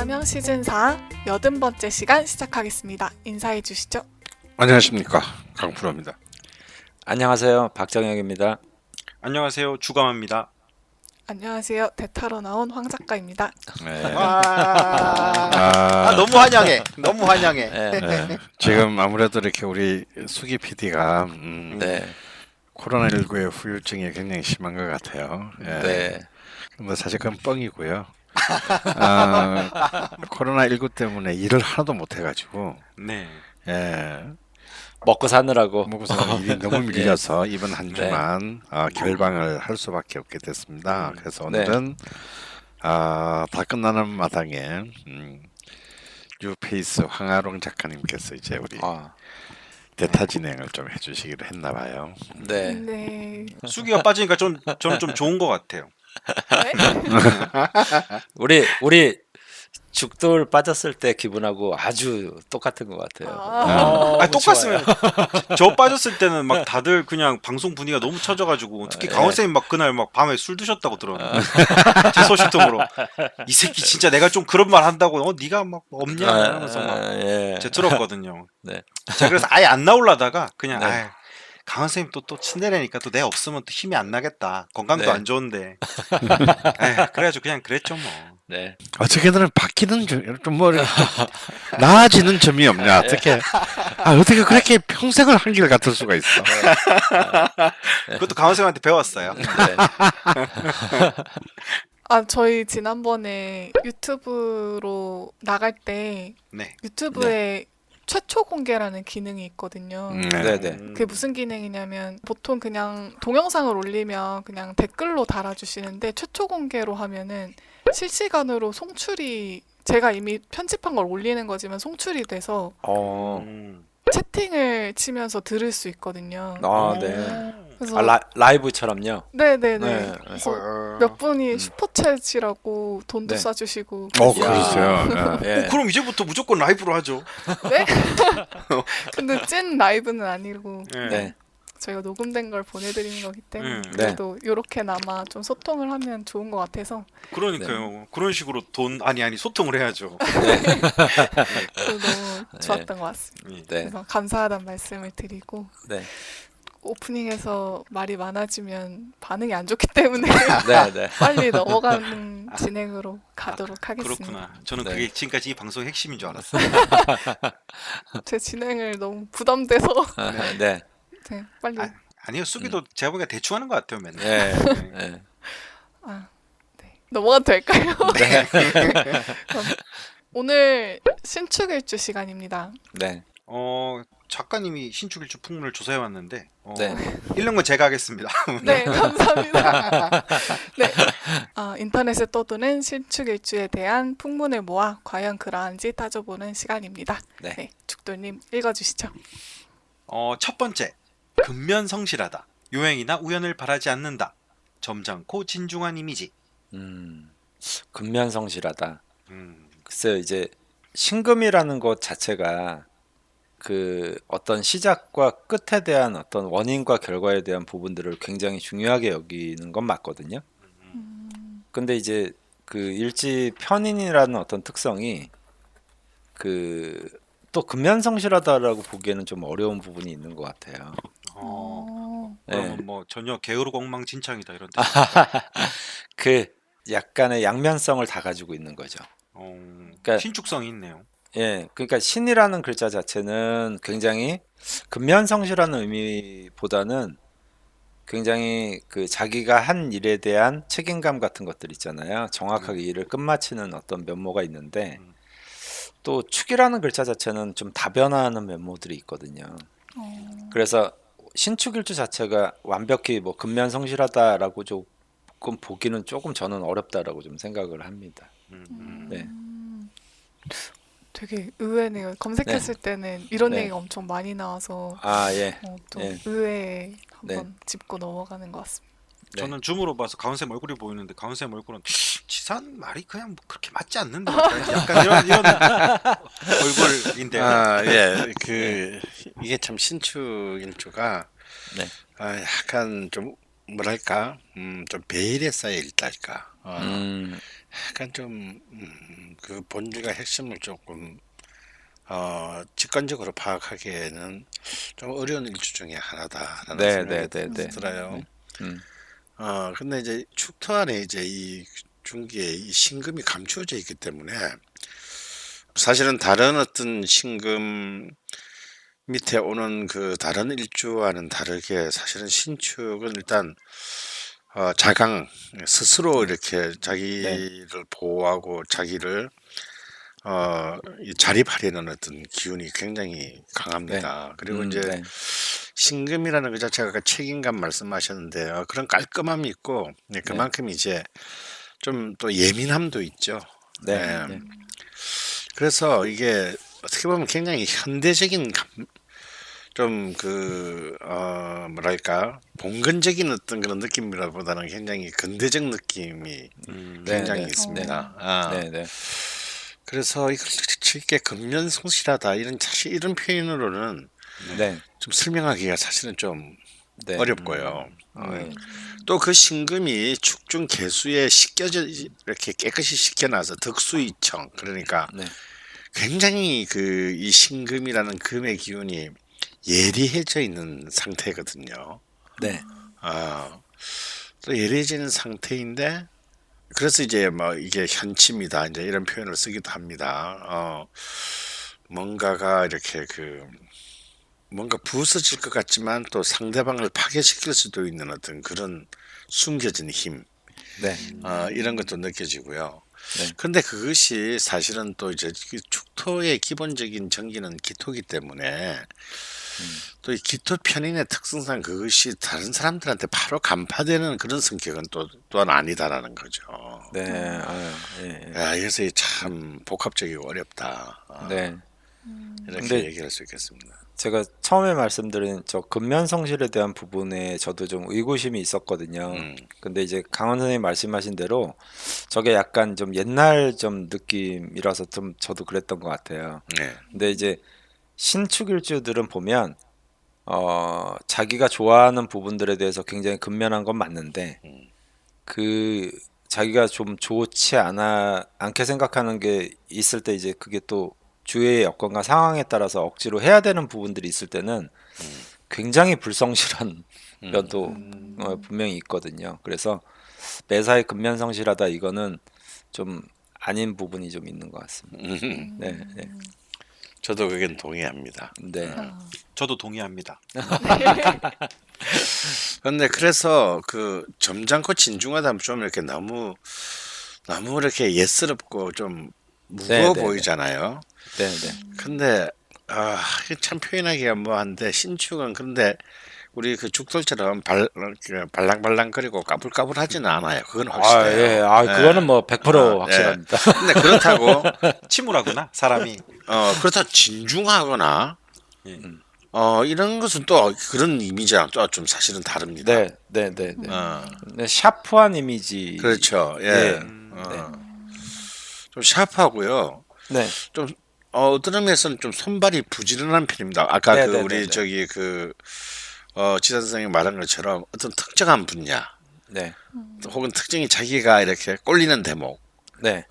이사명 시즌4 80번째 시간 시작하겠습니다. 인사해 주시죠. 안녕하십니까, 강프로입니다. 안녕하세요. 박정혁입니다. 안녕하세요. 주감합니다. 안녕하세요. 대타로 나온 황 작가입니다. 네. 너무 환영해. 너무 환영해. 네, 지금 아무래도 이렇게 우리 수기 PD가 네. 코로나19의 후유증이 굉장히 심한 것 같아요. 예. 네. 근데 사실 그건 뻥이고요. 코로나19 때문에 일을 하나도 못 해가지고, 네. 예, 먹고 사느라고. 먹고서는 일이 너무 밀려서 이번 한 주만 결방을 할 수밖에 없게 됐습니다. 그래서 오늘은 다 끝나는 마당에 뉴페이스 황아롱 작가님께서 이제 우리 대타 진행을 좀 해주시기로 했나봐요. 네. 네. 수기가 빠지니까 저는 좀 좋은 것 같아요. 우리 죽돌 빠졌을 때 기분하고 아주 똑같은 것 같아요. 똑같으면 저 빠졌을 때는 막 다들 그냥 방송 분위기가 너무 처져가지고 특히 강원 쌤이 막 그날 막 밤에 술 드셨다고 들었는데 제 소식통으로 이 새끼 진짜 내가 좀 그런 말 한다고 네가 막 없냐 하면서 막 제가 들었거든요. 네. 제가 그래서 아예 안 나오려다가 그냥 네. 강원 쌤이 또 친데레니까 또 내가 없으면 또 힘이 안 나겠다. 건강도 네. 안 좋은데. 그래가지고 그냥 그랬죠 뭐. 네. 어떻게든 바뀌는 좀뭐 나아지는 점이 없냐? 어떻게 그렇게 평생을 한결 같을 수가 있어? 그것도 강원 쌤한테 배웠어요. 네. 저희 지난번에 유튜브로 나갈 때 네. 유튜브에 최초 공개라는 기능이 있거든요. 네네. 그게 무슨 기능이냐면 보통 그냥 동영상을 올리면 그냥 댓글로 달아주시는데 최초 공개로 하면은 실시간으로 송출이 제가 이미 편집한 걸 올리는 거지만 송출이 돼서 채팅을 치면서 들을 수 있거든요. 네. 그래서 라이브처럼요. 네네네. 네. 그래서 몇 분이 슈퍼챗이라고 돈도 네. 쏴주시고. 그러세요. 예. 그럼 이제부터 무조건 라이브로 하죠. 네? 근데 찐 라이브는 아니고 네. 저희가 녹음된 걸 보내드리는 거기 때문에 네. 그래도 이렇게나마 좀 소통을 하면 좋은 것 같아서 그러니까요. 그런 식으로 아니 소통을 해야죠. 그래서 너무 좋았던 것 같습니다. 네. 그래서 감사하다는 말씀을 드리고 네. 오프닝에서 말이 많아지면 반응이 안 좋기 때문에 네. 빨리 넘어가는 진행으로 가도록 하겠습니다. 그렇구나. 저는 네. 그게 지금까지 이 방송의 핵심인 줄 알았어요. 제 진행을 너무 부담돼서 네. 네, 빨리 아니요. 수기도 제가 보기엔 대충 하는 것 같아요. 맨날. 네. 네. 네. 넘어가도 될까요? 네. 그럼 오늘 신축일주 시간입니다. 네. 작가님이 신축일주 풍문을 조사해 왔는데 네. 읽는 건 제가 하겠습니다. 네, 감사합니다. 네, 인터넷에 떠도는 신축일주에 대한 풍문을 모아 과연 그러한지 따져보는 시간입니다. 네. 네, 죽돌님 읽어주시죠. 첫 번째, 근면성실하다. 요행이나 우연을 바라지 않는다. 점잖고 진중한 이미지. 근면성실하다. 글쎄요, 이제 신금이라는 것 자체가 그 어떤 시작과 끝에 대한 어떤 원인과 결과에 대한 부분들을 굉장히 중요하게 여기는 건 맞거든요. 근데 이제 그 일지 편인이라는 어떤 특성이 그 또 근면성실하다라고 보기에는 좀 어려운 부분이 있는 것 같아요. 그러면 뭐 전혀 게으르고 엉망진창이다 이런 뜻. 그 약간의 양면성을 다 가지고 있는 거죠. 그러니까 신축성이 있네요. 예, 그러니까 신이라는 글자 자체는 굉장히 근면성실한 의미보다는 굉장히 그 자기가 한 일에 대한 책임감 같은 것들 있잖아요. 정확하게 일을 끝마치는 어떤 면모가 있는데 또 축이라는 글자 자체는 좀 다변화하는 면모들이 있거든요. 그래서 신축일주 자체가 완벽히 뭐 근면성실하다라고 조금 보기는 조금 저는 어렵다라고 좀 생각을 합니다. 네. 되게 의외네요. 검색했을 때는 이런 네. 얘기가 엄청 많이 나와서 예. 또 예. 의외에 한번 짚고 넘어가는 것 같습니다. 네. 저는 줌으로 봐서 가운쌤 얼굴이 보이는데 가운쌤 얼굴은 지산 말이 그냥 뭐 그렇게 맞지 않는다. 약간 이런 얼굴인데요. 이게 참 신축일주가 네. 약간 좀 뭐랄까 좀 베일에 쌓여 있달까 음, 약간 좀 그 본질과 핵심을 조금 직관적으로 파악하기에는 좀 어려운 일주 중에 하나다라는 네, 생각이 네, 네, 네. 들어요. 네. 음, 근데 이제 축토 안에 이제 이 중기에 이 신금이 감추어져 있기 때문에 사실은 다른 어떤 신금 밑에 오는 그 다른 일주와는 다르게 사실은 신축은 일단 자강 스스로 이렇게 네, 자기를 보호하고 자기를 이 자립하려는 어떤 기운이 굉장히 네, 강합니다. 그리고 이제 네, 신금이라는 그 자체가 아까 책임감 말씀하셨는데 그런 깔끔함이 있고 네, 그만큼 이제 좀 또 예민함도 있죠. 네, 예. 네, 그래서 이게 어떻게 보면 굉장히 현대적인 좀 뭐랄까 봉건적인 어떤 그런 느낌이라보다는 굉장히 근대적 느낌이 네, 굉장히 네, 네, 있습니다. 네, 네, 그래서 이걸 쉽게 근면성실하다 이런 사실 이런 표현으로는 네, 좀 설명하기가 사실은 좀 네. 어렵고요. 네. 또 그 신금이 축중 개수에 씻겨져 이렇게 깨끗이 씻겨놔서 덕수이청 그러니까 네, 굉장히 그 이 신금이라는 금의 기운이 예리해져 있는 상태거든요. 네, 아, 또 예리해지는 상태인데 그래서 이제 뭐 이게 현침이다 이제 이런 표현을 쓰기도 합니다. 뭔가가 이렇게 뭔가 부서질 것 같지만 또 상대방을 파괴시킬 수도 있는 어떤 그런 숨겨진 힘, 네, 이런 것도 느껴지고요. 네. 근데 그것이 사실은 또 이제 그 축토의 기본적인 정기는 기토기 때문에 또 이 기토 편인의 특성상 그것이 다른 사람들한테 바로 간파되는 그런 성격은 또한 아니다라는 거죠. 네, 아유, 예, 예. 그래서 이게 참 복합적이고 어렵다. 네. 이렇게 근데 얘기할 수 있겠습니다. 제가 처음에 말씀드린 저 근면성실에 대한 부분에 저도 좀 의구심이 있었거든요. 음, 근데 이제 강원 선생님 말씀하신 대로 저게 약간 좀 옛날 좀 느낌이라서 좀 저도 그랬던 것 같아요. 네. 근데 이제 신축일주들은 보면 자기가 좋아하는 부분들에 대해서 굉장히 근면한 건 맞는데 그 자기가 좀 좋지 않게 생각하는 게 있을 때 이제 그게 또 주위의 여건과 상황에 따라서 억지로 해야 되는 부분들이 있을 때는 굉장히 불성실한 면도 분명히 있거든요. 그래서 매사에 근면성실하다 이거는 좀 아닌 부분이 좀 있는 것 같습니다. 네, 네, 저도 그건 동의합니다. 네, 저도 동의합니다. 근데 그래서 그 점잖고 진중하다 하면 좀 이렇게 너무 이렇게 예스럽고 좀 무거워 네, 네, 보이잖아요. 네, 네, 근데 이게 참 표현하기가 뭐한데 신축은 근데 우리 그 죽돌처럼 이렇게 발랑발랑거리고 까불까불하지는 않아요. 그건 아, 확실해요. 예, 그거는 뭐 100% 예. 확실합니다. 근데 그렇다고 침울하구나 사람이. 그렇다 진중하거나 예. 이런 것은 또 그런 이미지랑 또 좀 사실은 다릅니다. 네, 네, 네, 네. 어, 네, 샤프한 이미지. 그렇죠. 예. 네, 좀 샤프하고요. 네, 좀 어떤 의미에서는 좀 손발이 부지런한 편입니다. 아까 네, 그 네, 우리 네, 네. 저기 지사 선생님이 말한 것처럼 어떤 특정한 분야 네, 혹은 특정히 자기가 이렇게 꼴리는 대목 네,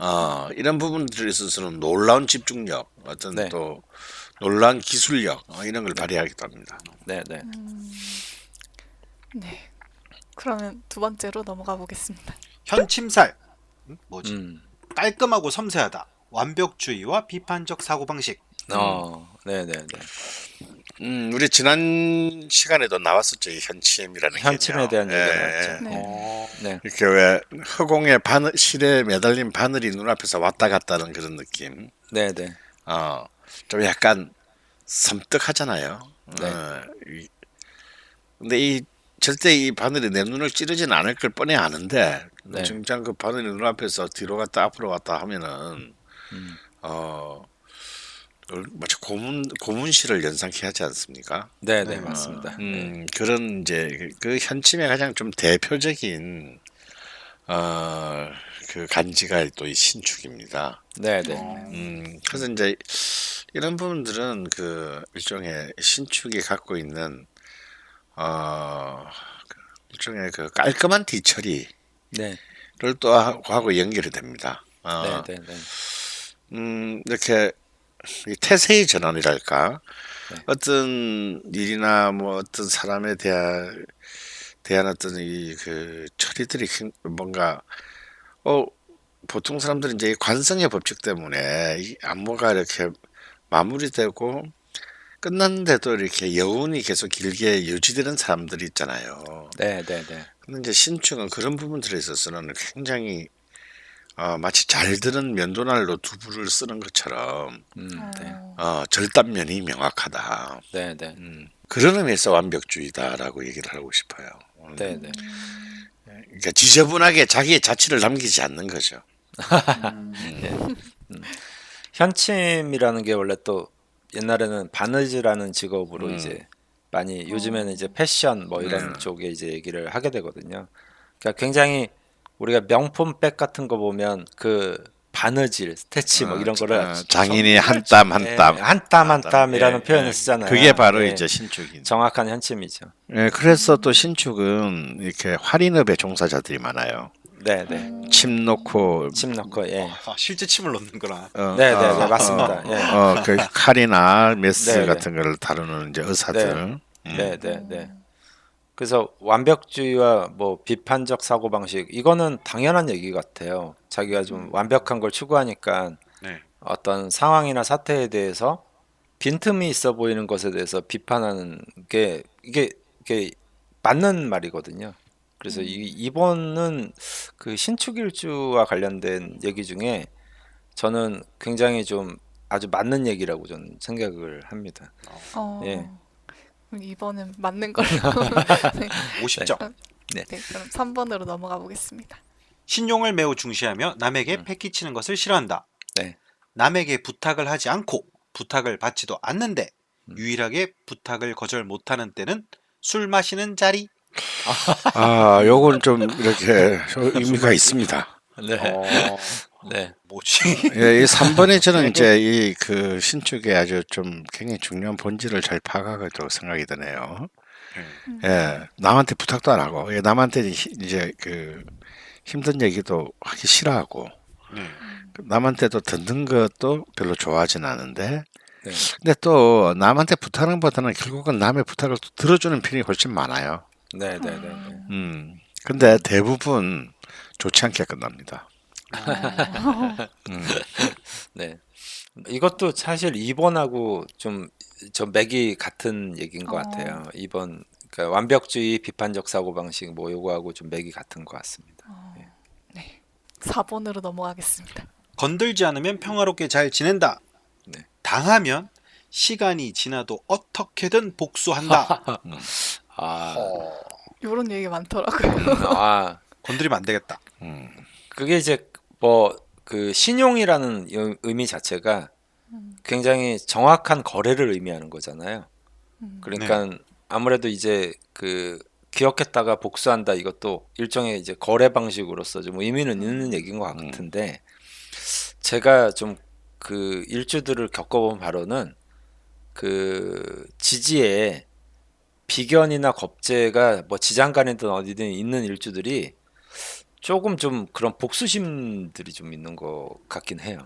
이런 부분들에 있어서는 놀라운 집중력 어떤 네. 또 놀라운 기술력 이런 걸 발휘하기도 합니다. 네, 네. 네. 그러면 두 번째로 넘어가 보겠습니다. 현침살. 뭐지? 음, 깔끔하고 섬세하다. 완벽주의와 비판적 사고방식. 네, 네, 네. 우리 지난 시간에도 나왔었죠. 이 현침이라는 현침에 개념. 대한 예, 얘기가 예. 나왔죠. 네. 네, 이렇게 왜 허공에 실에 매달린 바늘이 눈앞에서 왔다 갔다 하는 그런 느낌. 네, 네, 좀 약간 섬뜩하잖아요. 네. 근데 절대 이 바늘이 내 눈을 찌르지는 않을 걸 뻔히 아는데 네. 정작 그 바늘이 눈앞에서 뒤로 갔다 앞으로 갔다 하면은 음. 마치 고문실을 연상케 하지 않습니까? 네, 네, 맞습니다. 그런 이제 그 현침의 가장 좀 대표적인 그 간지가 또 이 신축입니다. 네, 네, 그래서 이제 이런 부분들은 그 일종의 신축이 갖고 있는 일종의 그 깔끔한 뒤처리를 네. 또 하고 연결이 됩니다. 네, 네, 네. 이렇게 이 태세의 전환이랄까 네. 어떤 일이나 뭐 어떤 사람에 대한 어떤 이 그 처리들이 뭔가 보통 사람들은 이제 이 관성의 법칙 때문에 이 안무가 이렇게 마무리되고 끝났는데도 이렇게 여운이 계속 길게 유지되는 사람들이 있잖아요. 네, 네, 네. 근데 이제 신축은 그런 부분들에 있어서는 굉장히 마치 잘 드는 면도날로 두부를 쓰는 것처럼 네. 절단면이 명확하다. 네, 네. 그런 의미에서 완벽주의다라고 얘기를 하고 싶어요. 네, 네. 그러니까 지저분하게 자기의 자취를 남기지 않는 거죠. 현침이라는 게 원래 또 옛날에는 바느질하는 직업으로 이제 많이 요즘에는 이제 패션 뭐 이런 쪽에 이제 얘기를 하게 되거든요. 그러니까 굉장히 우리가 명품백 같은 거 보면 그 바느질, 스태치 뭐 이런 거를 장인이 한 땀 한 땀, 한 땀 한 땀이라는 표현을 쓰잖아요. 그게 바로 예, 이제 신축이죠. 정확한 현침이죠. 예, 그래서 또 신축은 이렇게 할인업의 종사자들이 많아요. 네, 네. 침 넣고 침 넣고 예. 실제 침을 넣는구나. 네, 네, 네, 맞습니다. 예. 그 칼이나 메스 네, 네. 같은 거를 다루는 이제 의사들. 네, 네, 네. 그래서 완벽주의와 뭐 비판적 사고 방식 이거는 당연한 얘기 같아요. 자기가 좀 완벽한 걸 추구하니까 네. 어떤 상황이나 사태에 대해서 빈틈이 있어 보이는 것에 대해서 비판하는 게 이게 맞는 말이거든요. 그래서 이번은 그 신축일주와 관련된 얘기 중에 저는 굉장히 좀 아주 맞는 얘기라고 저는 생각을 합니다. 예. 그럼 2번은 맞는 걸로. 네. 50점. 네. 네, 그럼 3번으로 넘어가 보겠습니다. 신용을 매우 중시하며 남에게 패기치는 것을 싫어한다. 네. 남에게 부탁을 하지 않고 부탁을 받지도 않는데 유일하게 부탁을 거절 못하는 때는 술 마시는 자리. 요건 좀 이렇게 의미가 있습니다. 네. 어, 네. 뭐지? 예, 이 3번에 저는 이제 이 그 신축의 아주 좀 굉장히 중요한 본질을 잘 파악하고 생각이 드네요. 예, 남한테 부탁도 안 하고, 예, 남한테 이제 그 힘든 얘기도 하기 싫어하고, 네. 남한테도 듣는 것도 별로 좋아하진 않은데, 네. 근데 또 남한테 부탁하는 것보다는 결국은 남의 부탁을 또 들어주는 편이 훨씬 많아요. 네, 네, 네. 네. 근데 대부분 좋지 않게 끝납니다. 네. 이것도 사실 2번하고 좀 맥이 같은 얘기인 것 같아요. 2번 그러니까 완벽주의, 비판적 사고 방식 뭐 요거하고 좀 맥이 같은 것 같습니다. 네. 4번으로 넘어가겠습니다. 건들지 않으면 평화롭게 잘 지낸다. 네. 당하면 시간이 지나도 어떻게든 복수한다. 아, 이런 얘기 많더라고요. 아 건드리면 안 되겠다. 그게 이제 뭐 그 신용이라는 의미 자체가 굉장히 정확한 거래를 의미하는 거잖아요. 그러니까 아무래도 이제 그 기억했다가 복수한다 이것도 일종의 이제 거래 방식으로서 좀 의미는 있는 얘기인 것 같은데 제가 좀 그 일주들을 겪어본 바로는 그 지지에 비견이나 겁재가 뭐 지장간이든 어디든 있는 일주들이 조금 좀 그런 복수심들이 좀 있는 것 같긴 해요.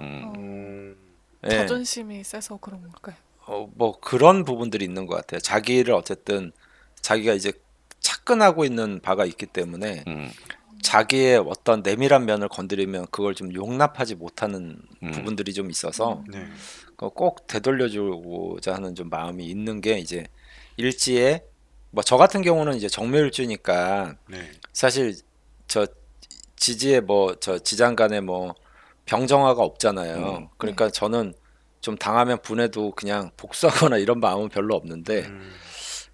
예. 자존심이 세서 그런 걸까요? 뭐 그런 부분들이 있는 것 같아요. 자기를 어쨌든 자기가 이제 착근하고 있는 바가 있기 때문에 자기의 어떤 내밀한 면을 건드리면 그걸 좀 용납하지 못하는 부분들이 좀 있어서 네. 꼭 되돌려주고자 하는 좀 마음이 있는 게 이제 일지에 뭐 저 같은 경우는 이제 정묘일주니까 네. 사실 저 지지에 뭐 저 지장간에 뭐 병정화가 없잖아요. 그러니까 저는 좀 당하면 분해도 그냥 복수하거나 이런 마음은 별로 없는데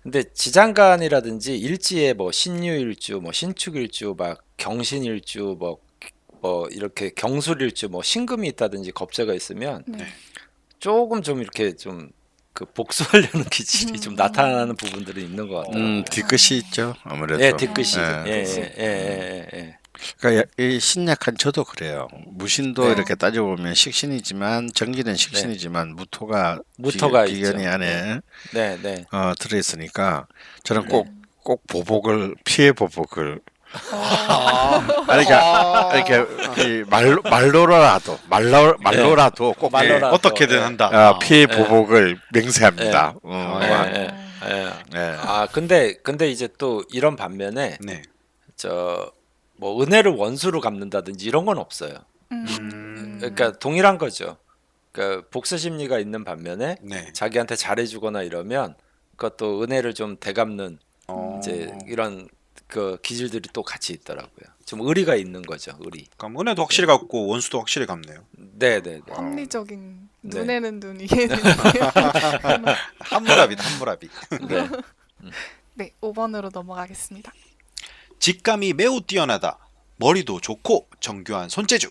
근데 지장간이라든지 일지에 뭐 신유일주, 뭐 신축일주, 막 경신일주, 뭐 이렇게 경술일주, 뭐 신금이 있다든지 겁재가 있으면 네. 조금 좀 이렇게 좀 그 복수하려는 기질이 좀 나타나는 부분들이 있는 것 같아요. 뒤끝이 있죠, 아무래도. 예, 뒤끝이. 예. 예. 그러니까 이 신약한 저도 그래요. 무신도 네. 이렇게 따져보면 식신이지만 정기는 식신이지만 무토가 무토가 비견이 있죠. 안에 네. 들어있으니까 저는 꼭 꼭 보복을 피해 보복을 그러니까 이 말로라도 꼭 말로라도. 어떻게든 한다. 피해 보복을 맹세합니다. 아 근데 이제 또 이런 반면에 네. 저 뭐 은혜를 원수로 갚는다든지 이런 건 없어요. 그러니까 동일한 거죠. 그러니까 복수 심리가 있는 반면에 네. 자기한테 잘해주거나 이러면 그것도 은혜를 좀 되갚는 이제 이런 그 기질들이 또 같이 있더라고요. 좀 의리가 있는 거죠. 의리. 그럼 은혜도 확실히 갚고 원수도 확실히 갚네요. 네네네. 합리적인 네. 눈에는 눈, 이에는 이. 한무랍이다, 한무랍이. 네. 네, 5번으로 넘어가겠습니다. 직감이 매우 뛰어나다. 머리도 좋고 정교한 손재주.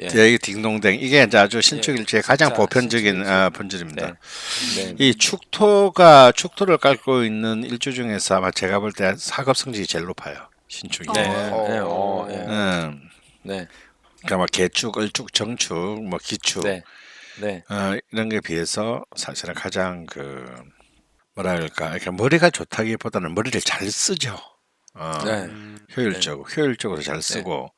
예. 이 딩동댕 이게 이제 아주 신축일지의 가장 진짜 보편적인 신축일지. 본질입니다. 네. 이 축토를 깔고 있는 일주 중에서 아마 제가 볼 때 사급 성질이 제일 높아요. 신축이. 네. 네. 그러니까 뭐 개축, 을축, 정축, 뭐 기축 네. 네. 이런 게 비해서 사실은 가장 그 뭐라 그럴까, 그러니까 머리가 좋다기보다는 머리를 잘 쓰죠. 네. 효율적으로 잘 쓰고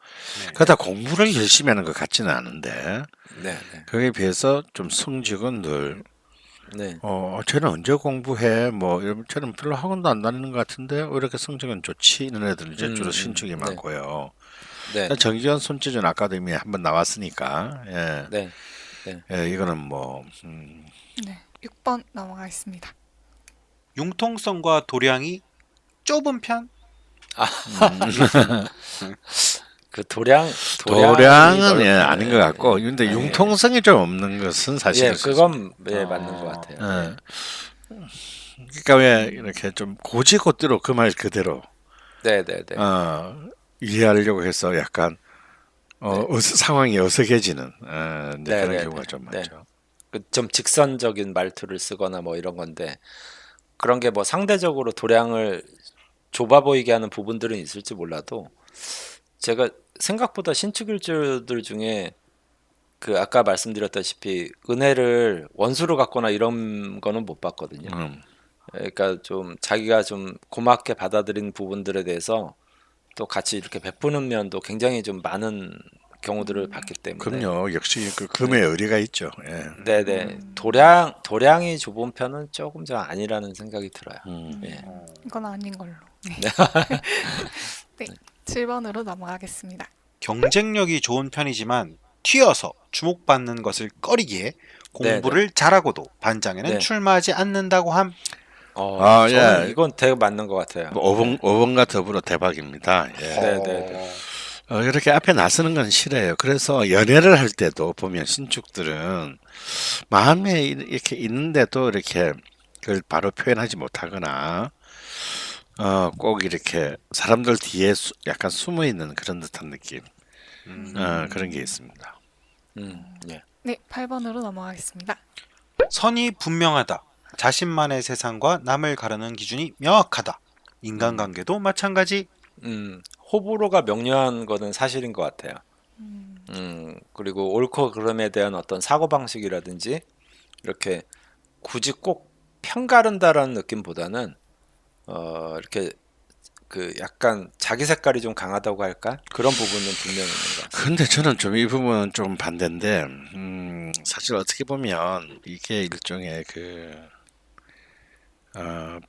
그러다 공부를 열심히 하는 것 같지는 않은데 네. 거기에 비해서 좀 성직은 늘 네. 쟤는 언제 공부해? 뭐 이러면 쟤는 별로 학원도 안 다니는 것 같은데 왜 이렇게 성적은 좋지? 이런 애들 이제 주로 신축이 많고요. 네. 정기현 손재준 아카데미에 한번 나왔으니까 네. 이거는 뭐 네, 6번 넘어가겠습니다. 융통성과 도량이 좁은 편. 그 도량이 도량은 넓- 아닌 것 같고 근데 융통성이 좀 없는 것은 사실 그건 맞는 것 같아요. 그러니까 왜 이렇게 좀 고지고대로 그 말 그대로 네. 이해하려고 해서 약간 상황이 어색해지는 이제 그런 네. 경우가 좀 많죠. 좀 직선적인 말투를 쓰거나 뭐 이런 건데 그런 게 뭐 상대적으로 도량을 좁아 보이게 하는 부분들은 있을지 몰라도 제가 생각보다 신축일주들 중에 그 아까 말씀드렸다시피 은혜를 원수로 갖거나 이런 거는 못 봤거든요. 그러니까 좀 자기가 좀 고맙게 받아들인 부분들에 대해서 또 같이 이렇게 베푸는 면도 굉장히 좀 많은 경우들을 봤기 때문에. 그럼요. 역시 그 금의 의리가 있죠. 예. 네네. 도량이 좁은 편은 조금 좀 아니라는 생각이 들어요. 예. 이건 아닌 걸로. 네, 7번으로 넘어가겠습니다. 경쟁력이 좋은 편이지만 튀어서 주목받는 것을 꺼리기에 공부를 잘하고도 반장에는 네. 출마하지 않는다고 함. 저는 이건 되게 맞는 것 같아요. 5번과 더불어 대박입니다. 예. 네네. 이렇게 앞에 나서는 건 싫어요. 그래서 연애를 할 때도 보면 신축들은 마음에 이렇게 있는데도 이렇게 그걸 바로 표현하지 못하거나 꼭 이렇게 사람들 뒤에 약간 숨어 있는 그런 듯한 느낌. 그런 게 있습니다. 예. 네, 8번으로 넘어가겠습니다. 선이 분명하다. 자신만의 세상과 남을 가르는 기준이 명확하다. 인간관계도 마찬가지. 호불호가 명료한 거는 사실인 것 같아요. 그리고 옳고 그름에 대한 어떤 사고 방식이라든지 이렇게 굳이 꼭 편가른다라는 느낌보다는 이렇게 그 약간 자기 색깔이 좀 강하다고 할까 그런 부분은 분명히 있는 것 같아요. 근데 저는 좀 이 부분은 좀 반대인데 사실 어떻게 보면 이게 일종의 그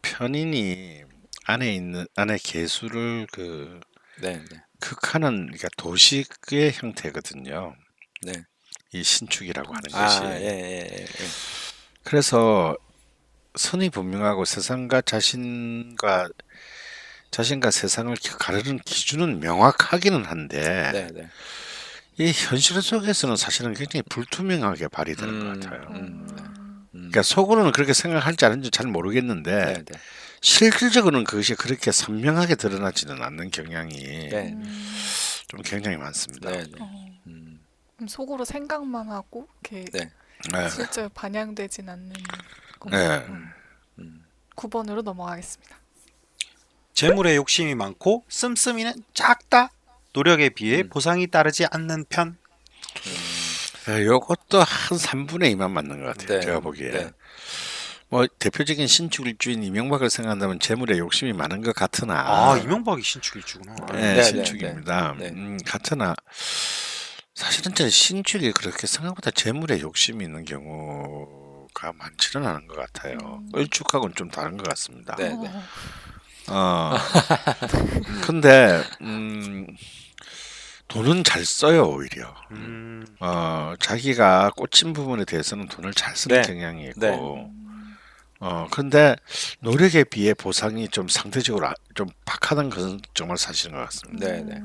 편인이 안에 개수를 그 네. 극하는 그러니까 도식의 형태거든요. 네. 이 신축이라고 하는 것이. 예. 그래서 선이 분명하고 세상과 자신과 세상을 가르는 기준은 명확하기는 한데 네. 이 현실 속에서는 사실은 굉장히 불투명하게 발휘되는 것 같아요. 그러니까 속으로는 그렇게 생각할지 않은지 잘 모르겠는데 네. 실질적으로는 그것이 그렇게 선명하게 드러나지는 않는 경향이 좀 굉장히 많습니다. 네. 그럼 속으로 생각만 하고 이렇게 네. 실제 반영되진 않는 거. 네. 9번으로 넘어가겠습니다. 재물에 욕심이 많고 씀씀이는 작다. 노력에 비해 보상이 따르지 않는 편. 요것도 한 3분의 2만 맞는 것 같아요. 네. 제가 보기에. 네. 뭐 대표적인 신축일주인 이명박을 생각한다면 재물에 욕심이 많은 것 같으나 아 이명박이 신축일주구나. 네, 네, 신축입니다. 네, 네. 같으나 사실은 저는 신축이 그렇게 생각보다 재물에 욕심이 있는 경우가 많지는 않은 것 같아요. 을축하고는 좀 다른 것 같습니다. 네, 네. 어, 근데 돈은 잘 써요 오히려. 자기가 꽂힌 부분에 대해서는 돈을 잘 쓰는 네. 경향이 있고. 네. 근데 노력에 비해 보상이 좀 상대적으로 좀 박하는 것은 정말 사실인 것 같습니다. 네, 네.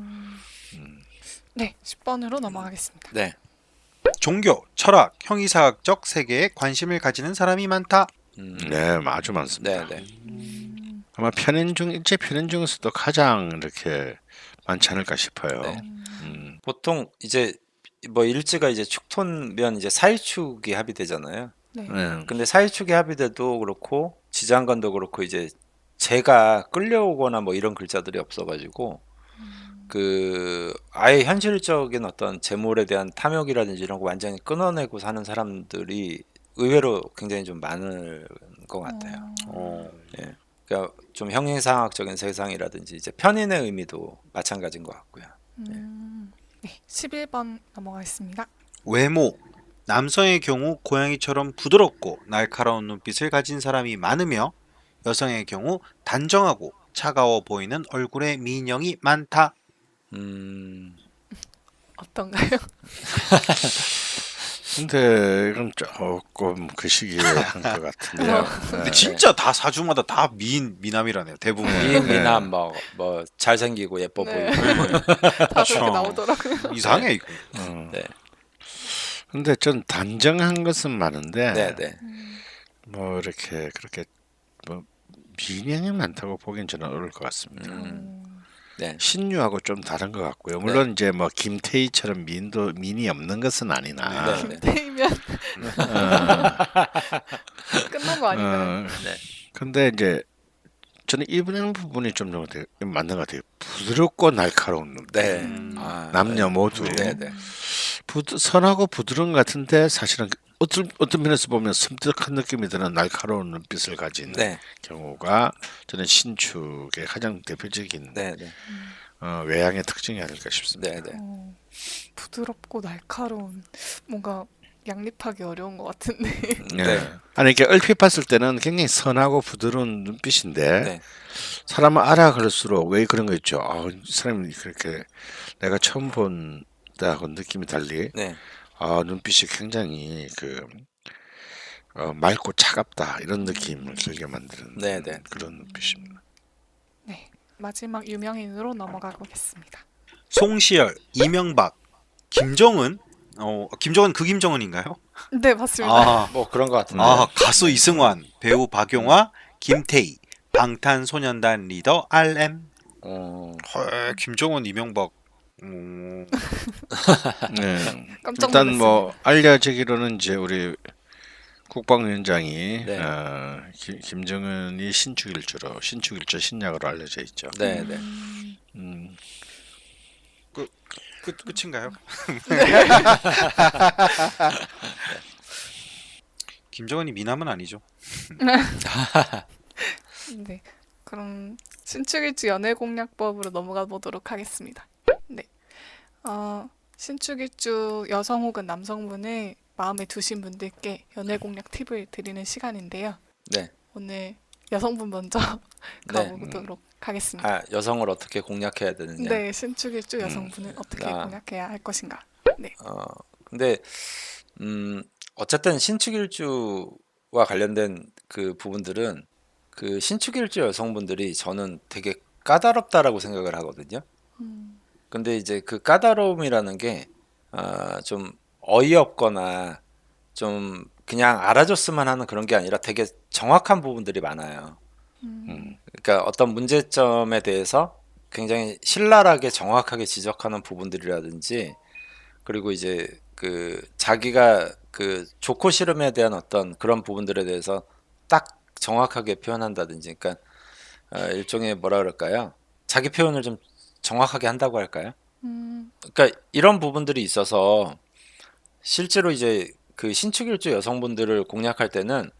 네, 10번으로 넘어가겠습니다. 네. 종교, 철학, 형이사학적 세계에 관심을 가지는 사람이 많다. 네, 아주 많습니다. 네, 네. 아마 일제 편인 중에서도 가장 이렇게 많지 않을까 싶어요. 네. 음, 보통 이제 뭐 일지가 이제 축토면 이제 사이축이 합의되잖아요. 네. 네. 근데 사이축이 합의돼도 그렇고 지장간도 그렇고 이제 재가 끌려오거나 뭐 이런 글자들이 없어가지고 그 아예 현실적인 어떤 재물에 대한 탐욕이라든지 이런 거 완전히 끊어내고 사는 사람들이 의외로 굉장히 좀 많은 것 같아요. 예. 그러니까 좀 형이상학적인 세상이라든지 이제 편인의 의미도 마찬가지인 것 같고요. 네, 11번 넘어가겠습니다. 외모, 남성의 경우 고양이처럼 부드럽고 날카로운 눈빛을 가진 사람이 많으며 여성의 경우 단정하고 차가워 보이는 얼굴의 미인형이 많다. 어떤가요? 근데 이건 조금 그 시기에 한 것 같은데요. 근데 진짜 다 사주마다 다 미남이라네요. 대부분. 미인 미남 뭐 잘생기고 예뻐 네. 보이고. 다 그렇죠. 그렇게 나오더라고요. 이상해 이거. 네. 근데 전 단정한 것은 많은데 네, 네. 뭐 이렇게 그렇게 뭐 미인형이 많다고 보기엔 저는 어려울 것 같습니다. 네. 신유하고 좀 다른 것 같고요. 물론 이제 뭐 김태희처럼 미인이 없는 것은 아니나. 네, 네. 김태희면 끝난 거 아닌가요? 네. 근데 이제 저는 이런 부분이 좀 되게 맞는 것 같아요. 부드럽고 날카로운 눈빛. 네. 아, 남녀 모두 네, 네. 선하고 부드러운 것 같은데 사실은 어떤 면에서 보면 섬뜩한 느낌이 드는 날카로운 눈빛을 가진 네. 경우가 저는 신축의 가장 대표적인 네, 네. 외양의 특징이 아닐까 싶습니다. 네, 네. 부드럽고 날카로운 뭔가 양립하기 어려운 것 같은데. 네. 네. 아니 이렇게 얼핏 봤을 때는 굉장히 선하고 부드러운 눈빛인데 네. 사람을 알아갈수록 왜 그런 거 있죠. 이 사람이 그렇게 내가 처음 본다고 느낌이 달리 네. 눈빛이 굉장히 맑고 차갑다 이런 느낌을 들게 만드는 네, 네. 그런 눈빛입니다. 네, 마지막 유명인으로 넘어가 보겠습니다. 송시열, 이명박, 김정은. 김정은 그 김정은인가요? 네, 맞습니다. 아, 뭐 그런 것 같은데. 가수 이승환, 배우 박용화, 김태희, 방탄소년단 리더 RM. 김정은, 이명박. 네. 깜짝 일단 뭐 놀랐습니다. 알려지기로는 이제 우리 국방위원장이 네. 김정은이 신축일주 신약으로 알려져 있죠. 네, 네. 음, 끝인가요? 김정은이 미남은 아니죠. 네, 그럼 신축일주 연애공략법으로 넘어가 보도록 하겠습니다. 네, 신축일주 여성 혹은 남성분을 마음에 두신 분들께 연애공략 팁을 드리는 시간인데요. 네. 오늘 여성분 먼저 네. 가보도록 하겠습니다. 아, 여성을 어떻게 공략해야 되느냐. 네, 신축일주 여성분을 어떻게 아. 공략해야 할 것인가. 네, 근데 어쨌든 신축일주와 관련된 그 부분들은 그 신축일주 여성분들이 저는 되게 까다롭다라고 생각을 하거든요. 근데 이제 그 까다로움이라는 게 좀 어이없거나 좀 그냥 알아줬으면 하는 그런 게 아니라 되게 정확한 부분들이 많아요. 그러니까 어떤 문제점에 대해서 굉장히 신랄하게 정확하게 지적하는 부분들이라든지 그리고 이제 그 자기가 그 좋고 싫음에 대한 어떤 그런 부분들에 대해서 딱 정확하게 표현한다든지 그러니까 일종의 뭐라 그럴까요? 자기 표현을 좀 정확하게 한다고 할까요? 그러니까 이런 부분들이 있어서 실제로 이제 그 신축일주 여성분들을 공략할 때는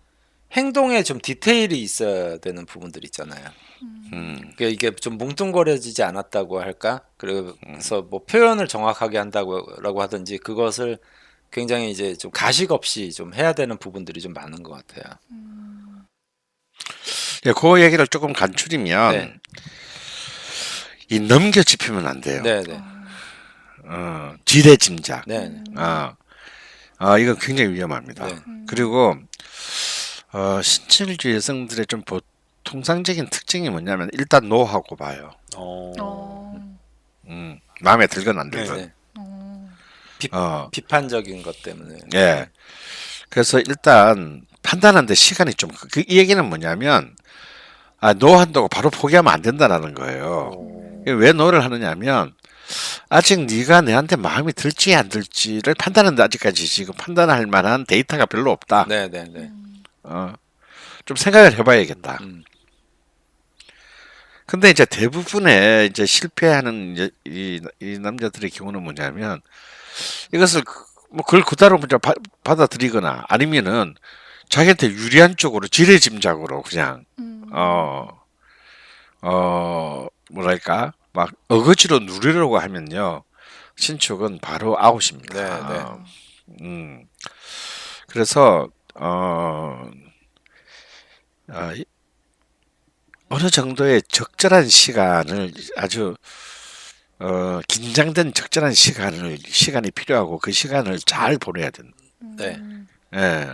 행동에 좀 디테일이 있어야 되는 부분들 있잖아요. 그러니까 이게 좀 뭉뚱거려지지 않았다고 할까? 그래서 뭐 표현을 정확하게 한다고라고 하든지 그것을 굉장히 이제 좀 가식 없이 좀 해야 되는 부분들이 좀 많은 것 같아요. 예, 그 얘기를 조금 간추리면 네. 이 넘겨짚히면 안 돼요. 네, 네, 지레 짐작. 네, 네. 이건 굉장히 위험합니다. 네. 그리고 신체주의 여성들의 좀 통상적인 특징이 뭐냐면 일단 노하고 봐요. 마음에 들건 안 들건. 네. 비판적인 것 때문에. 예. 그래서 일단 판단하는데 시간이 좀, 이 얘기는 뭐냐면, 노한다고 바로 포기하면 안 된다라는 거예요. 왜 노를 하느냐면, 아직 네가 내한테 마음이 들지 안 들지를 판단하는데 아직까지 지금 판단할 만한 데이터가 별로 없다. 네, 네, 네. 좀 생각을 해봐야겠다. 근데 이제 대부분의 이제 실패하는 이제 이 남자들의 경우는 뭐냐면 이것을 뭐 그걸 그대로 먼저 받아들이거나 아니면은 자기한테 유리한 쪽으로 지레짐작으로 그냥 뭐랄까 막 어거지로 누리려고 하면요 신축은 바로 아웃입니다. 네, 네. 그래서 어느 정도의 적절한 시간을 아주 긴장된 적절한 시간이 필요하고 그 시간을 잘 보내야 된다. 네. 예.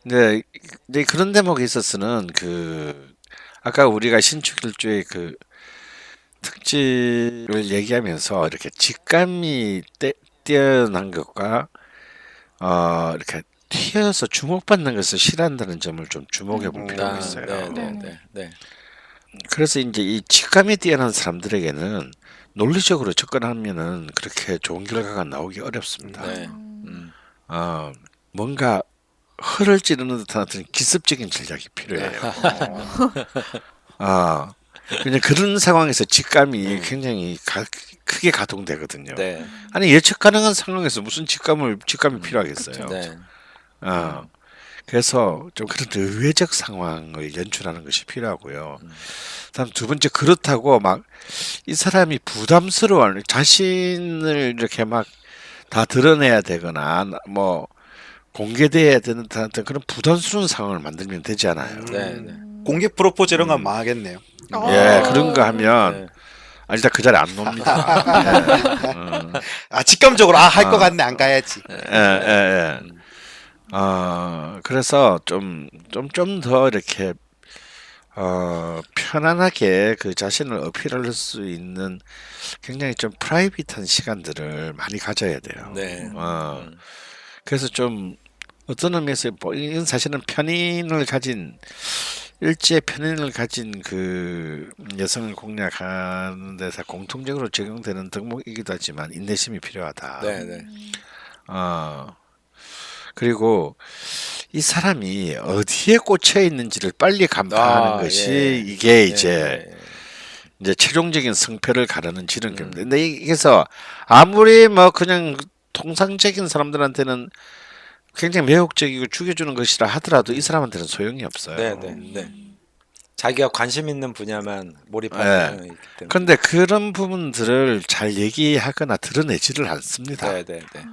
근데 이제 그런 대목에 있어서는 아까 우리가 신축일주의 그 특질을 얘기하면서 이렇게 직감이 뛰어난 것과 이렇게 튀어서 주목받는 것을 싫어한다는 점을 좀 주목해 볼 필요가 있어요. 네, 네, 네, 네. 그래서 이제 이 직감이 뛰어난 사람들에게는 논리적으로 접근하면은 그렇게 좋은 결과가 나오기 어렵습니다. 네. 뭔가 허를 찌르는 듯한 어떤 기습적인 전략이 필요해요. 그냥 그런 상황에서 직감이 굉장히 크게 가동되거든요. 네. 아니 예측 가능한 상황에서 무슨 직감이 필요하겠어요. 네. 그래서 좀 그런 의외적 상황을 연출하는 것이 필요하고요. 다음 두 번째 그렇다고 막 이 사람이 부담스러워 자신을 이렇게 막 다 드러내야 되거나 뭐 공개돼야 되는 듯한 그런 부담스러운 상황을 만들면 되지 않아요. 네, 네. 공개 프로포즈 이런 건 망하겠네요. 예, 그런 거 하면 네. 일단 그 자리에 안 놉니다. 직감적으로 할 것 같네 안 가야지. 예. 그래서 좀 더 이렇게 편안하게 그 자신을 어필할 수 있는 굉장히 좀 프라이빗한 시간들을 많이 가져야 돼요. 네. 그래서 좀 어떤 의미에서 이건 사실은 일제의 편인을 가진 그 여성을 공략하는 데서 공통적으로 적용되는 덕목이기도 하지만 인내심이 필요하다. 네, 네. 그리고 이 사람이 어디에 꽂혀 있는지를 빨리 간파하는 것이 예. 이게 이제 네. 이제 최종적인 승패를 가르는 지름길입니다. 근데 여기서 아무리 뭐 그냥 통상적인 사람들한테는 굉장히 매혹적이고 죽여주는 것이라 하더라도 이 사람한테는 소용이 없어요. 네, 네, 네. 자기가 관심 있는 분야만 몰입하는 경향이 있기 때문에. 그런데 그런 부분들을 잘 얘기하거나 드러내지를 않습니다. 네, 네, 네.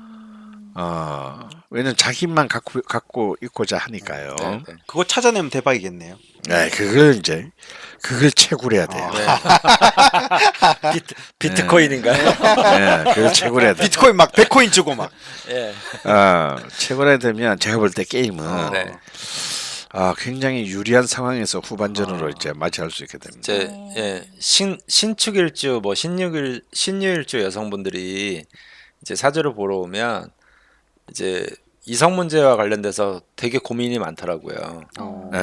왜냐면 자기만 갖고 있고자 하니까요. 네, 네. 그거 찾아내면 대박이겠네요. 네, 그걸 채굴해야 돼요. 비트코인인가요? 네, 그걸 채굴해야 돼요. 비트코인 막 100코인 주고 막. 예. 채굴해야 되면 제가 볼 때 게임은 네. 굉장히 유리한 상황에서 후반전으로 이제 맞이할 수 있게 됩니다. 신축일주 뭐 신유일주 여성분들이 이제 사주를 보러 오면 이제 이성 문제와 관련돼서 되게 고민이 많더라고요. 네.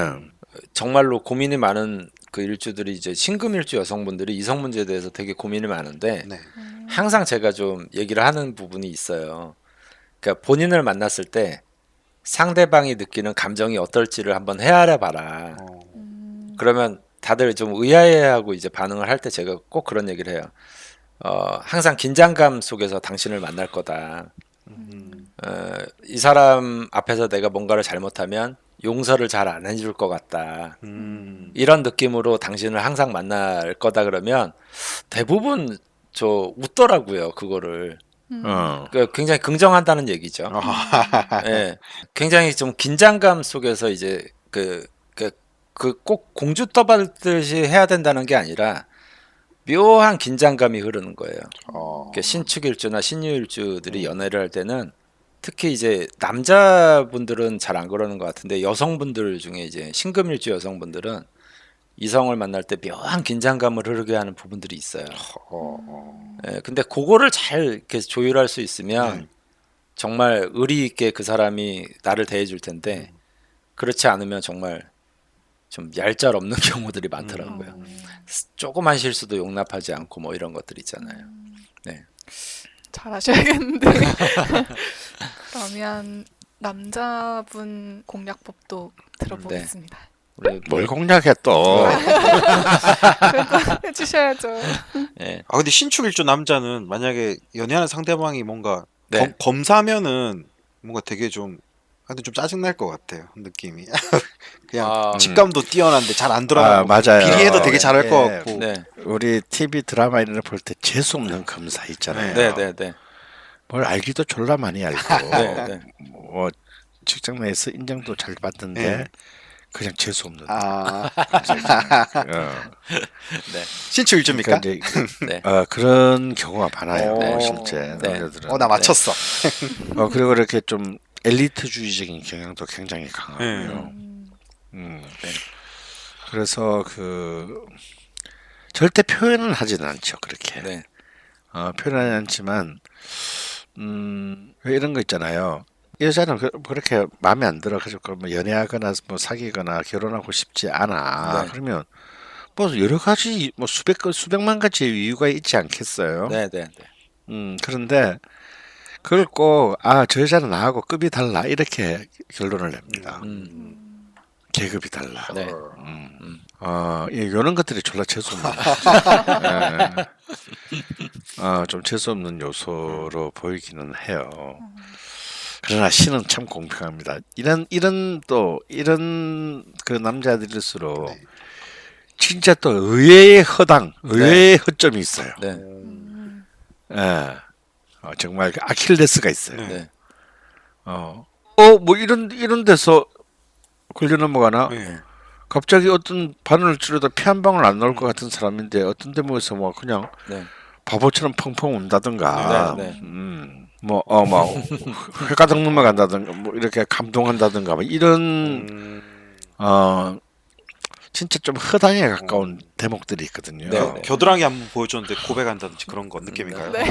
정말로 고민이 많은 그 일주들이 이제 신금일주 여성분들이 이성 문제에 대해서 되게 고민이 많은데 네. 항상 제가 좀 얘기를 하는 부분이 있어요. 그러니까 본인을 만났을 때 상대방이 느끼는 감정이 어떨지를 한번 헤아려 봐라. 그러면 다들 좀 의아해하고 이제 반응을 할 때 제가 꼭 그런 얘기를 해요. 항상 긴장감 속에서 당신을 만날 거다. 이 사람 앞에서 내가 뭔가를 잘못하면 용서를 잘 안 해줄 것 같다. 이런 느낌으로 당신을 항상 만날 거다 그러면 대부분 저 웃더라고요. 그거를. 어. 그러니까 굉장히 긍정한다는 얘기죠. 예, 굉장히 좀 긴장감 속에서 이제 그 꼭 공주 떠받듯이 해야 된다는 게 아니라 묘한 긴장감이 흐르는 거예요. 그러니까 신축일주나 신유일주들이 연애를 할 때는 특히 이제 남자분들은 잘 안 그러는 것 같은데 여성분들 중에 이제 신금일주 여성분들은 이성을 만날 때 묘한 긴장감을 흐르게 하는 부분들이 있어요. 예, 근데 그거를 잘 이렇게 조율할 수 있으면 정말 의리 있게 그 사람이 나를 대해줄 텐데 그렇지 않으면 정말 좀 얄짤 없는 경우들이 많더라고요. 조그만 실수도 용납하지 않고 뭐 이런 것들 있잖아요. 네. 잘하셔야겠는데. 그러면 남자분 공략법도 들어보겠습니다. 우리 뭘 공략해 또. 그래도 해주셔야죠. 예. 아 근데 신축일주 남자는 만약에 연애하는 상대방이 뭔가 네. 검사면은 뭔가 되게 좀 근데 좀 짜증 날 것 같아요 느낌이. 그냥 아, 직감도 뛰어난데 잘 안 아, 들어가고 맞아요. 비리해도 되게 잘할 것 예. 같고. 네. 우리 TV 드라마 이런 거 볼 때 재수 없는 검사 있잖아요. 네, 네, 네. 뭘 알기도 졸라 많이 알고 네, 네. 뭐 직장 내에서 인정도 잘 받는데 네. 그냥 재수 없는 아 네. 신축일주입니까? 그러니까 이제 네. 그런 경우가 많아요. 네. 실제 네. 남자들은. 나 맞췄어. 그리고 이렇게 좀 엘리트주의적인 경향도 굉장히 강하고요. 네. 그래서 그 절대 표현은 하지는 않죠. 그렇게 네. 표현하지 않지만 왜 이런 거 있잖아요. 여자는 그렇게 마음에 안 들어가지고 뭐 연애하거나 뭐 사귀거나 결혼하고 싶지 않아. 네. 그러면 뭐 여러 가지 뭐 수백만 가지의 이유가 있지 않겠어요. 네, 네, 네. 그런데 그걸 꼭 저 여자는 나하고 급이 달라 이렇게 결론을 냅니다. 계급이 달라. 네. 이런 것들이 졸라 재수 없는 좀 재수 없는 요소로 보이기는 해요. 그러나 신은 참 공평합니다. 이런 그 남자들일수록 네. 진짜 또 의외의 허당, 의외의 허점이 있어요. 네. 예. 정말 그 아킬레스가 있어요. 네. 뭐 이런 데서 걸려 넘어가나? 네. 갑자기 어떤 바늘을 찌르다 피 한 방울 안 나올 것 같은 사람인데 어떤 대목에서 뭐 그냥 네. 바보처럼 펑펑 운다든가, 네, 네. 막 회가닥 넘어간다든가, 뭐 이렇게 감동한다든가, 뭐 이런 진짜 좀 허당에 가까운 대목들이 있거든요. 네, 네. 겨드랑이 한번 보여줬는데 고백한다든지 그런 거 느낌인가요? 네.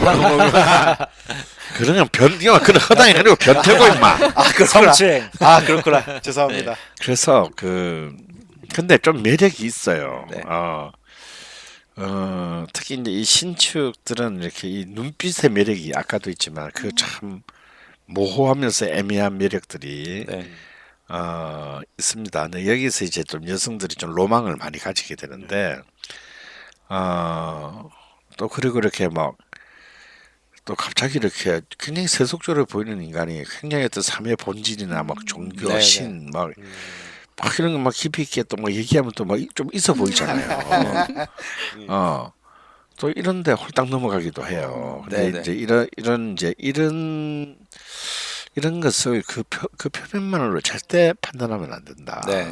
그러면 그런 허당이 아니고 변태고 임마. 성추행. 그렇구나. 죄송합니다. 그래서 근데 좀 매력이 있어요. 네. 특히 이제 이 신축들은 이렇게 이 눈빛의 매력이 아까도 있지만 그 참 모호하면서 애매한 매력들이 네. 있습니다. 근데 여기서 이제 좀 여성들이 좀 로망을 많이 가지게 되는데 또 그리고 이렇게 막 또 갑자기 이렇게 굉장히 세속적으로 보이는 인간이 굉장히 어떤 삶의 본질이나 막 종교, 네네. 신, 막 이런 거 막 깊이 있게 또 막 얘기하면 또 막 좀 있어 보이잖아요. 또 이런데 홀딱 넘어가기도 해요. 근데 네네. 이제 이런 것을 그 표면만으로 절대 판단하면 안 된다. 네.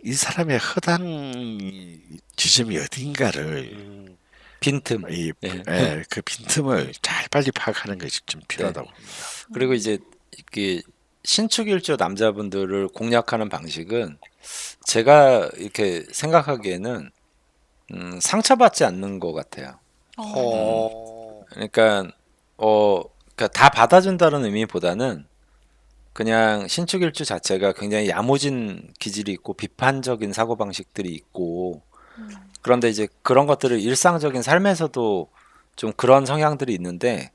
이 사람의 허당 지점이 어딘가를 빈틈. 그 빈틈을 잘 빨리 파악하는 것이 좀 필요하다고 봅니다. 그리고 이제 이게 신축일주 남자분들을 공략하는 방식은 제가 이렇게 생각하기에는 상처받지 않는 것 같아요. 그러니까 그러니까 다 받아준다는 의미보다는 그냥 신축일주 자체가 굉장히 야무진 기질이 있고 비판적인 사고 방식들이 있고 그런데 이제 그런 것들을 일상적인 삶에서도 좀 그런 성향들이 있는데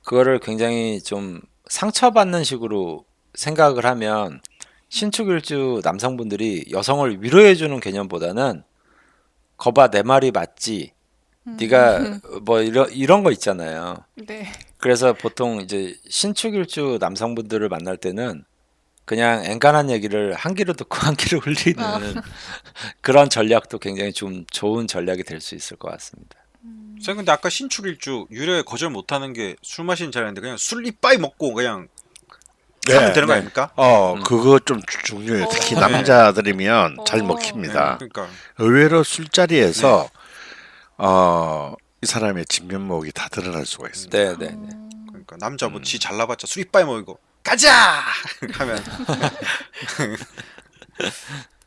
그거를 굉장히 좀 상처받는 식으로 생각을 하면 신축일주 남성분들이 여성을 위로해주는 개념보다는 거봐 내 말이 맞지 네가 뭐 이런 거 있잖아요. 네. 그래서 보통 이제 신축일주 남성분들을 만날 때는 그냥 엔간한 얘기를 한 귀로 듣고 한 귀로 흘리는 그런 전략도 굉장히 좀 좋은 전략이 될 수 있을 것 같습니다. 선생님 근데 아까 신축일주 유료에 거절 못하는 게 술 마시는 자리인데 그냥 술 이빠이 먹고 그냥 하면 되는 거 아닙니까? 그거 좀 중요해요. 특히 어. 남자들이면 잘 어. 먹힙니다. 그러니까 의외로 술자리에서 이 사람의 진면목이 다 드러날 수가 있습니다. 네, 네, 네. 그러니까 남자 뭐 지 잘나봤자 술 이빠이 먹이고 가자 하면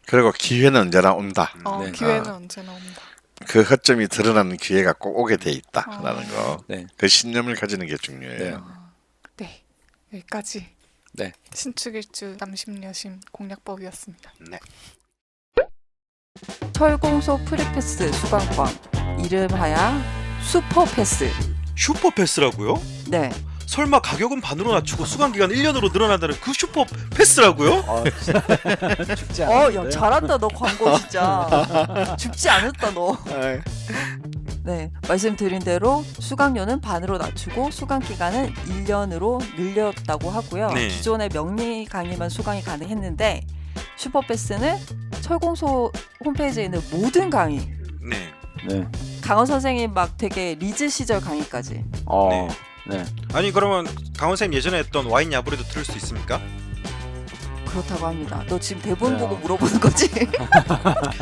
그리고 기회는 언제나 온다. 네. 기회는 언제나 온다. 그 허점이 드러나는 기회가 꼭 오게 돼 있다라는 거. 네. 그 신념을 가지는 게 중요해요. 네. 네, 여기까지 네. 신축일주 남심여심 공략법이었습니다. 네. 철공소 프리패스 수강권 이름하야 슈퍼패스. 슈퍼패스라고요? 네. 설마 가격은 반으로 낮추고 수강 기간 1년으로 늘어난다는 그 슈퍼패스라고요? 죽지 야 잘한다 너 광고 진짜. 죽지 않았다 너. 네, 말씀드린 대로 수강료는 반으로 낮추고 수강 기간은 1년으로 늘렸다고 하고요. 네. 기존의 명리 강의만 수강이 가능했는데 슈퍼패스는 철공소 홈페이지에 있는 모든 강의, 네. 네. 강원 선생님 막 되게 리즈 시절 강의까지. 네. 아니 그러면 강원 선생님 예전에 했던 와인 야부리도 들을 수 있습니까? 그렇다고 합니다. 너 지금 대본 네. 보고 물어보는 거지?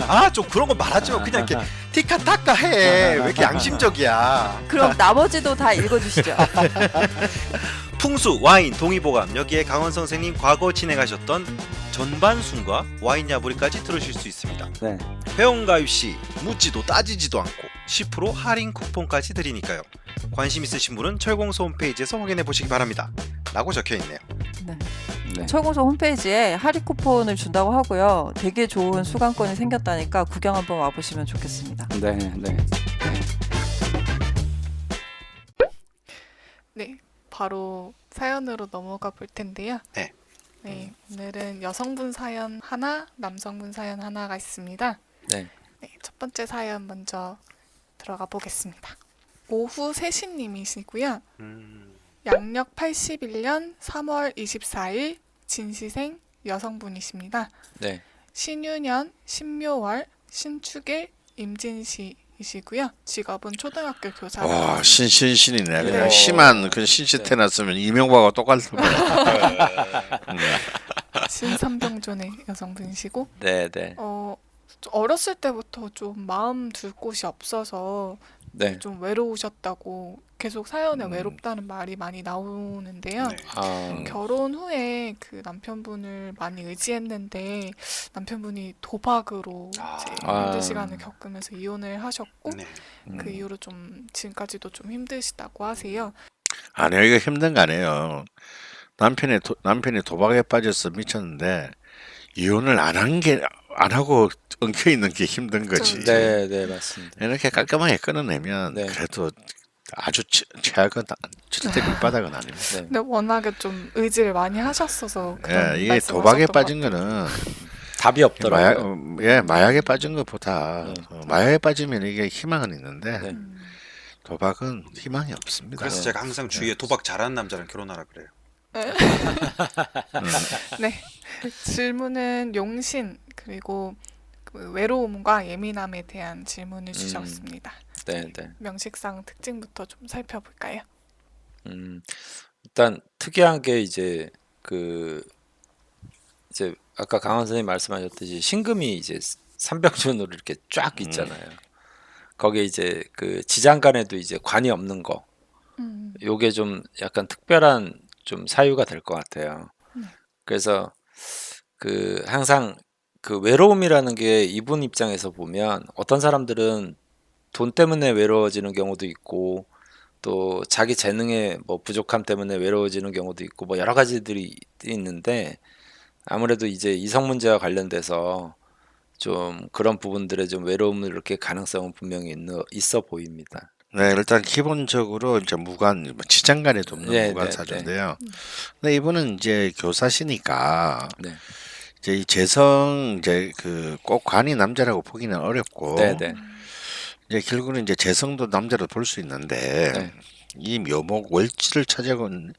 아 좀 그런 거 말하지 마. 그냥 이렇게 티카타카 해. 왜 이렇게 양심적이야? 그럼 나머지도 다 읽어주시죠. 풍수, 와인, 동의보감 여기에 강원 선생님 과거 진행하셨던 전반순과 와인 야부리까지 들으실 수 있습니다. 네. 회원가입 시 묻지도 따지지도 않고 10% 할인 쿠폰까지 드리니까요. 관심 있으신 분은 철공소 홈페이지에서 확인해 보시기 바랍니다. 라고 적혀 있네요. 네. 네. 철공소 홈페이지에 할인 쿠폰을 준다고 하고요. 되게 좋은 수강권이 생겼다니까 구경 한번 와보시면 좋겠습니다. 네. 네. 네, 바로 사연으로 넘어가 볼 텐데요. 네. 네, 오늘은 여성분 사연 하나, 남성분 사연 하나가 있습니다. 네. 네, 첫 번째 사연 먼저 들어가 보겠습니다. 오후 3시님이시고요. 양력 81년 3월 24일 진시생 여성분이십니다. 네. 신유년, 신묘월, 신축일, 임진시이시고요. 직업은 초등학교 교사. 와 신이네. 그냥 네. 심한 그 신시태 났으면 이명박하고 똑같은 거야. 신삼병존의 여성분이시고 네. 네. 어렸을 때부터 좀 마음 둘 곳이 없어서 네. 좀 외로우셨다고 계속 사연에 외롭다는 말이 많이 나오는데요. 네. 결혼 후에 그 남편분을 많이 의지했는데 남편분이 도박으로 이제 힘든 시간을 겪으면서 이혼을 하셨고 네. 그 이후로 좀 지금까지도 좀 힘드시다고 하세요. 아니요, 이거 힘든 거 아니에요. 남편이 도박에 빠져서 미쳤는데 이혼을 안 하고 엉켜 있는 게 힘든 거지. 네. 네. 맞습니다. 이렇게 깔끔하게 끊어내면 네. 그래도 아주 최악은 절대 밑바닥은 아닙니다. 네. 근데 워낙에 좀 의지를 많이 하셨어서 그런 이게 말씀을 도박에 하셨던 빠진 것 같아요. 거는 답이 없더라고요. 마약에 빠진 것보다 네. 마약에 빠지면 이게 희망은 있는데 네. 도박은 희망이 없습니다. 그래서 제가 항상 주위에 도박 잘하는 남자랑 결혼하라 그래요. 네. 질문은 용신 그리고 그 외로움과 예민함에 대한 질문을 주셨습니다. 네. 네. 명식상 특징부터 좀 살펴볼까요? 일단 특이한 게 이제 이제 아까 강원 선생님 말씀하셨듯이 신금이 이제 삼병존으로 이렇게 쫙 있잖아요. 거기에 이제 그 지장간에도 이제 관이 없는 거. 요게 좀 약간 특별한 좀 사유가 될 것 같아요. 그래서 그 항상 그 외로움이라는 게 이분 입장에서 보면 어떤 사람들은 돈 때문에 외로워지는 경우도 있고 또 자기 재능의 뭐 부족함 때문에 외로워지는 경우도 있고 뭐 여러 가지들이 있는데 아무래도 이제 이성 문제와 관련돼서 좀 그런 부분들의 좀 외로움을 이렇게 가능성은 분명히 있어 보입니다. 네, 일단 기본적으로 이제 지장간에도 없는 네, 무관사주인데요. 근데 이분은 이제 교사시니까 네. 이제 이 재성 이제 그 꼭 관이 남자라고 보기는 어렵고 네. 이제 결국은 이제 재성도 남자로 볼 수 있는데 네. 이 묘목 월지를 차지하고 있는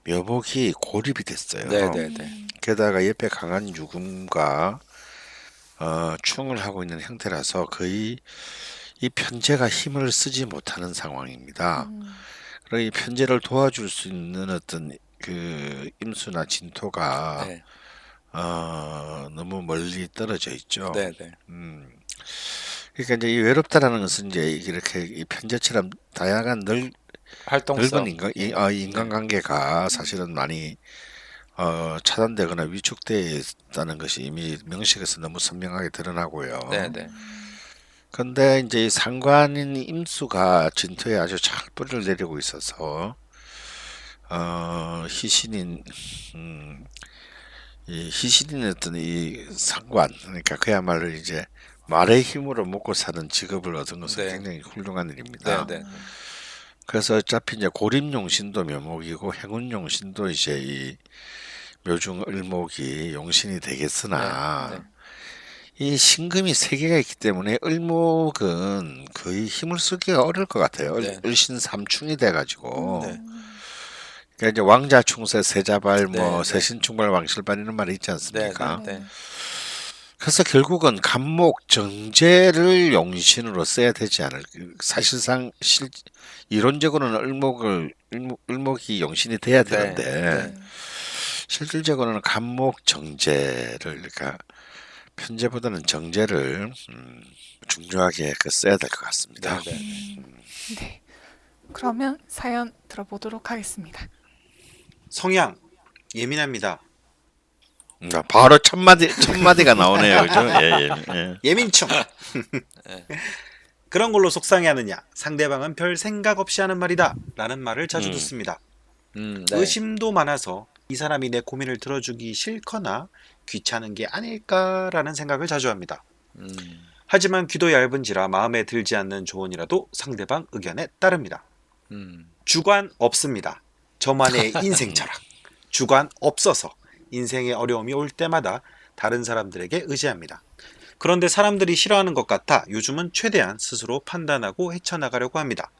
묘목이 고립이 됐어요. 네네네. 게다가 옆에 강한 유금과 충을 하고 있는 형태라서 거의 이 편제가 힘을 쓰지 못하는 상황입니다. 그리고 이 편제를 도와줄 수 있는 어떤 그 임수나 진토가 네. 너무 멀리 떨어져 있죠. 네네. 그러니까 이제 이 외롭다라는 것은 이제 이렇게 이 편제처럼 다양한 활동성. 넓은 인간관계가 사실은 많이 차단되거나 위축되어 있다는 것이 이미 명식에서 너무 선명하게 드러나고요. 네네. 근데 이제 이 상관인 임수가 진토에 아주 잘 뿌리를 내리고 있어서 희신인 이 희신인 어떤 이 상관, 그러니까 그야말로 이제 말의 힘으로 먹고 사는 직업을 얻은 것은 네. 굉장히 훌륭한 일입니다. 네네. 그래서 어차피 이제 고림용신도 묘목이고 행운용신도 이제 이 묘중 을목이 용신이 되겠으나 네, 네. 이 신금이 세 개가 있기 때문에 을목은 거의 힘을 쓰기가 어려울 것 같아요. 네. 을신 삼충이 돼가지고. 네. 그러니까 이제 왕자충세, 세자발, 네, 네. 세신충발, 왕실발 이런 말이 있지 않습니까? 네. 그래서 결국은 간목 정제를 용신으로 써야 되지 않을. 사실상 이론적으로는 을목이 용신이 돼야 되는데 네. 실질적으로는 간목 정제를 그러니까 편제보다는 정제를 중요하게 써야 될 것 같습니다. 네. 네. 그러면 사연 들어보도록 하겠습니다. 성향 예민합니다. 바로 첫 마디가 나오네요, 그죠? 예. 예민충. 그런 걸로 속상해하느냐. 상대방은 별 생각 없이 하는 말이다. 라는 말을 자주 듣습니다. 네. 의심도 많아서 이 사람이 내 고민을 들어주기 싫거나 귀찮은 게 아닐까라는 생각을 자주 합니다. 하지만 귀도 얇은지라 마음에 들지 않는 조언이라도 상대방 의견에 따릅니다. 주관 없습니다. 저만의 인생 철학. 주관 없어서 인생의 어려움이 올 때마다 다른 사람들에게 의지합니다. 그런데 사람들이 싫어하는 것 같아 요즘은 최대한 스스로 판단하고 헤쳐나가려고 합니다.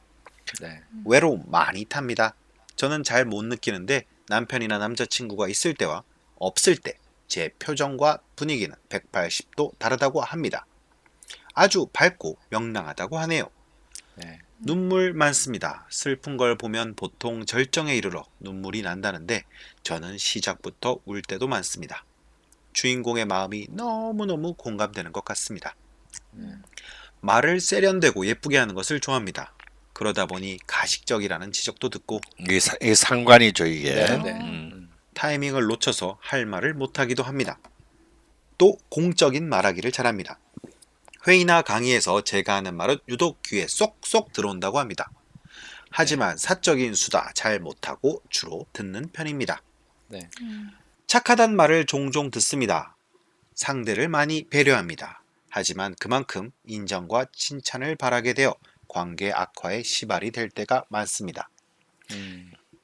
네. 외로움 많이 탑니다. 저는 잘 못 느끼는데 남편이나 남자친구가 있을 때와 없을 때 제 표정과 분위기는 180도 다르다고 합니다. 아주 밝고 명랑하다고 하네요. 네. 눈물 많습니다. 슬픈 걸 보면 보통 절정에 이르러 눈물이 난다는데 저는 시작부터 울 때도 많습니다. 주인공의 마음이 너무너무 공감되는 것 같습니다. 말을 세련되고 예쁘게 하는 것을 좋아합니다. 그러다 보니 가식적이라는 지적도 듣고 이게 상관이죠, 이게. 네. 타이밍을 놓쳐서 할 말을 못하기도 합니다. 또 공적인 말하기를 잘합니다. 회의나 강의에서 제가 하는 말은 유독 귀에 쏙쏙 들어온다고 합니다. 하지만 사적인 수다 잘 못하고 주로 듣는 편입니다. 네. 착하단 말을 종종 듣습니다. 상대를 많이 배려합니다. 하지만 그만큼 인정과 칭찬을 바라게 되어 관계 악화의 시발이 될 때가 많습니다.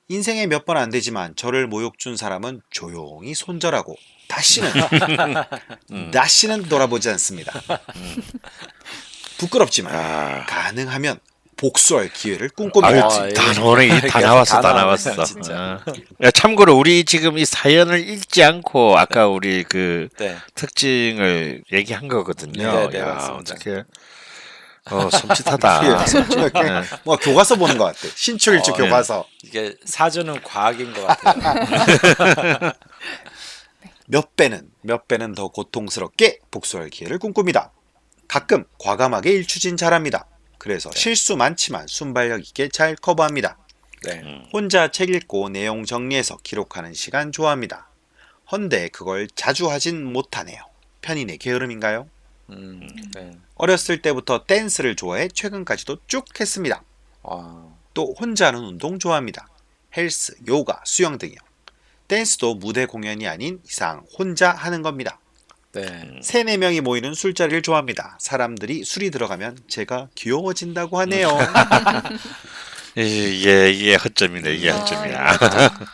인생에 몇 번 안 되지만 저를 모욕 준 사람은 조용히 손절하고 다시는 돌아보지 않습니다. 부끄럽지만 가능하면 복수할 기회를 꿈꿉니다. 아유, 다 나오네. 다 나왔어. 다 나왔어. 진짜. 야, 참고로 우리 지금 이 사연을 읽지 않고 아까 우리 그 네. 특징을 얘기한 거거든요. 네, 야, 맞습니다. 어떻게 섬찟하다. 네. 뭐 교과서 보는 것 같아. 신축일축 네. 교과서. 이게 사주는 과학인 것 같아요. 몇 배는 더 고통스럽게 복수할 기회를 꿈꿉니다. 가끔 과감하게 일추진잘합니다. 그래서 실수 많지만 순발력 있게 잘 커버합니다. 네. 혼자 책 읽고 내용 정리해서 기록하는 시간 좋아합니다. 헌데 그걸 자주 하진 못하네요. 편인의 게으름인가요? 네. 어렸을 때부터 댄스를 좋아해 최근까지도 쭉 했습니다. 아, 또 혼자 하는 운동 좋아합니다. 헬스, 요가, 수영 등이요. 댄스도 무대 공연이 아닌 이상 혼자 하는 겁니다. 네. 3-4명이 모이는 술자리를 좋아합니다. 사람들이 술이 들어가면 제가 귀여워진다고 하네요. 이게 허점이네. 이게 허점이야.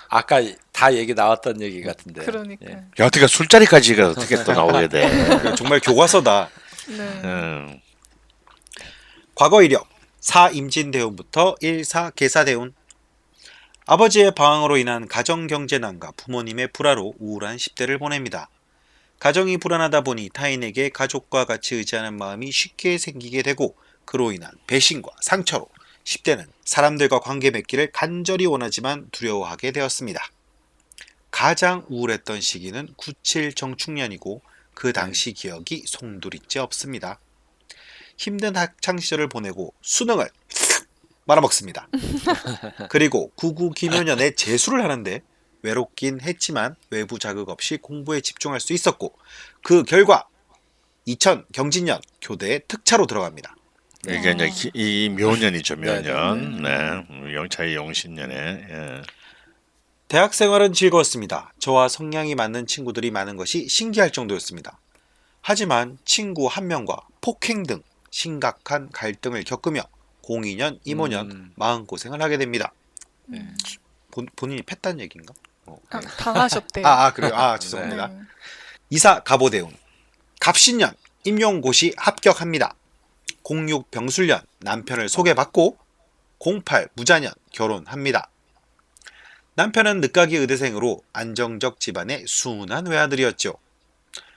아까 다 얘기 나왔던 얘기 같은데. 그러니까. 예. 야, 어떻게 술자리까지가 어떻게 또 나오게 돼? 정말 교과서다. 네. 과거 이력 4 임진대운부터 1 4 계사대운. 아버지의 방황으로 인한 가정경제난과 부모님의 불화로 우울한 10대를 보냅니다. 가정이 불안하다 보니 타인에게 가족과 같이 의지하는 마음이 쉽게 생기게 되고 그로 인한 배신과 상처로 10대는 사람들과 관계 맺기를 간절히 원하지만 두려워하게 되었습니다. 가장 우울했던 시기는 97 정축년이고 그 당시 기억이 송두리째 없습니다. 힘든 학창시절을 보내고 수능을 말아먹습니다. 그리고 99 기묘년에 재수를 하는데 외롭긴 했지만 외부 자극 없이 공부에 집중할 수 있었고 그 결과 2000 경진년 교대에 특차로 들어갑니다. 이게 이제 이 묘년이죠, 네, 묘년. 네, 영차의 용신년에. 예. 대학 생활은 즐거웠습니다. 저와 성향이 맞는 친구들이 많은 것이 신기할 정도였습니다. 하지만 친구 한 명과 폭행 등 심각한 갈등을 겪으며 02년 이모년 마음고생을 하게 됩니다. 본인이 팼다는 얘기인가? 아, 당하셨대요. 그래요? 죄송합니다. 네. 이사 갑오대운 갑신년 임용고시 합격합니다. 06 병술년 남편을 소개받고 08 무자년 결혼합니다. 남편은 늦가기 의대생으로 안정적 집안의 순한 외아들이었죠.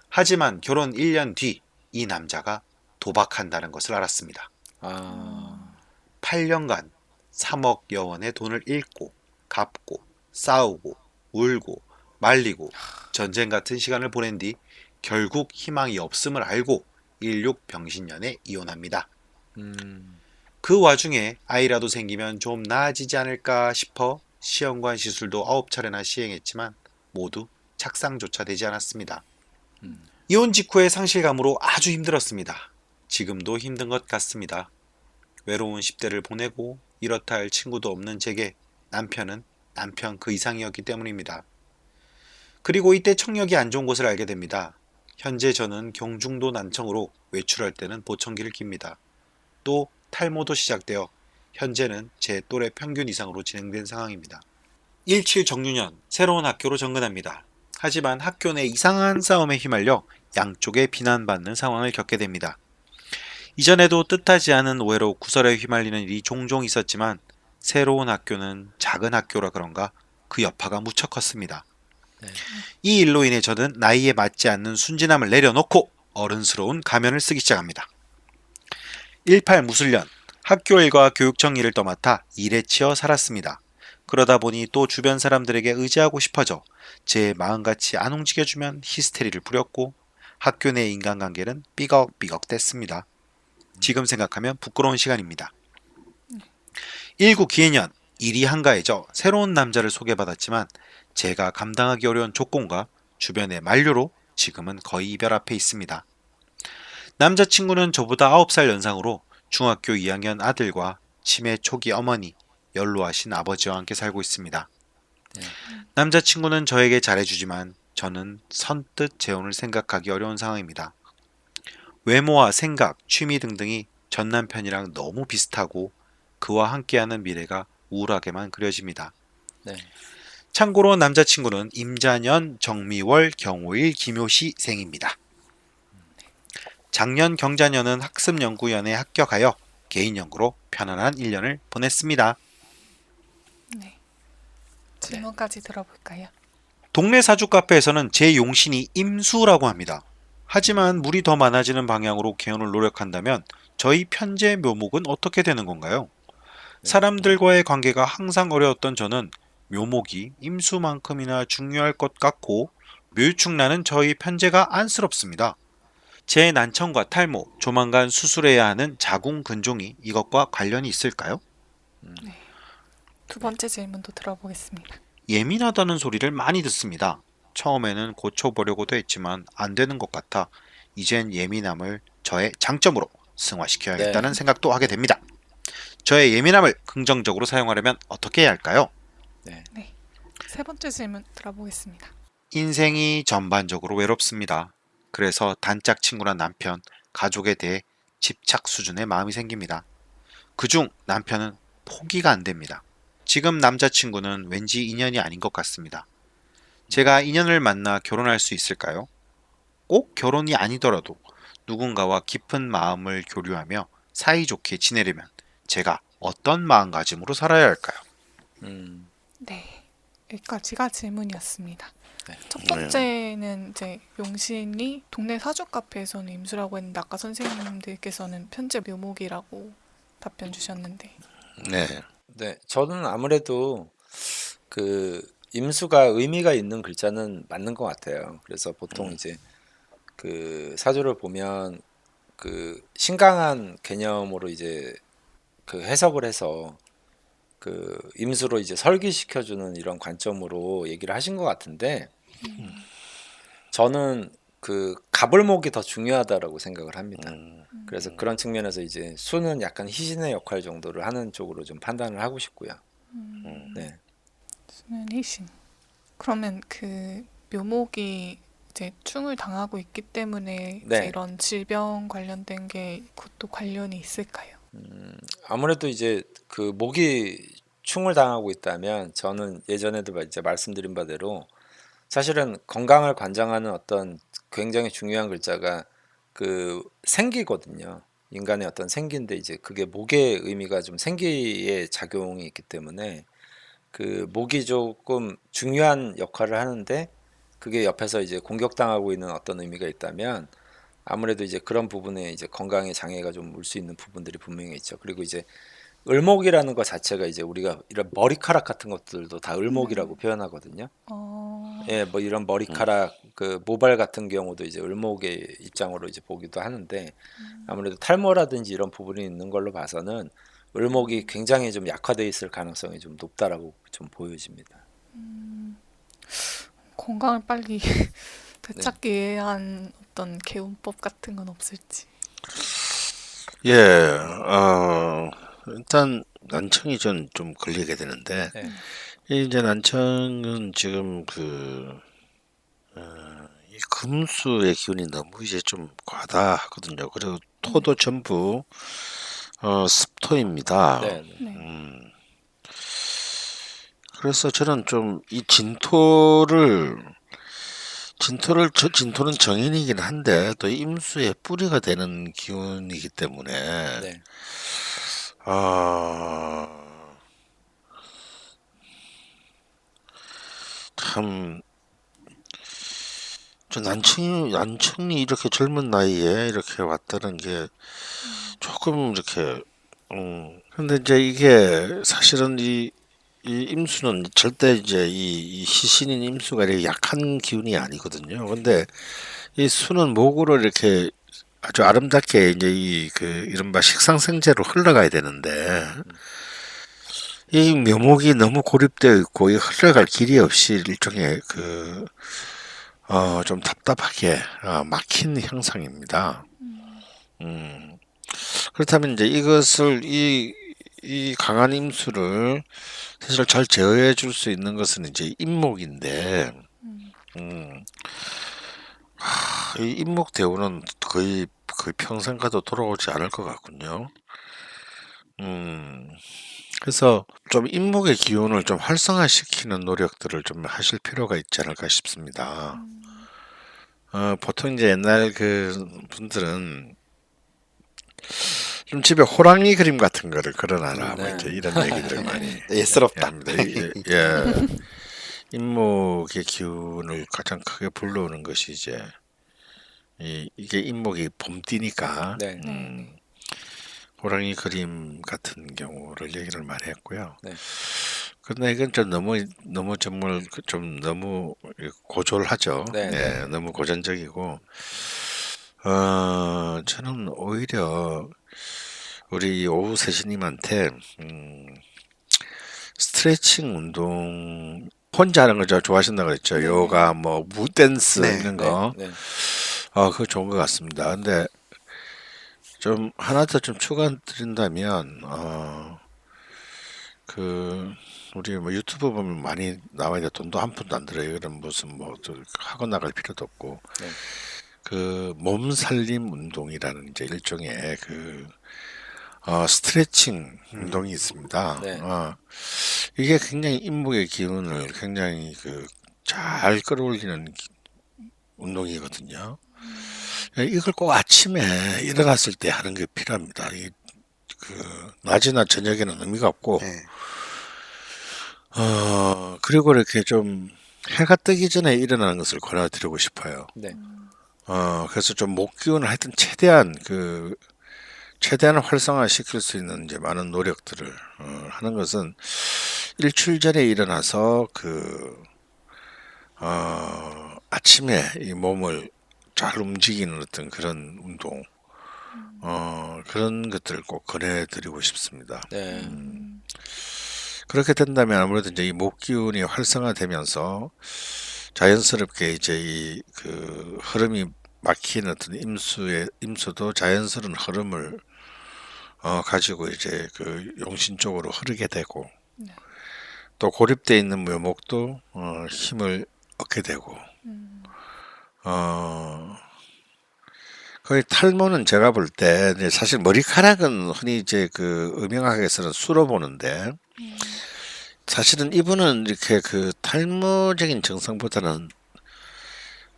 하지만 결혼 1년 뒤 이 남자가 도박한다는 것을 알았습니다. 8년간 3억여 원의 돈을 잃고 갚고 싸우고 울고 말리고 전쟁 같은 시간을 보낸 뒤 결국 희망이 없음을 알고 16 병신년에 이혼합니다. 그 와중에 아이라도 생기면 좀 나아지지 않을까 싶어 시험관 시술도 9차례나 시행했지만 모두 착상조차 되지 않았습니다. 이혼 직후의 상실감으로 아주 힘들었습니다. 지금도 힘든 것 같습니다. 외로운 10대를 보내고 이렇다 할 친구도 없는 제게 남편은 남편 그 이상이었기 때문입니다. 그리고 이때 청력이 안 좋은 것을 알게 됩니다. 현재 저는 경중도 난청으로 외출할 때는 보청기를 낍니다. 또 탈모도 시작되어 현재는 제 또래 평균 이상으로 진행된 상황입니다. 17 정유년 새로운 학교로 정근합니다. 하지만 학교 내 이상한 싸움에 휘말려 양쪽에 비난받는 상황을 겪게 됩니다. 이전에도 뜻하지 않은 오해로 구설에 휘말리는 일이 종종 있었지만 새로운 학교는 작은 학교라 그런가 그 여파가 무척 컸습니다. 이 일로 인해 저는 나이에 맞지 않는 순진함을 내려놓고 어른스러운 가면을 쓰기 시작합니다. 18 무술년 학교 일과 교육청 일을 떠맡아 일에 치여 살았습니다. 그러다 보니 또 주변 사람들에게 의지하고 싶어져 제 마음같이 안 움직여주면 히스테리를 부렸고 학교 내 인간관계는 삐걱삐걱 됐습니다. 지금 생각하면 부끄러운 시간입니다. 19 기해년 일이 한가해져 새로운 남자를 소개받았지만 제가 감당하기 어려운 조건과 주변의 만류로 지금은 거의 이별 앞에 있습니다. 남자친구는 저보다 9살 연상으로 중학교 2학년 아들과 치매 초기 어머니, 연로하신 아버지와 함께 살고 있습니다. 남자친구는 저에게 잘해주지만 저는 선뜻 재혼을 생각하기 어려운 상황입니다. 외모와 생각, 취미 등등이 전 남편이랑 너무 비슷하고 그와 함께하는 미래가 우울하게만 그려집니다. 참고로 남자친구는 임자년 정미월 경오일 기묘시 생입니다. 작년 경자년은 학습연구연에 합격하여 개인연구로 편안한 1년을 보냈습니다. 네. 질문까지 들어볼까요? 동네 사주 카페에서는 제 용신이 임수라고 합니다. 하지만 물이 더 많아지는 방향으로 개헌을 노력한다면 저희 편제 묘목은 어떻게 되는 건가요? 사람들과의 관계가 항상 어려웠던 저는 묘목이 임수만큼이나 중요할 것 같고 묘유축나는 저희 편제가 안쓰럽습니다. 제 난청과 탈모, 조만간 수술해야 하는 자궁 근종이 이것과 관련이 있을까요? 두 번째 질문도 들어보겠습니다. 예민하다는 소리를 많이 듣습니다. 처음에는 고쳐보려고도 했지만 안 되는 것 같아 이젠 예민함을 저의 장점으로 승화시켜야겠다는 생각도 하게 됩니다. 저의 예민함을 긍정적으로 사용하려면 어떻게 해야 할까요? 세 번째 질문 들어보겠습니다. 인생이 전반적으로 외롭습니다. 그래서 단짝 친구나 남편, 가족에 대해 집착 수준의 마음이 생깁니다. 그중 남편은 포기가 안 됩니다. 지금 남자친구는 왠지 인연이 아닌 것 같습니다. 제가 인연을 만나 결혼할 수 있을까요? 꼭 결혼이 아니더라도 누군가와 깊은 마음을 교류하며 사이좋게 지내려면 제가 어떤 마음가짐으로 살아야 할까요? 네, 여기까지가 질문이었습니다. 네. 첫 번째는 이제 용신이 동네 사주 카페에서는 임수라고 했는데 아까 선생님들께서는 편제 묘목이라고 답변 주셨는데 네. 네, 저는 아무래도 그 임수가 의미가 있는 글자는 맞는 것 같아요. 그래서 보통 이제 그 사주를 보면 그 신강한 개념으로 이제 그 해석을 해서 그 임수로 이제 설기시켜주는 이런 관점으로 얘기를 하신 것 같은데 저는 그 가불목이 더 중요하다라고 생각을 합니다. 그래서 그런 측면에서 이제 수는 약간 희신의 역할 정도를 하는 쪽으로 좀 판단을 하고 싶고요. 네. 수는 희신. 그러면 그 묘목이 이제 충을 당하고 있기 때문에 네. 이제 이런 질병 관련된 게 그것도 관련이 있을까요? 아무래도 이제 그 목이 충을 당하고 있다면 저는 예전에도 이제 말씀드린 바대로 사실은 건강을 관장하는 어떤 굉장히 중요한 글자가 그 생기거든요. 인간의 어떤 생기인데 이제 그게 목의 의미가 좀 생기의 작용이 있기 때문에 그 목이 조금 중요한 역할을 하는데 그게 옆에서 이제 공격당하고 있는 어떤 의미가 있다면 아무래도 이제 그런 부분에 이제 건강에 장애가 좀 올 수 있는 부분들이 분명히 있죠. 그리고 이제 을목이라는 것 자체가 이제 우리가 이런 머리카락 같은 것들도 다 을목이라고 표현하거든요. 예, 뭐 이런 머리카락 그 모발 같은 경우도 이제 을목의 입장으로 이제 보기도 하는데 아무래도 탈모라든지 이런 부분이 있는 걸로 봐서는 을목이 굉장히 좀 약화돼 있을 가능성이 좀 높다라고 좀 보여집니다. 건강을 빨리 되찾기 위한 어떤 개운법 같은 건 없을지. 예, 일단 난청이 좀 걸리게 되는데 네. 이제 난청은 지금 이 금수의 기운이 너무 이제 좀 과다하거든요. 그리고 토도 전부 습토입니다. 네. 네. 그래서 저는 좀 이 진토는 정인이긴 한데 또 임수의 뿌리가 되는 기운이기 때문에 네. 참, 저 난청이 이렇게 젊은 나이에 이렇게 왔다는 게 조금 이렇게, 근데 이제 이게 사실은 이 임수는 절대 이제 이 시신인 임수가 이렇게 약한 기운이 아니거든요. 근데 이 수는 목으로 이렇게 아주 아름답게 이제 이른바 식상생재로 흘러가야 되는데 이 묘목이 너무 고립되어 있고 이 흘러갈 길이 없이 일종의 좀 답답하게 막힌 형상입니다. 그렇다면 이제 이것을 이 강한 임수를 사실 잘 제어해 줄 수 있는 것은 이제 임목인데, 이 임목 대우는 거의 평생 가도 돌아오지 않을 것 같군요. 그래서 좀 임목의 기운을 좀 활성화시키는 노력들을 좀 하실 필요가 있지 않을까 싶습니다. 보통 이제 옛날 그 분들은 좀 집에 호랑이 그림 같은 거를 그려놔라 뭐 이제 이런 얘기들을 많이 예스럽다. 합니다. 예. 임목의 기운을 가장 크게 불러오는 것이 이제 이게 임목이 봄띠니까 네. 호랑이 그림 같은 경우를 얘기를 많이 했고요. 네. 그런데 이건 좀 너무 정말 좀 너무 고졸하죠. 네, 예, 너무 고전적이고 저는 오히려 우리 오후 세신님한테 스트레칭 운동 혼자 하는 거 저 좋아하신다고 그랬죠. 요가 뭐 무댄스 네, 이런 거. 네. 그거 좋은 것 같습니다. 근데 좀 하나 더 좀 추가드린다면 우리 뭐 유튜브 보면 많이 나와야 돼. 돈도 한 푼도 안 들어요. 그런 무슨 뭐 학원 나갈 필요도 없고 네. 그 몸살림 운동이라는 이제 일종의 스트레칭 운동이 있습니다. 네. 이게 굉장히 임목의 기운을 굉장히 잘 끌어올리는 운동이거든요. 이걸 꼭 아침에 일어났을 때 하는 게 필요합니다. 낮이나 저녁에는 의미가 없고 네. 그리고 이렇게 좀 해가 뜨기 전에 일어나는 것을 권해드리고 싶어요. 네. 그래서 좀 목기운을 하여튼 최대한 활성화시킬 수 있는 이제 많은 노력들을 하는 것은 일주일 전에 일어나서 아침에 이 몸을 잘 움직이는 어떤 그런 운동, 그런 것들을 꼭 권해드리고 싶습니다. 네. 그렇게 된다면 아무래도 이제 이 목기운이 활성화되면서 자연스럽게 이제 이 흐름이 막힌 어떤 임수도 자연스러운 흐름을 가지고 이제 용신 쪽으로 흐르게 되고 네. 또 고립되어 있는 묘목도 힘을 얻게 되고 거의 탈모는 제가 볼 때 사실 머리카락은 흔히 이제 음영학에서는 수로 보는데 사실은 이분은 이렇게 탈모적인 증상보다는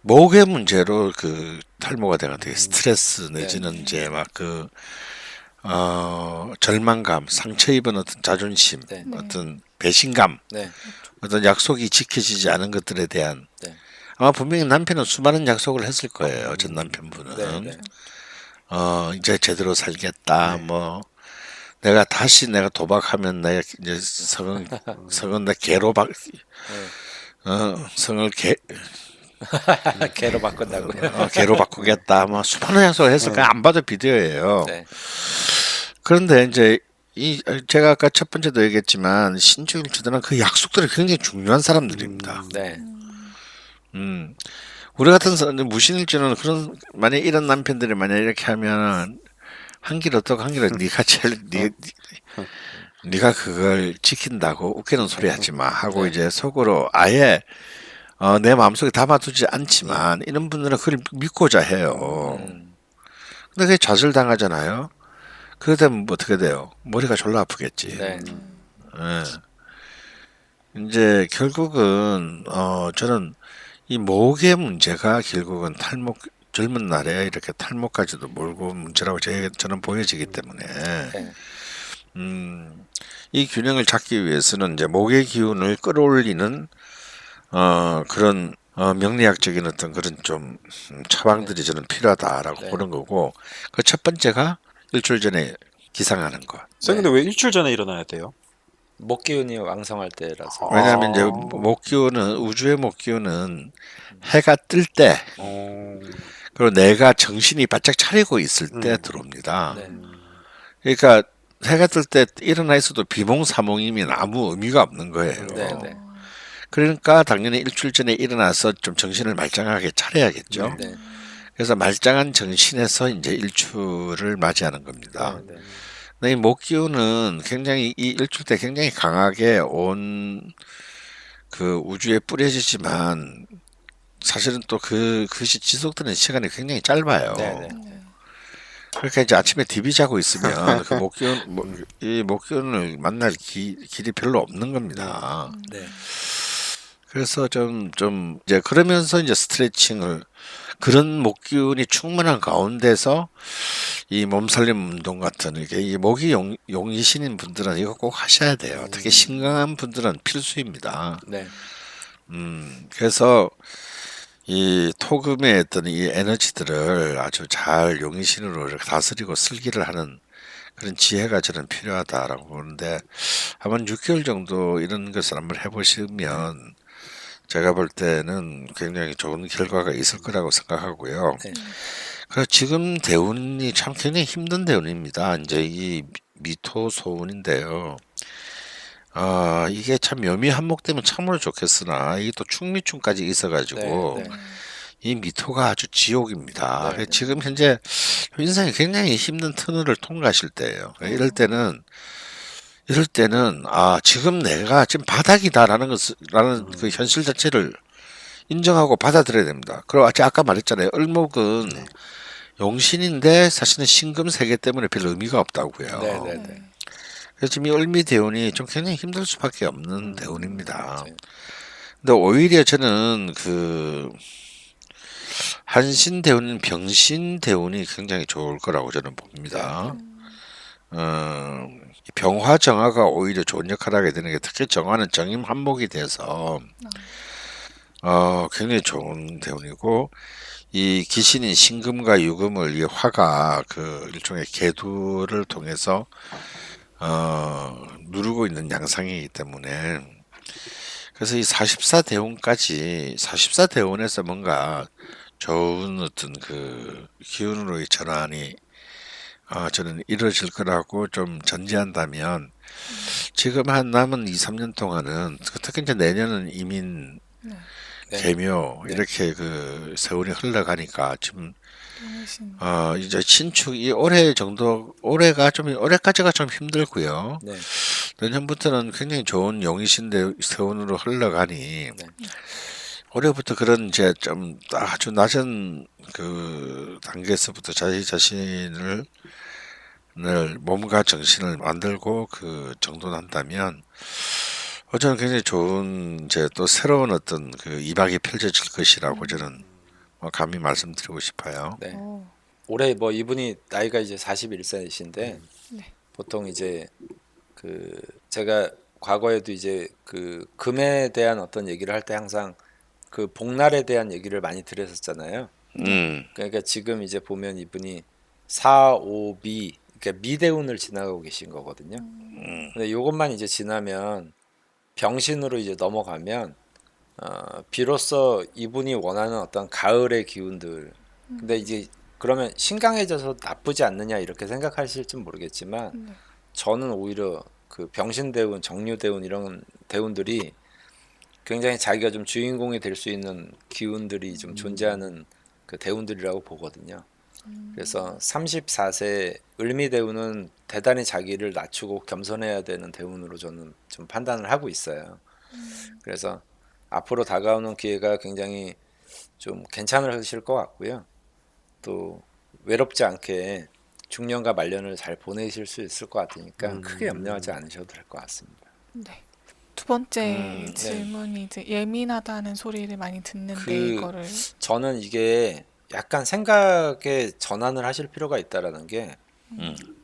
목의 문제로 탈모가 돼가 되게 스트레스 내지는 이제 막 절망감, 상처 입은 어떤 자존심, 네. 어떤 배신감, 네. 어떤 약속이 지켜지지 않은 것들에 대한 네. 아마 분명히 남편은 수많은 약속을 했을 거예요. 전 남편분은 네. 네. 이제 제대로 살겠다. 뭐 내가 도박하면 내가 이제 성은 내 개로 성을 개로 바꾼다고요. 개로 바꾸겠다. 뭐 수많은 약속을 했을 거야. 안 봐도 비디오예요. 네. 그런데 이제 제가 아까 첫 번째도 얘기했지만 신주일주들은 그 약속들이 굉장히 중요한 사람들입니다. 네. 우리 같은 사람 무신일주는 그런 만약 이런 남편들이 만약 이렇게 하면 한 길 어떻고 한 길은 네가 그걸 지킨다고 웃기는 소리 하지 마 하고 이제 속으로 아예 내 마음속에 담아두지 않지만 이런 분들은 그걸 믿고자 해요. 근데 그게 좌절당하잖아요. 그러다 되면 뭐 어떻게 돼요? 머리가 졸라 아프겠지. 네. 이제 결국은 저는 이 목의 문제가 결국은 젊은 날에 이렇게 탈모까지도 몰고 문제라고 저는 보여지기 때문에 네. 이 균형을 잡기 위해서는 이제 목의 기운을 끌어올리는 그런 명리학적인 어떤 그런 좀 처방들이 저는 필요하다라고 네. 보는 거고 그 첫 번째가 일주일 전에 기상하는 거. 선생님 근데 왜 일주일 전에 일어나야 돼요? 목 기운이 왕성할 때라서. 왜냐하면 이제 목기운은 우주의 목기운은 해가 뜰 때 그리고 내가 정신이 바짝 차리고 있을 때 들어옵니다. 네. 그러니까 해가 뜰 때 일어나 있어도 비몽사몽이면 아무 의미가 없는 거예요. 네. 네. 그러니까 당연히 일주일 전에 일어나서 좀 정신을 말짱하게 차려야겠죠. 네. 그래서 말짱한 정신에서 이제 일출을 맞이하는 겁니다. 네. 근데 이 목기운은 굉장히 이 일출 때 굉장히 강하게 온 우주에 뿌려지지만 사실은 또 그것이 지속되는 시간이 굉장히 짧아요. 네. 그러니까 이제 아침에 디비 자고 있으면 이 목기운을 만날 길이 별로 없는 겁니다. 네. 그래서 좀 이제 그러면서 이제 스트레칭을 그런 목기운이 충분한 가운데서 이 몸살림 운동 같은 이게 이 목이 용이신인 분들은 이거 꼭 하셔야 돼요. 특히 신강한 분들은 필수입니다. 네. 그래서 이 토금의 어떤 이 에너지들을 아주 잘 용의신으로 이렇게 다스리고 슬기를 하는 그런 지혜가 저는 필요하다라고 보는데 한번 6개월 정도 이런 것을 한번 해보시면 제가 볼 때는 굉장히 좋은 결과가 있을 거라고 생각하고요. 네. 그래서 지금 대운이 참 굉장히 힘든 대운입니다. 이제 이 미토 소운인데요. 이게 참 묘미 한몫되면 참으로 좋겠으나 이게 또 충미충까지 있어가지고 네. 이 미토가 아주 지옥입니다. 네. 지금 현재 인생이 굉장히 힘든 터널을 통과하실 때예요. 이럴 때는 지금 내가 지금 바닥이다라는 그 현실 자체를 인정하고 받아들여야 됩니다. 그리고 아까 말했잖아요. 을목은 용신인데 사실은 신금 세계 때문에 별 의미가 없다고요. 네. 그래서 지금 이 을미 대운이 좀 굉장히 힘들 수밖에 없는 대운입니다. 맞아요. 근데 오히려 저는 한신 대운, 병신 대운이 굉장히 좋을 거라고 저는 봅니다. 이 병화 정화가 오히려 좋은 역할을 하게 되는 게 특히 정화는 정임 한목이 돼서 굉장히 좋은 대운이고 이 기신인 신금과 유금을 이 화가 그 일종의 계두를 통해서 누르고 있는 양상이기 때문에 그래서 이 44대운까지 44대운에서 뭔가 좋은 어떤 그 기운으로의 전환이 저는 이루어질 거라고 좀 전제한다면 지금 한 남은 2, 3년 동안은 특히 이제 내년은 이민 네. 네. 개묘 네. 이렇게 그 세월이 흘러가니까 지금 동신. 이제 신축이 올해까지가 좀 힘들고요. 네. 내년부터는 굉장히 좋은 용의신대 세운으로 흘러가니 네. 올해부터 그런 이제 좀 아주 낮은 그 단계에서부터 자기 자신을 몸과 정신을 만들고 그 정돈한다면 저는 굉장히 좋은 이제 또 새로운 어떤 그 이박이 펼쳐질 것이라고 저는 감히 말씀드리고 싶어요. 네. 오. 올해 뭐 이분이 나이가 이제 41세이신데 네. 보통 이제 그 제가 과거에도 이제 그 금에 대한 어떤 얘기를 할 때 항상 그 복날에 대한 얘기를 많이 드렸었잖아요. 그러니까 지금 이제 보면 이분이 4, 5, 미 그러니까 미대운을 지나가고 계신 거거든요. 근데 요것만 이제 지나면 병신으로 이제 넘어가면 비로소 이분이 원하는 어떤 가을의 기운들. 근데 이제 그러면 신강해져서 나쁘지 않느냐 이렇게 생각하실지 모르겠지만 네. 저는 오히려 그 병신대운, 정류대운 이런 대운들이 굉장히 자기가 좀 주인공이 될 수 있는 기운들이 좀 존재하는 그 대운들이라고 보거든요. 그래서 34세 을미대운은 대단히 자기를 낮추고 겸손해야 되는 대운으로 저는 좀 판단을 하고 있어요. 그래서 앞으로 다가오는 기회가 굉장히 좀 괜찮으실 것 같고요. 또 외롭지 않게 중년과 말년을 잘 보내실 수 있을 것 같으니까 크게 염려하지 않으셔도 될 것 같습니다. 네. 두 번째 네. 질문이 이제 예민하다는 소리를 많이 듣는데 그- 이거를 저는 이게 약간 생각의 전환을 하실 필요가 있다라는 게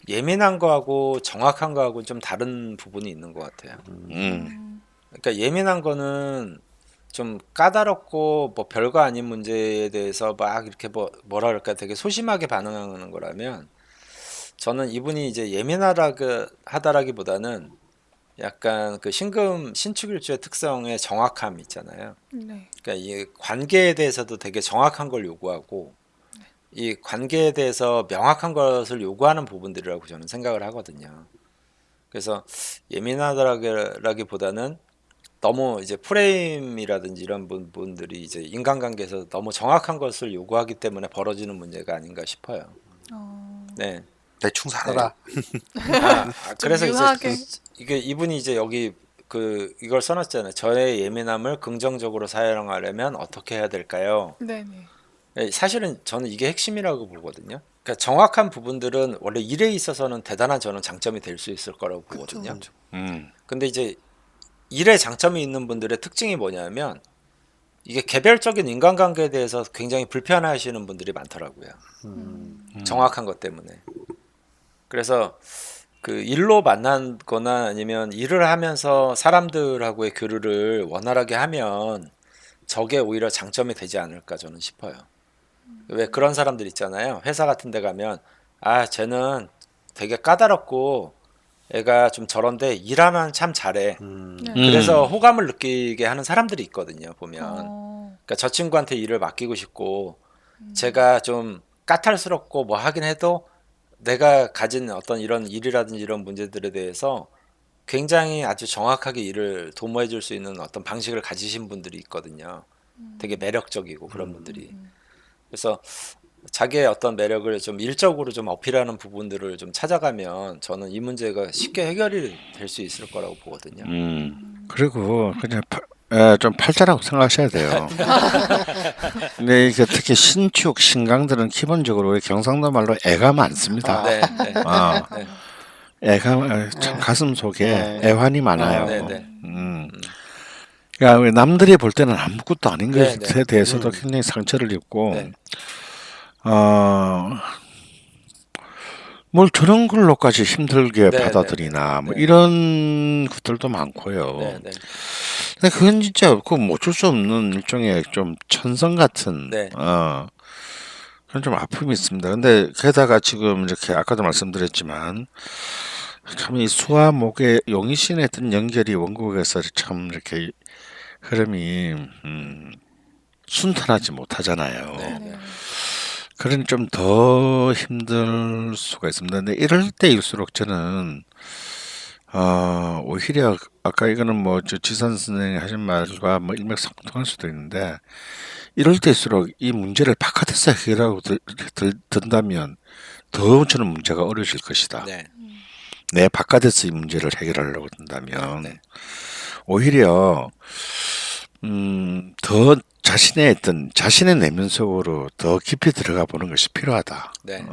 예민한 거하고 정확한 거하고 좀 다른 부분이 있는 것 같아요. 그러니까 예민한 거는 좀 까다롭고 뭐 별거 아닌 문제에 대해서 막 이렇게 뭐라 그럴까 되게 소심하게 반응하는 거라면 저는 이분이 이제 예민하다라기보다는 약간 그 신축일주의 특성의 정확함 있잖아요. 네. 그러니까 이 관계에 대해서도 되게 정확한 걸 요구하고 이 관계에 대해서 명확한 것을 요구하는 부분들이라고 저는 생각을 하거든요. 그래서 예민하다라기보다는 너무 이제 프레임이라든지 이런 부분들이 이제 인간관계에서 너무 정확한 것을 요구하기 때문에 벌어지는 문제가 아닌가 싶어요. 네. 대충 살아라. 그래서 유하게. 이게 이분이 이제 여기 그 이걸 써놨잖아요. 저의 예민함을 긍정적으로 사용하려면 어떻게 해야 될까요? 네네. 사실은 저는 이게 핵심이라고 보거든요. 그러니까 정확한 부분들은 원래 일에 있어서는 대단한 저는 장점이 될 수 있을 거라고 보거든요. 근데 이제 일에 장점이 있는 분들의 특징이 뭐냐면 이게 개별적인 인간관계에 대해서 굉장히 불편해하시는 분들이 많더라고요. 정확한 것 때문에. 그래서 그 일로 만나거나 아니면 일을 하면서 사람들하고의 교류를 원활하게 하면 저게 오히려 장점이 되지 않을까 저는 싶어요. 왜 그런 사람들 있잖아요. 회사 같은 데 가면 쟤는 되게 까다롭고 애가 좀 저런데 일하면 참 잘해. 네. 그래서 호감을 느끼게 하는 사람들이 있거든요. 보면. 그러니까 저 친구한테 일을 맡기고 싶고 제가 좀 까탈스럽고 뭐 하긴 해도 내가 가진 어떤 이런 일이라든지 이런 문제들에 대해서 굉장히 아주 정확하게 일을 도모해 줄 수 있는 어떤 방식을 가지신 분들이 있거든요. 되게 매력적이고 그런 분들이. 그래서 자기의 어떤 매력을 좀 일적으로 좀 어필하는 부분들을 좀 찾아가면 저는 이 문제가 쉽게 해결이 될 수 있을 거라고 보거든요. 그리고 그냥 좀 팔자라고 생각하셔야 돼요. 근데 이게 특히 신축, 신강들은 기본적으로 경상도 말로 애가 많습니다. 네, 네. 네. 애가 참 가슴 속에 애환이 많아요. 네, 네. 그러니까 남들이 볼 때는 아무것도 아닌 네, 것에 네. 대해서도 굉장히 상처를 입고 네. 뭘 저런 걸로까지 힘들게 네, 받아들이나 뭐 네. 이런 것들도 많고요. 네, 네. 근데 그건 진짜 뭐 어쩔 수 없는 일종의 좀 천성 같은 네. 그런 좀 아픔이 있습니다. 근데 게다가 지금 이렇게 아까도 말씀드렸지만 참 이 수와 목의 용의신의 어떤 연결이 원곡에서 참 이렇게 흐름이 순탄하지 못하잖아요. 네. 그러니 좀 더 힘들 수가 있습니다. 근데 이럴 때일수록 저는 오히려 아까 이거는 뭐 저 지선 선생이 하신 말과 뭐 일맥상통할 수도 있는데 이럴 때일수록 이 문제를 바깥에서 해결하고 든다면 더 저는 문제가 어려질 것이다. 네. 내 바깥에서 이 문제를 해결하려고 든다면 네. 오히려 더 자신의 어떤 자신의 내면 속으로 더 깊이 들어가 보는 것이 필요하다. 네.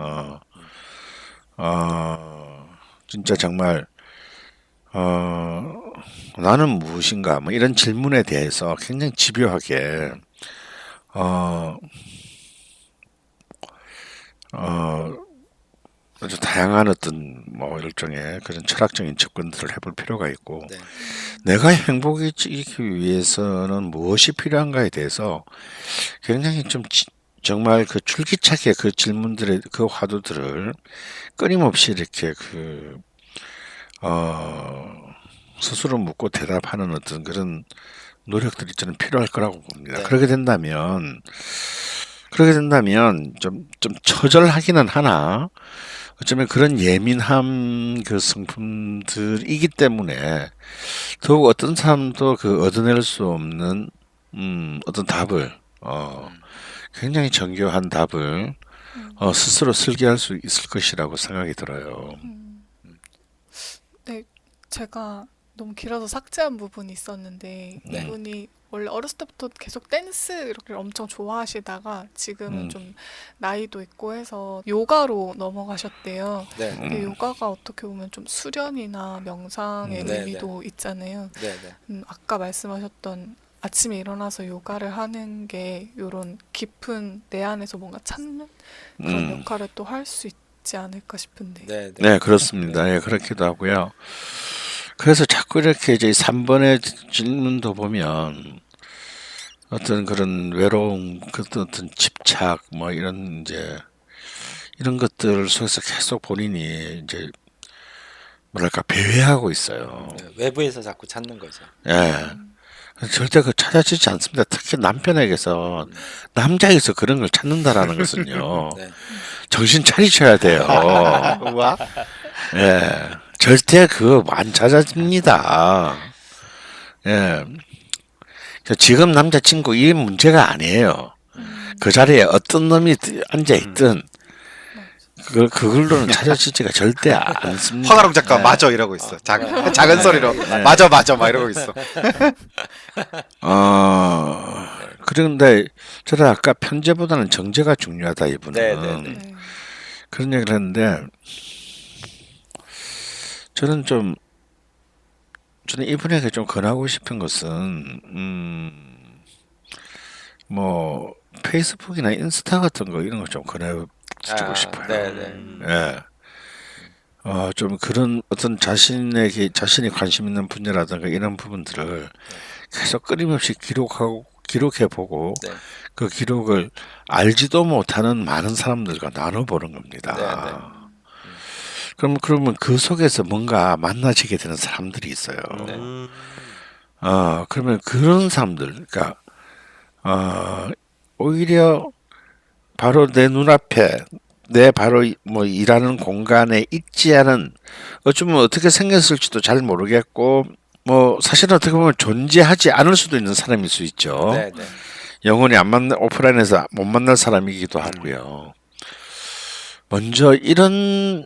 진짜 정말 나는 무엇인가 뭐 이런 질문에 대해서 굉장히 집요하게 아주 다양한 어떤 뭐 일종의 그런 철학적인 접근들을 해볼 필요가 있고 네. 내가 행복해지기 위해서는 무엇이 필요한가에 대해서 굉장히 좀 정말 그 줄기차게 그 질문들의 그 화두들을 끊임없이 이렇게 스스로 묻고 대답하는 어떤 그런 노력들이 저는 필요할 거라고 봅니다. 네. 그렇게 된다면 좀 처절하기는 하나 어쩌면 그런 예민한 그 성품들이기 때문에 더욱 어떤 사람도 그 얻어낼 수 없는 어떤 답을 굉장히 정교한 답을 스스로 설계할 수 있을 것이라고 생각이 들어요. 네, 제가 너무 길어서 삭제한 부분이 있었는데 네. 이분이 원래 어렸을 때부터 계속 댄스 이렇게 엄청 좋아하시다가 지금은 좀 나이도 있고 해서 요가로 넘어가셨대요. 네. 근데 요가가 어떻게 보면 좀 수련이나 명상의 네, 의미도 있잖아요. 네. 네. 아까 말씀하셨던 아침에 일어나서 요가를 하는 게 이런 깊은 내 안에서 뭔가 찾는 그런 역할을 또 할 수 있지 않을까 싶은데. 네. 네, 그렇습니다. 예, 그렇기도 하고요. 그래서 자꾸 이렇게 이제 3번의 질문도 보면 어떤 그런 외로움, 그 어떤 집착, 뭐 이런 이제 이런 것들 속에서 계속 본인이 이제 뭐랄까 배회하고 있어요. 네. 외부에서 자꾸 찾는 거죠. 예. 절대 그 찾아지지 않습니다. 특히 남편에게서 남자에게서 그런 걸 찾는다라는 것은요. 네. 정신 차리셔야 돼요. 와. 예. 절대 그거 안 찾아집니다. 예. 지금 남자친구 이 문제가 아니에요. 그 자리에 어떤 놈이 앉아있든 그걸로는 찾아지지가 절대 않습니다. 황아롱 작가 맞아 이러고 있어. 작은 소리로 맞아 막 이러고 있어. 그런데 저는 아까 편제보다는 정제가 중요하다 이분은 네. 네. 그런 얘기를 했는데 저는 이분에게 좀 권하고 싶은 것은 뭐 페이스북이나 인스타 같은 거 이런 거 좀 권해주고 싶어요. 네. 예. 좀 그런 어떤 자신이 관심 있는 분야라든가 이런 부분들을 계속 끊임없이 기록해보고 네. 그 기록을 알지도 못하는 많은 사람들과 나눠보는 겁니다. 네. 그러면 그 속에서 뭔가 만나지게 되는 사람들이 있어요. 그러면 그런 사람들, 그러니까 오히려 바로 내 눈앞에 내 바로 뭐 일하는 공간에 있지 않은 어쩌면 어떻게 생겼을지도 잘 모르겠고 뭐 사실은 어떻게 보면 존재하지 않을 수도 있는 사람일 수 있죠. 네. 영원히 오프라인에서 못 만날 사람이기도 하고요. 먼저 이런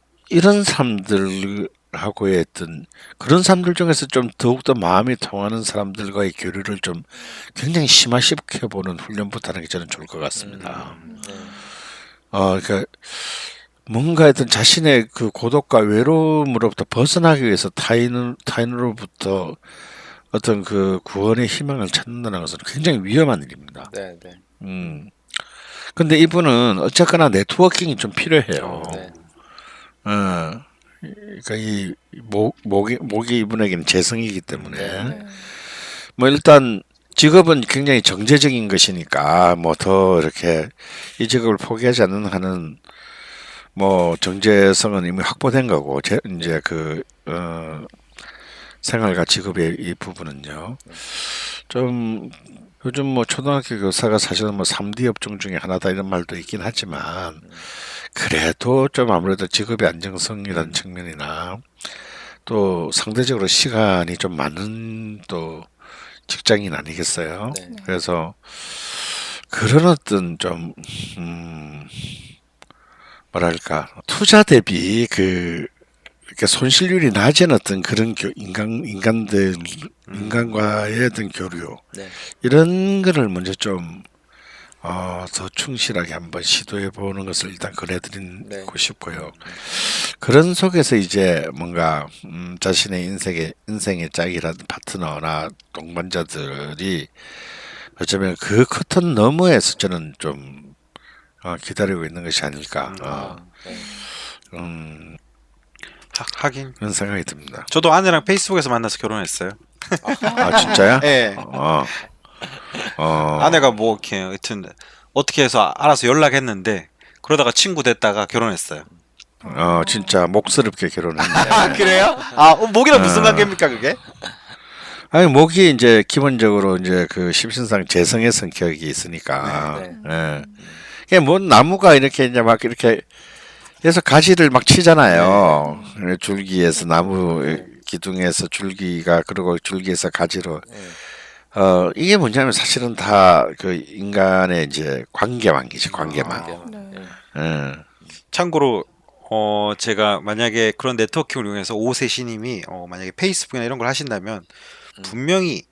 사람들하고의 어떤 그런 사람들 중에서 좀 더욱더 마음이 통하는 사람들과의 교류를 좀 굉장히 심화시켜보는 훈련부터 하는 게 저는 좋을 것 같습니다. 그러니까 뭔가 어떤 자신의 그 고독과 외로움으로부터 벗어나기 위해서 타인으로부터 어떤 그 구원의 희망을 찾는다는 것은 굉장히 위험한 일입니다. 네. 근데 이분은 어쨌거나 네트워킹이 좀 필요해요. 네. 그러니까 이 목이 이분에게는 재성이기 때문에 네. 뭐 일단 직업은 굉장히 정제적인 것이니까 뭐 더 이렇게 이 직업을 포기하지 않는 한은 뭐 정제성은 이미 확보된 거고 이제 그 생활과 직업의 이 부분은요. 좀 요즘 뭐 초등학교 교사가 사실은 뭐 3D 업종 중에 하나다 이런 말도 있긴 하지만 그래도 좀 아무래도 직업의 안정성이라는 측면이나 또 상대적으로 시간이 좀 많은 또 직장인 아니겠어요? 네. 그래서 그런 어떤 좀 뭐랄까 투자 대비 그 이렇게 손실률이 낮은 어떤 그런 인간과의 어떤 교류 네. 이런 거를 먼저 좀 더 충실하게 한번 시도해 보는 것을 일단 권해드리고 네. 싶고요. 그런 속에서 이제 뭔가 자신의 인생의 짝이라든 파트너나 동반자들이 어쩌면 그 커튼 너머에서 저는 좀 기다리고 있는 것이 아닐까 네. 하긴 그런 생각이 듭니다. 저도 아내랑 페이스북에서 만나서 결혼했어요. 아 진짜요? 네. 아내가 뭐 이렇게 하여튼 어떻게 해서 알아서 연락했는데 그러다가 친구 됐다가 결혼했어요. 진짜 목스럽게 결혼했네. 아 그래요? 목이랑 무슨 관계입니까 그게? 아니 목이 이제 기본적으로 이제 그 심신상 재성의 성격이 있으니까. 네. 예. 그게 뭐 나무가 이렇게 이제 막 이렇게 해서 가지를 막 치잖아요. 줄기에서 나무 기둥에서 줄기가 그리고 줄기에서 가지로. 이게 뭐냐면 사실은 다 그 인간의 이제 관계망이지 관계망. 네. 예. 참고로 제가 만약에 그런 네트워킹을 이용해서 오세시님이 만약에 페이스북이나 이런 걸 하신다면 분명히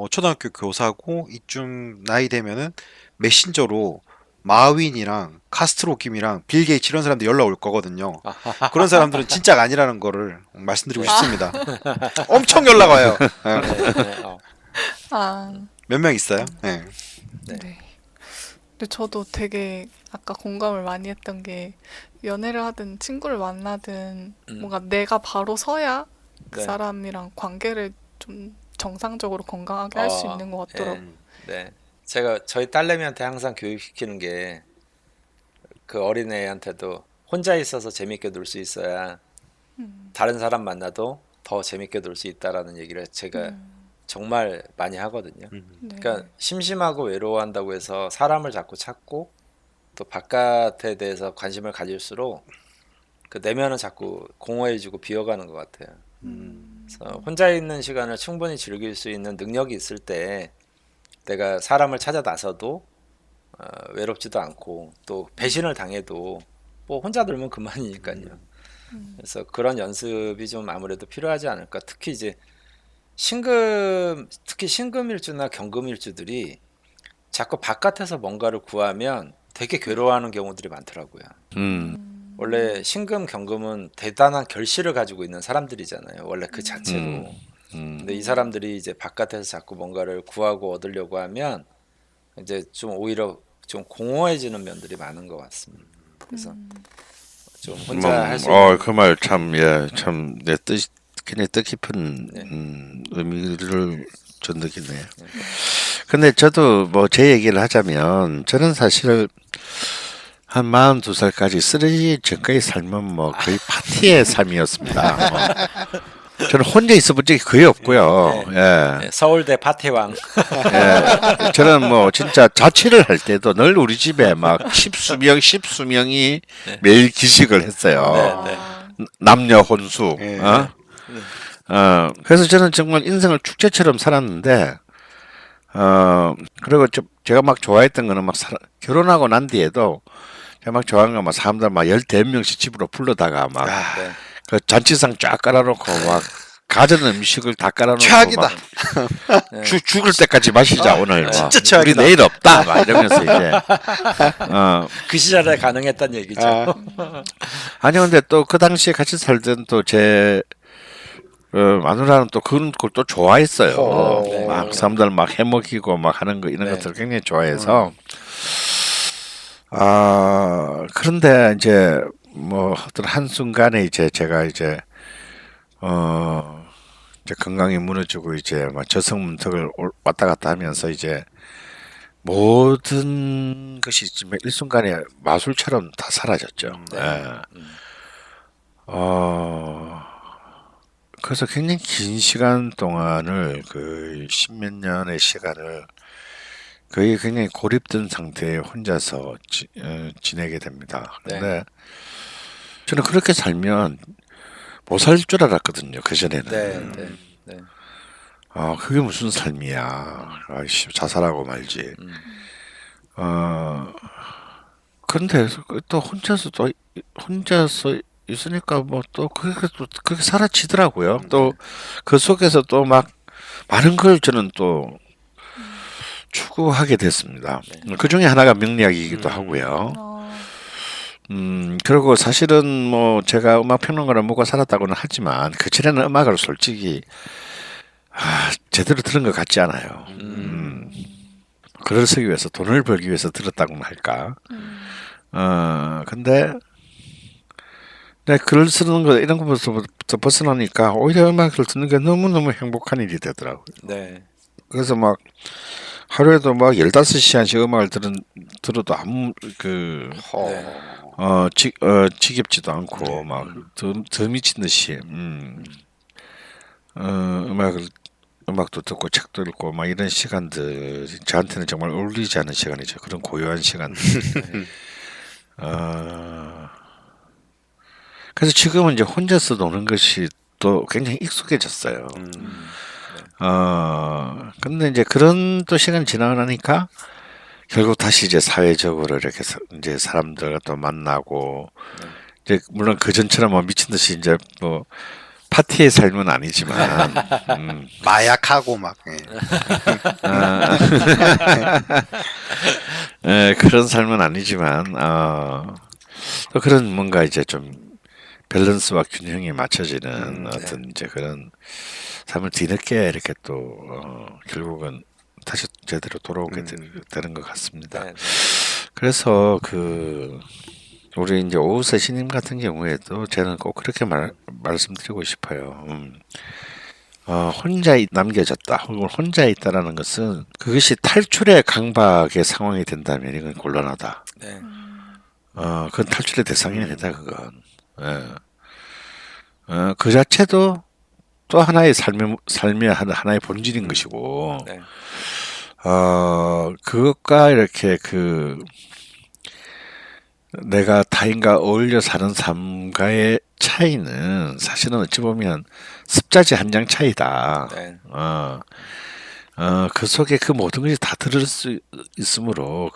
초등학교 교사고 이쯤 나이 되면은 메신저로 마윈이랑 카스트로 김이랑 빌 게이츠 이런 사람들 연락 올 거거든요. 그런 사람들은 진짜가 아니라는 거를 말씀드리고 싶습니다. 엄청 연락 와요. 네. 네. 아, 몇 명 있어요? 네. 네. 근데 저도 되게 아까 공감을 많이 했던 게 연애를 하든 친구를 만나든 뭔가 내가 바로 서야 그 네. 사람이랑 관계를 좀 정상적으로 건강하게 할 수 있는 것 같더라고요. 네. 제가 저희 딸내미한테 항상 교육시키는 게 그 어린애한테도 혼자 있어서 재밌게 놀 수 있어야 다른 사람 만나도 더 재밌게 놀 수 있다라는 얘기를 제가 정말 많이 하거든요. 네. 그러니까 심심하고 외로워한다고 해서 사람을 자꾸 찾고 또 바깥에 대해서 관심을 가질수록 그 내면은 자꾸 공허해지고 비어가는 것 같아요. 그래서 혼자 있는 시간을 충분히 즐길 수 있는 능력이 있을 때 내가 사람을 찾아 나서도 외롭지도 않고 또 배신을 당해도 뭐 혼자 놀면 그만이니까요. 그래서 그런 연습이 좀 아무래도 필요하지 않을까. 특히 이제 특히 신금일주나 경금일주들이 자꾸 바깥에서 뭔가를 구하면 되게 괴로워하는 경우들이 많더라고요. 원래 신금, 경금은 대단한 결실을 가지고 있는 사람들이잖아요. 원래 그 자체로. 근데 이 사람들이 이제 바깥에서 자꾸 뭔가를 구하고 얻으려고 하면 이제 좀 오히려 좀 공허해지는 면들이 많은 것 같습니다. 그래서 좀 혼자 할 수 있는 그 말 참, 참, 내 굉장히 뜻깊은 의미를 좀 느끼네요. 근데 저도 뭐 제 얘기를 하자면 저는 사실 한 42살까지 쓰러지기 전까지 삶은 뭐 거의 파티의 삶이었습니다. 저는 혼자 있어본 적이 거의 없고요. 네, 서울대 파티왕. 예, 저는 뭐 진짜 자취를 할 때도 늘 우리 집에 막 십수명이 매일 기식을 했어요. 네. 남녀 혼수. 예. 그래서 저는 정말 인생을 축제처럼 살았는데, 그리고 제가 막 좋아했던 거는 막 결혼하고 난 뒤에도 제가 막 좋아하는 거 막 사람들 막 15명씩 집으로 불러다가 막 네. 그 잔치상 쫙 깔아놓고 막 가전 음식을 다 깔아놓고 최악이다. 막 죽을 때까지 마시자 오늘 막. 진짜 최악이다. 우리 내일 없다 막 이러면서 이제 그 시절에 가능했단 얘기죠. 아니 근데 또 그 당시에 같이 살던 또 제 마누라는 또 그런 걸 또 좋아했어요. 네. 막 사람들 막 해먹이고 막 하는 거 이런 네. 것들을 굉장히 좋아해서 그런데 이제 뭐 어떤 한 순간에 이제 제가 이제 이제 건강이 무너지고 이제 막 저성문턱을 왔다 갔다 하면서 이제 모든 것이 지금 일순간에 마술처럼 다 사라졌죠. 네. 예. 그래서 굉장히 긴 시간 동안을 그 십몇 년의 시간을 거의 굉장히 고립된 상태에 혼자서 지내게 됩니다. 근데 저는 그렇게 살면 못 살 줄 알았거든요. 그 전에는. 네, 네, 네. 그게 무슨 삶이야. 아이씨, 자살하고 말지. 근데 또 혼자서 있으니까 뭐 또 그렇게 사라지더라고요. 또 그 속에서 또 막 많은 걸 저는 또 추구하게 됐습니다. 그 중에 하나가 명리학이기도 하고요. 그리고 사실은 뭐 제가 음악 평론가를 먹고 살았다고는 하지만 그 전에는 음악을 솔직히 제대로 들은 것 같지 않아요. 글을 쓰기 위해서 돈을 벌기 위해서 들었다고나 할까. 근데 내 글을 쓰는 거 이런 것부터 벗어나니까 오히려 음악을 듣는 게 너무너무 행복한 일이 되더라고요. 네. 그래서 막 하루에도 막 15시간씩 음악을 들어도 아무 지겹지도 않고 막 더 미친 듯이 음악도 듣고 책도 읽고 막 이런 시간들 저한테는 정말 어울리지 않은 시간이죠. 그런 고요한 시간들. 그래서 지금은 이제 혼자서 노는 것이 또 굉장히 익숙해졌어요. 근데 이제 그런 또 시간이 지나고 나니까 결국 다시 이제 사회적으로 이렇게 이제 사람들과 또 만나고 이제 물론 그 전처럼 뭐 미친 듯이 이제 뭐 파티의 삶은 아니지만 마약하고 막 그런 삶은 아니지만 또 그런 뭔가 이제 좀 밸런스와 균형이 맞춰지는 어떤 이제 그런 삶을 뒤늦게 이렇게 또 결국은 다시 제대로 돌아오게 되는 것 같습니다. 네. 그래서 우리 이제 오우세 신님 같은 경우에도 저는 꼭 그렇게 말씀드리고 싶어요. 혼자 남겨졌다 혹은 혼자 있다라는 것은 그것이 탈출의 강박의 상황이 된다면 이건 곤란하다. 네. 그건 탈출의 대상이 아니다. 그건. 그 자체도 또 하나의 삶의 하나의 본질인 것이고, 네. 그것과 이렇게 내가 타인과 어울려 사는 삶과의 차이는 사실은 어찌 보면 습자지 한 장 차이다. 네. 그 속에 그 모든 것이 다 들을 수 있으므로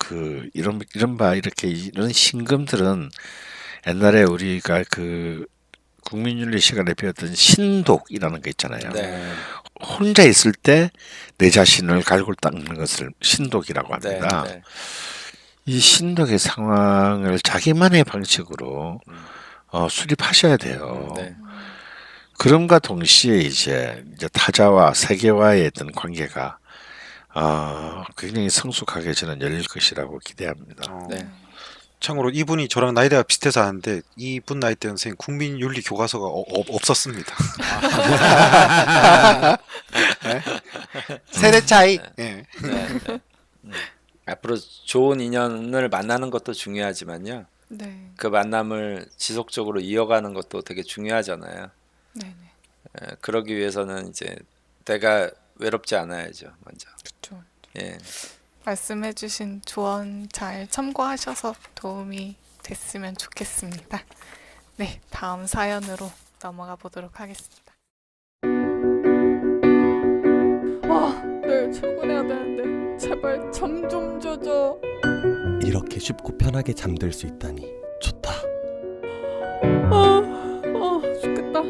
이른바 이런 신금들은 옛날에 우리가 국민윤리 시간에 배웠던 신독이라는 거 있잖아요. 네. 혼자 있을 때 내 자신을 갈고 닦는 것을 신독이라고 합니다. 네. 이 신독의 상황을 자기만의 방식으로 수립하셔야 돼요. 네. 그럼과 동시에 이제 타자와 세계와의 어떤 관계가 굉장히 성숙하게 저는 열릴 것이라고 기대합니다. 네. 참고로 이분이 저랑 나이대가 비슷해서 아는데 이분 나이대 선생님 국민윤리 교과서가 없었습니다. 네? 세대 차이. 네. 네. 앞으로 좋은 인연을 만나는 것도 중요하지만요. 네. 그 만남을 지속적으로 이어가는 것도 되게 중요하잖아요. 네네. 그러기 위해서는 이제 내가 외롭지 않아야죠, 먼저. 그렇죠. 예. 말씀해주신 조언 잘 참고하셔서 도움이 됐으면 좋겠습니다. 네, 다음 사연으로 넘어가 보도록 하겠습니다. 내일 출근해야 되는데 제발 잠 좀 줘줘. 이렇게 쉽고 편하게 잠들 수 있다니 좋다. 죽겠다.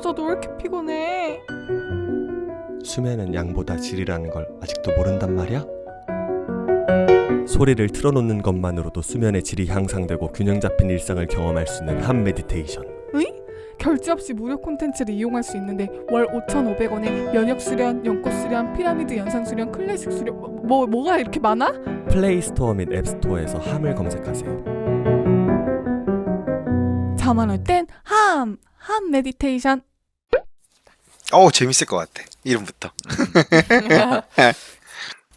자도 왜 이렇게 피곤해? 수면은 양보다 질이라는 걸 아직도 모른단 말이야? 소리를 틀어놓는 것만으로도 수면의 질이 향상되고 균형 잡힌 일상을 경험할 수 있는 한 메디테이션. 결제 없이 무료 콘텐츠를 이용할 수 있는데 월 5,500원에 면역 수련, 연꽃 수련, 피라미드 연상 수련, 클래식 수련 뭐가 이렇게 많아? 플레이스토어 및 앱스토어에서 함을 검색하세요. 담아놓을 땐 함 메디테이션. 재밌을 것 같아. 이름부터.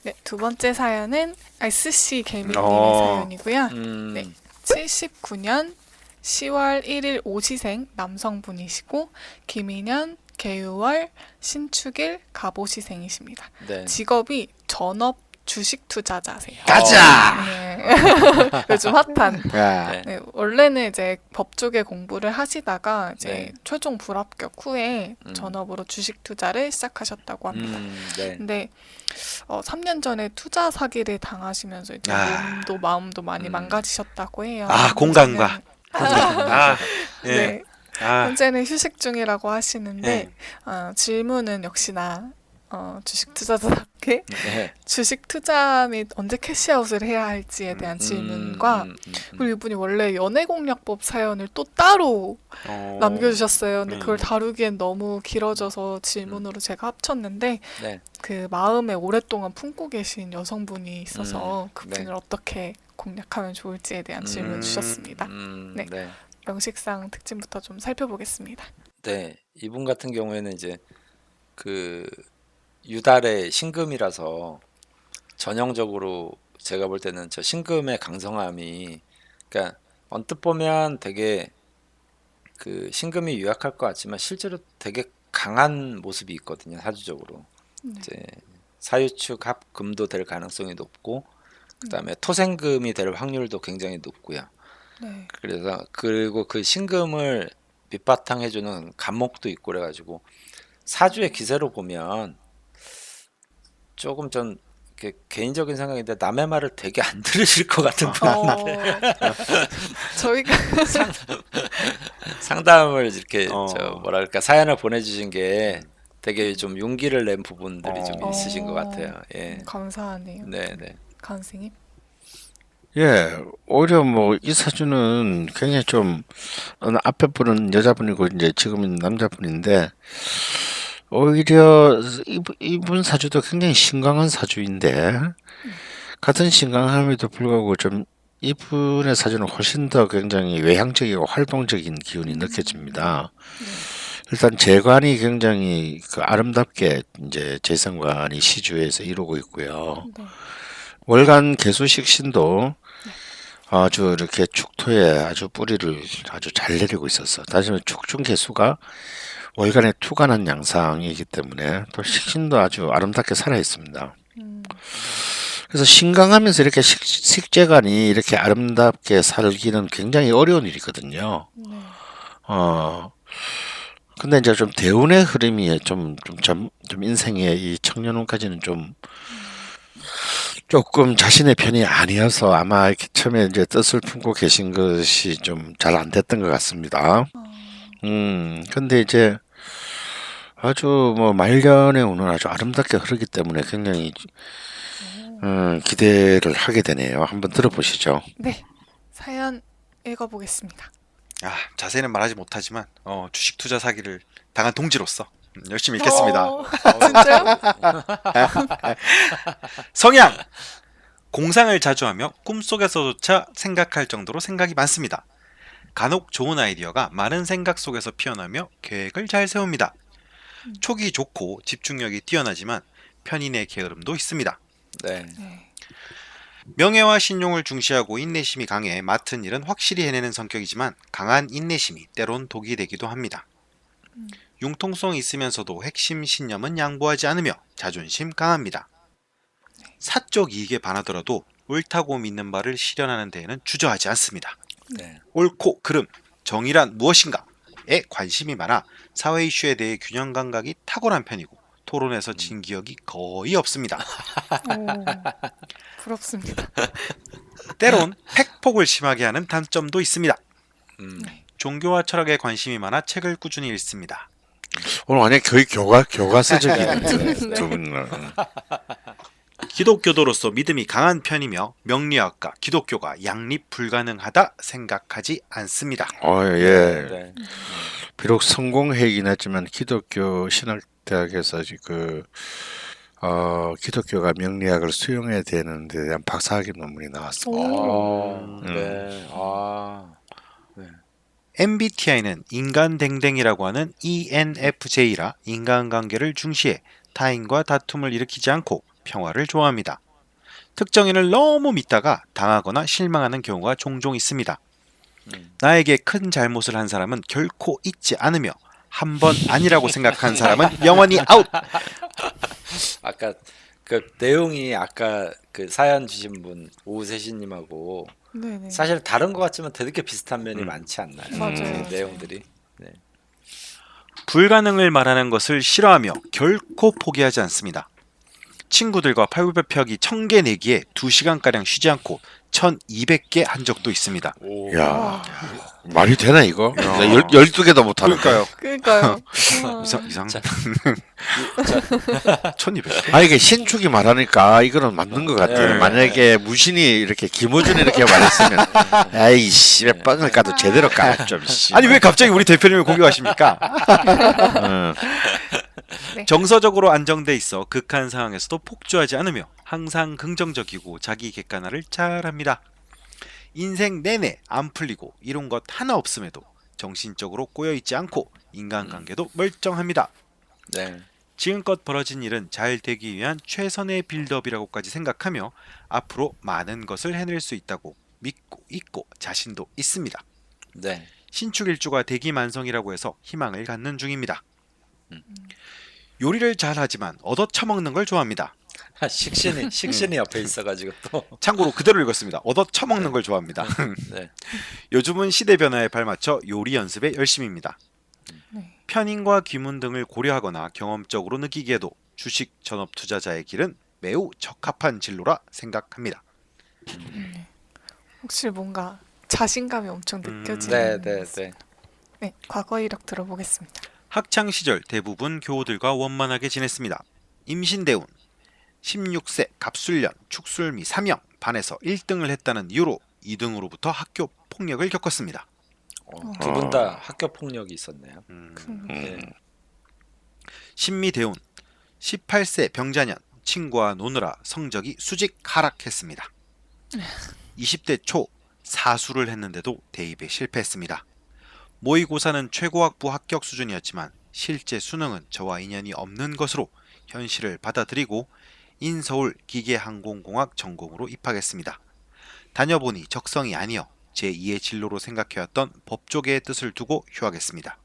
네, 두 번째 사연은 SC 개미님의 어. 사연이고요. 음. 네. 79년 10월 1일 오시생 남성분이시고 김인현, 개유월, 신축일, 갑오시생이십니다. 네. 직업이 전업 주식 투자자세요. 가자. 네. 요즘 핫한. 야. 네. 네, 원래는 이제 법 쪽에 공부를 하시다가 이제 네. 최종 불합격 후에 전업으로 주식 투자를 시작하셨다고 합니다. 네. 근데 3년 전에 투자 사기를 당하시면서 이제 몸도 마음도 많이 망가지셨다고 해요. 공감가. 예. 네, 아, 현재는 휴식 중이라고 하시는데 네. 질문은 역시나 주식 투자자답게 네. 주식 투자 및 언제 캐시아웃을 해야 할지에 대한 질문과 그리고 이분이 원래 연애공략법 사연을 또 따로 남겨주셨어요. 근데 그걸 다루기엔 너무 길어져서 질문으로 제가 합쳤는데 네. 그 마음에 오랫동안 품고 계신 여성분이 있어서 그분을 네. 어떻게 공략하면 좋을지에 대한 질문 주셨습니다. 네. 네. 명식상 특징부터 좀 살펴보겠습니다. 네. 이분 같은 경우에는 이제 그 유달의 신금이라서 전형적으로 제가 볼 때는 저 신금의 강성함이, 그러니까 언뜻 보면 되게 그 신금이 유약할 것 같지만 실제로 되게 강한 모습이 있거든요, 사주적으로. 네. 이제 사유축 합금도 될 가능성이 높고, 그다음에 토생금이 될 확률도 굉장히 높고요. 네. 그래서 그리고 그 신금을 밑바탕 해주는 간목도 있고 그래가지고 사주의 기세로 보면 조금 전 이렇게 개인적인 생각인데 남의 말을 되게 안 들으실 것 같은 분. 저희가 상담을 이렇게 어. 저 뭐랄까 사연을 보내주신 게 되게 좀 용기를 낸 부분들이 좀 있으신 것 같아요. 예. 감사하네요. 네네. 강 선생님. 예, 오히려 뭐 이 사주는 굉장히 좀 앞에 분은 여자분이고 이제 지금은 남자분인데 오히려 이분 사주도 굉장히 신강한 사주인데 같은 신강함에도 불구하고 좀 이분의 사주는 훨씬 더 굉장히 외향적이고 활동적인 기운이 느껴집니다. 일단 재관이 굉장히 그 아름답게 이제 재성관이 시주에서 이루고 있고요. 네. 월간 개수식 신도 아주 이렇게 축토에 아주 뿌리를 아주 잘 내리고 있었어. 다시 말해 축중 개수가 월간에 투간한 양상이기 때문에 또 식신도 아주 아름답게 살아 있습니다. 그래서 신강하면서 이렇게 식재관이 이렇게 아름답게 살기는 굉장히 어려운 일이거든요. 네. 근데 이제 좀 대운의 흐름이 좀 인생의 이 청년운까지는 좀 조금 자신의 편이 아니어서 아마 이렇게 처음에 이제 뜻을 품고 계신 것이 좀 잘 안 됐던 것 같습니다. 근데 이제 아주 뭐 말년의 운은 아주 아름답게 흐르기 때문에 굉장히 기대를 하게 되네요. 한번 들어보시죠. 네. 사연 읽어보겠습니다. 자세히는 말하지 못하지만 주식 투자 사기를 당한 동지로서 열심히 읽겠습니다. 진짜요? 성향! 공상을 자주 하며 꿈속에서조차 생각할 정도로 생각이 많습니다. 간혹 좋은 아이디어가 많은 생각 속에서 피어나며 계획을 잘 세웁니다. 촉이 좋고 집중력이 뛰어나지만 편인의 게으름도 있습니다. 네. 네. 명예와 신용을 중시하고 인내심이 강해 맡은 일은 확실히 해내는 성격이지만 강한 인내심이 때론 독이 되기도 합니다. 융통성이 있으면서도 핵심 신념은 양보하지 않으며 자존심 강합니다. 사적 이익에 반하더라도 옳다고 믿는 바를 실현하는 데에는 주저하지 않습니다. 네. 옳고 그름, 정의란 무엇인가에 관심이 많아 사회 이슈에 대해 균형 감각이 탁월한 편이고 토론에서 진 기억이 거의 없습니다. 부럽습니다. 때론 팩폭을 심하게 하는 단점도 있습니다. 네. 종교와 철학에 관심이 많아 책을 꾸준히 읽습니다. 오늘 완전 거의 교과서적인 네. 두 분은. 기독교도로서 믿음이 강한 편이며 명리학과 기독교가 양립 불가능하다 생각하지 않습니다. 예. 네. 비록 성공회이긴 했지만 기독교 신학대학에서 기독교가 명리학을 수용해야 되는 데 대한 박사학위 논문이 나왔습니다. 네. 아. 네. MBTI는 인간댕댕이라고 하는 ENFJ라 인간관계를 중시해 타인과 다툼을 일으키지 않고 평화를 좋아합니다. 특정인을 너무 믿다가 당하거나 실망하는 경우가 종종 있습니다. 나에게 큰 잘못을 한 사람은 결코 잊지 않으며 한 번 아니라고 생각한 사람은 영원히 아웃. 아까 그 내용이 아까 그 사연 주신 분 오세신님하고 네네. 사실 다른 것 같지만 되게 비슷한 면이 많지 않나요? 맞아요, 그 맞아요. 내용들이. 네. 불가능을 말하는 것을 싫어하며 결코 포기하지 않습니다. 친구들과 팔굽혀펴기 1000개 내기에 2시간가량 쉬지 않고 1200개 한 적도 있습니다. 야, 말이 되나 이거? 12개도 못 하는 거예요. 그러니까요. 이상. 자, 1200개? 아 이게 신축이 말하니까 이거는 맞는 것 같아요. 네. 만약에 무신이 이렇게 김호준이 이렇게 말했으면 아이씨 왜 뻥을 까도 제대로 까좀 아니 왜 갑자기 우리 대표님을 공격하십니까? 정서적으로 안정돼 있어 극한 상황에서도 폭주하지 않으며 항상 긍정적이고 자기 객관화를 잘합니다. 인생 내내 안 풀리고 이룬 것 하나 없음에도 정신적으로 꼬여있지 않고 인간관계도 멀쩡합니다. 네. 지금껏 벌어진 일은 잘 되기 위한 최선의 빌드업이라고까지 생각하며 앞으로 많은 것을 해낼 수 있다고 믿고 있고 자신도 있습니다. 네. 신축일주가 대기만성이라고 해서 희망을 갖는 중입니다. 요리를 잘하지만 얻어쳐먹는 걸 좋아합니다. 식신이 옆에 있어가지고 또. 참고로 그대로 읽었습니다. 얻어쳐먹는 걸 좋아합니다. 네. 요즘은 시대 변화에 발맞춰 요리 연습에 열심입니다. 네. 편인과 귀문 등을 고려하거나 경험적으로 느끼기에도 주식 전업 투자자의 길은 매우 적합한 진로라 생각합니다. 혹시 뭔가 자신감이 엄청 느껴지는. 네. 네, 과거 이력 들어보겠습니다. 학창 시절 대부분 교우들과 원만하게 지냈습니다. 임신대운 16세 갑술년 축술미 3형 반에서 1등을 했다는 이유로 2등으로부터 학교 폭력을 겪었습니다. 두 분 다 학교 폭력이 있었네요. 네. 신미대운 18세 병자년 친구와 노느라 성적이 수직 하락했습니다. 20대 초 사수를 했는데도 대입에 실패했습니다. 모의고사는 최고학부 합격 수준이었지만 실제 수능은 저와 인연이 없는 것으로 현실을 받아들이고 인서울 기계항공공학 전공으로 입학했습니다. 다녀보니 적성이 아니어 제2의 진로로 생각해왔던 법조계의 뜻을 두고 휴학했습니다.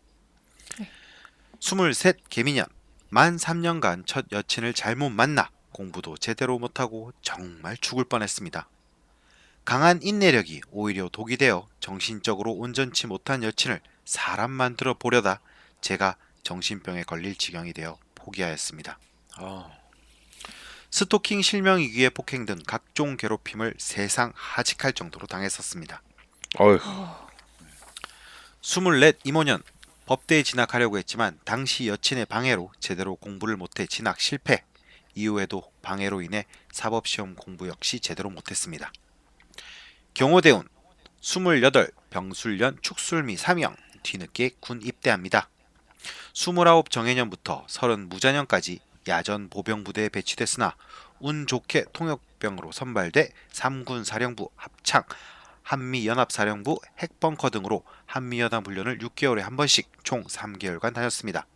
23 개미년 만 3년간 첫 여친을 잘못 만나 공부도 제대로 못하고 정말 죽을 뻔했습니다. 강한 인내력이 오히려 독이 되어 정신적으로 온전치 못한 여친을 사람 만들어 보려다 제가 정신병에 걸릴 지경이 되어 포기하였습니다. 스토킹 실명이기에 폭행 등 각종 괴롭힘을 세상 하직할 정도로 당했었습니다. 어휴. 24 이모년 법대에 진학하려고 했지만 당시 여친의 방해로 제대로 공부를 못해 진학 실패. 이후에도 방해로 인해 사법시험 공부 역시 제대로 못했습니다. 경호대운 28 병술년 축술미 3형 뒤늦게 군 입대합니다. 29 정해년부터 30 무자년까지 야전 보병부대에 배치됐으나 운 좋게 통역병으로 선발돼 3군 사령부 합창 한미연합사령부 핵벙커 등으로 한미연합 훈련을 6개월에 한 번씩 총 3개월간 다녔습니다.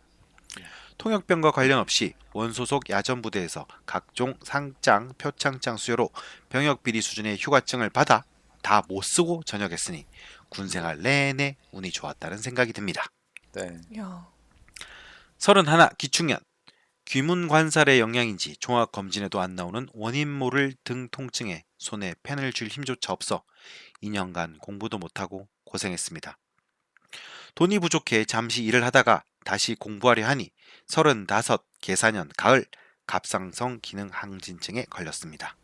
통역병과 관련 없이 원소속 야전부대에서 각종 상장, 표창장 수여로 병역비리 수준의 휴가증을 받아 다 못쓰고 전역했으니 군생활 내내 운이 좋았다는 생각이 듭니다. 네. 야, 31 기축년 귀문관살의 영향인지 종합검진에도 안 나오는 원인 모를 등 통증에 손에 펜을 쥘 힘조차 없어 2년간 공부도 못하고 고생했습니다. 돈이 부족해 잠시 일을 하다가 다시 공부하려 하니 35 계사년 가을 갑상선 기능 항진증에 걸렸습니다.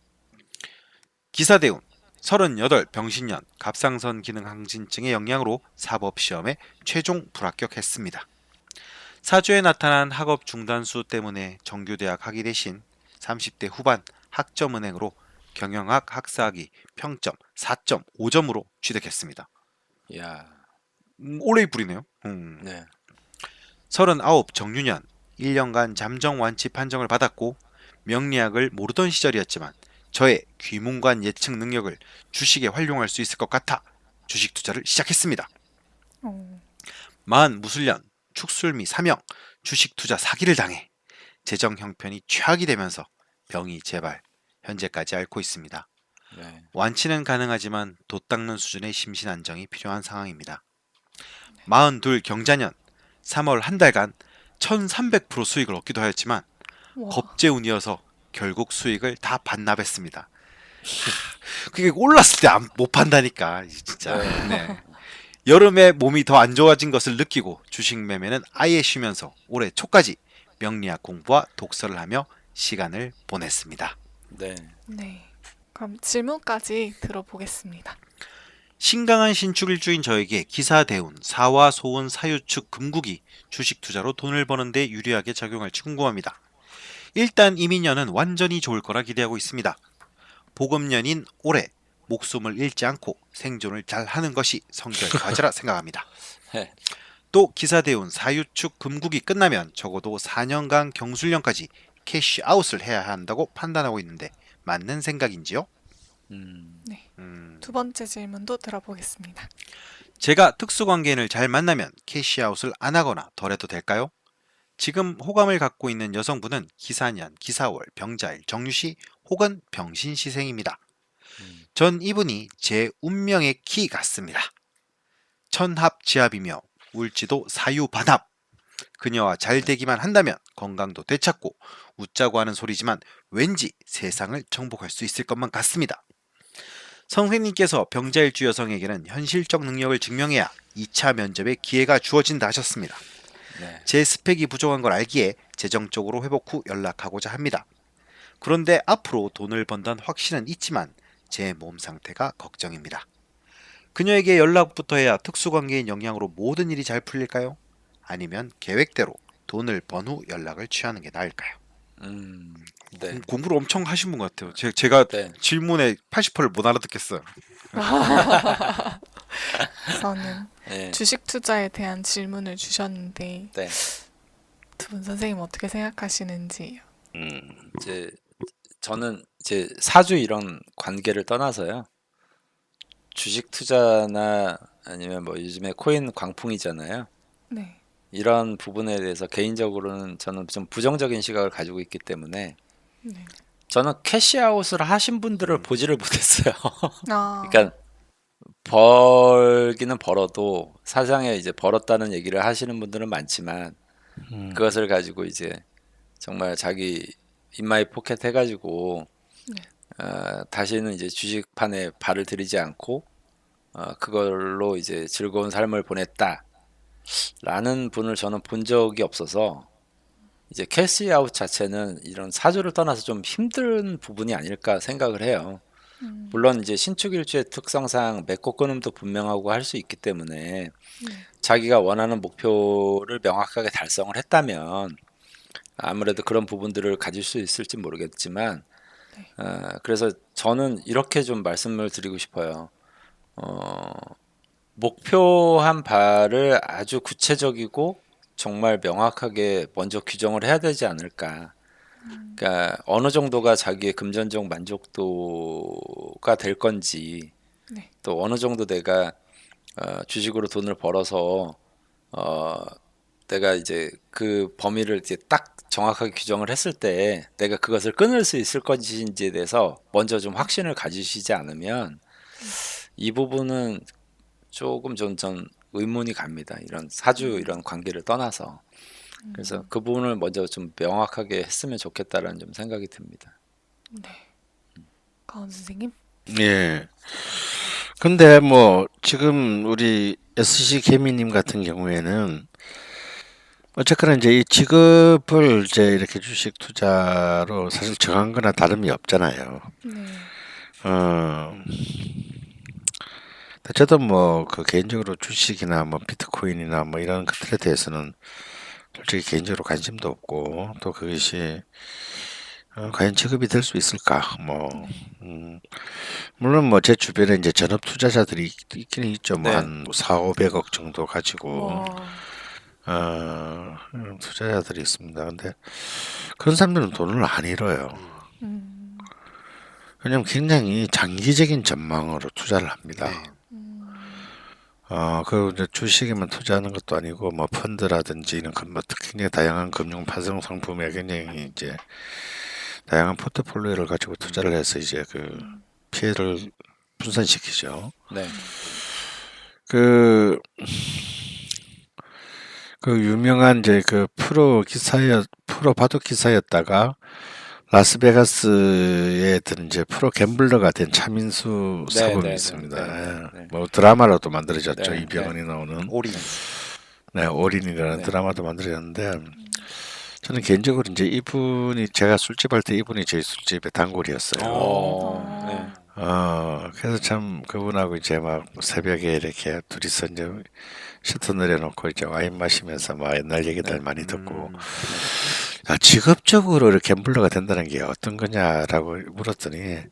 기사대운 38 병신년 갑상선 기능 항진증의 영향으로 사법시험에 최종 불합격했습니다. 사주에 나타난 학업 중단수 때문에 정규대학 학위 대신 30대 후반 학점은행으로 경영학 학사학위 평점 4.5점으로 취득했습니다. 야. 올해 뿌리네요. 네. 39 정유년 1년간 잠정 완치 판정을 받았고 명리학을 모르던 시절이었지만 저의 귀문관 예측 능력을 주식에 활용할 수 있을 것 같아 주식 투자를 시작했습니다. 만 무술년 축술미 사명 주식 투자 사기를 당해 재정 형편이 최악이 되면서 병이 재발 현재까지 앓고 있습니다. 네. 완치는 가능하지만 돛 닦는 수준의 심신 안정이 필요한 상황입니다. 42 경자년 3월 한 달간 1300% 수익을 얻기도 하였지만 와. 겁재운이어서 결국 수익을 다 반납했습니다. 그게 올랐을 때 못 판다니까 진짜. 네. 여름에 몸이 더 안 좋아진 것을 느끼고 주식 매매는 아예 쉬면서 올해 초까지 명리학 공부와 독서를 하며 시간을 보냈습니다. 네. 네. 그럼 질문까지 들어보겠습니다. 신강한 신축일주인 저에게 기사대운, 사화, 소운, 사유축, 금국이 주식 투자로 돈을 버는데 유리하게 작용할지 궁금합니다. 일단 이민년은 완전히 좋을 거라 기대하고 있습니다. 복음년인 올해 목숨을 잃지 않고 생존을 잘 하는 것이 성결 과제라 생각합니다. 네. 또 기사대운, 사유축, 금국이 끝나면 적어도 4년간 경술년까지 캐시아웃을 해야 한다고 판단하고 있는데 맞는 생각인지요? 네. 두 번째 질문도 들어보겠습니다. 제가 특수관계인을 잘 만나면 캐시아웃을 안 하거나 덜 해도 될까요? 지금 호감을 갖고 있는 여성분은 기사년, 기사월, 병자일, 정유시 혹은 병신시생입니다. 전 이분이 제 운명의 키 같습니다. 천합지합이며 울지도 사유반합. 그녀와 잘 되기만 한다면 건강도 되찾고 웃자고 하는 소리지만 왠지 세상을 정복할 수 있을 것만 같습니다. 선생님께서 병자일주 여성에게는 현실적 능력을 증명해야 2차 면접에 기회가 주어진다 하셨습니다. 네. 제 스펙이 부족한 걸 알기에 재정적으로 회복 후 연락하고자 합니다. 그런데 앞으로 돈을 번다는 확신은 있지만 제 몸 상태가 걱정입니다. 그녀에게 연락부터 해야 특수관계인 영향으로 모든 일이 잘 풀릴까요? 아니면 계획대로 돈을 번 후 연락을 취하는 게 나을까요? 네. 공부를 엄청 하신 분 같아요. 제가 네. 질문의 80%를 못 알아듣겠어요. 저는 네. 주식 투자에 대한 질문을 주셨는데 네. 두 분 선생님 어떻게 생각하시는지요? 이제 저는 이제 사주 이런 관계를 떠나서요. 주식 투자나 아니면 뭐 요즘에 코인 광풍이잖아요. 네. 이런 부분에 대해서 개인적으로는 저는 좀 부정적인 시각을 가지고 있기 때문에 네. 저는 캐시아웃을 하신 분들을 보지를 못했어요. 아, 그러니까 벌기는 벌어도 사상에 이제 벌었다는 얘기를 하시는 분들은 많지만 그것을 가지고 이제 정말 자기 인마이 포켓 해가지고 네. 다시는 이제 주식판에 발을 들이지 않고 그걸로 이제 즐거운 삶을 보냈다라는 분을 저는 본 적이 없어서 이제 캐시아웃 자체는 이런 사주를 떠나서 좀 힘든 부분이 아닐까 생각을 해요. 물론 이제 신축일주의 특성상 맺고 끊음도 분명하고 할 수 있기 때문에 자기가 원하는 목표를 명확하게 달성을 했다면 아무래도 그런 부분들을 가질 수 있을지 모르겠지만 그래서 저는 이렇게 좀 말씀을 드리고 싶어요. 목표한 바를 아주 구체적이고 정말 명확하게 먼저 규정을 해야 되지 않을까. 그러니까 어느 정도가 자기의 금전적 만족도가 될 건지 네. 또 어느 정도 내가 주식으로 돈을 벌어서 내가 이제 그 범위를 이제 딱 정확하게 규정을 했을 때 내가 그것을 끊을 수 있을 건지에 대해서 먼저 좀 확신을 가지시지 않으면 이 부분은 조금 전 의문이 갑니다. 이런 사주 이런 관계를 떠나서. 그래서 그 부분을 먼저 좀 명확하게 했으면 좋겠다라는 좀 생각이 듭니다. 네. 가은 선생님? 예. 근데 뭐 지금 우리 SC 개미님 같은 경우에는 어쨌거나 이제 이 직업을 이제 이렇게 주식 투자로 사실 정한 거나 다름이 없잖아요. 네. 저도 뭐 그 개인적으로 주식이나 뭐 비트코인이나 뭐 이런 것들에 대해서는 솔직히 개인적으로 관심도 없고 또 그것이 과연 직업이 될 수 있을까? 뭐 물론 뭐 제 주변에 이제 전업 투자자들이 있기는 있죠. 뭐 네. 한 4,500억 정도 가지고 와. 투자자들이 있습니다. 근데 그런 사람들은 돈을 안 잃어요. 왜냐면 굉장히 장기적인 전망으로 투자를 합니다. 네. 그 이제 주식에만 투자하는 것도 아니고 뭐 펀드라든지 이런 굉장히 다양한 금융 파생 상품에 굉장히 이제 다양한 포트폴리오를 가지고 투자를 해서 이제 그 피해를 분산시키죠. 네. 그 유명한 이제 그 프로 바둑 기사였다가 라스베가스에 든 이제 프로 갬블러가 된 차민수 네, 사범이 네, 있습니다. 네, 네, 네. 뭐 드라마로도 만들어졌죠. 네, 이병헌이 나오는 오리. 올인이라는 네. 드라마도 만들어졌는데 저는 개인적으로 이제 이분이 제가 술집 할 때 이분이 저희 술집의 단골이었어요. 네. 그래서 참 그분하고 이제 막 새벽에 이렇게 둘이서 이제 셔터 내려놓고 이제 와인 마시면서 막 옛날 얘기들 많이 듣고 직업적으로 이렇게 갬블러가 된다는 게 어떤 거냐라고 물었더니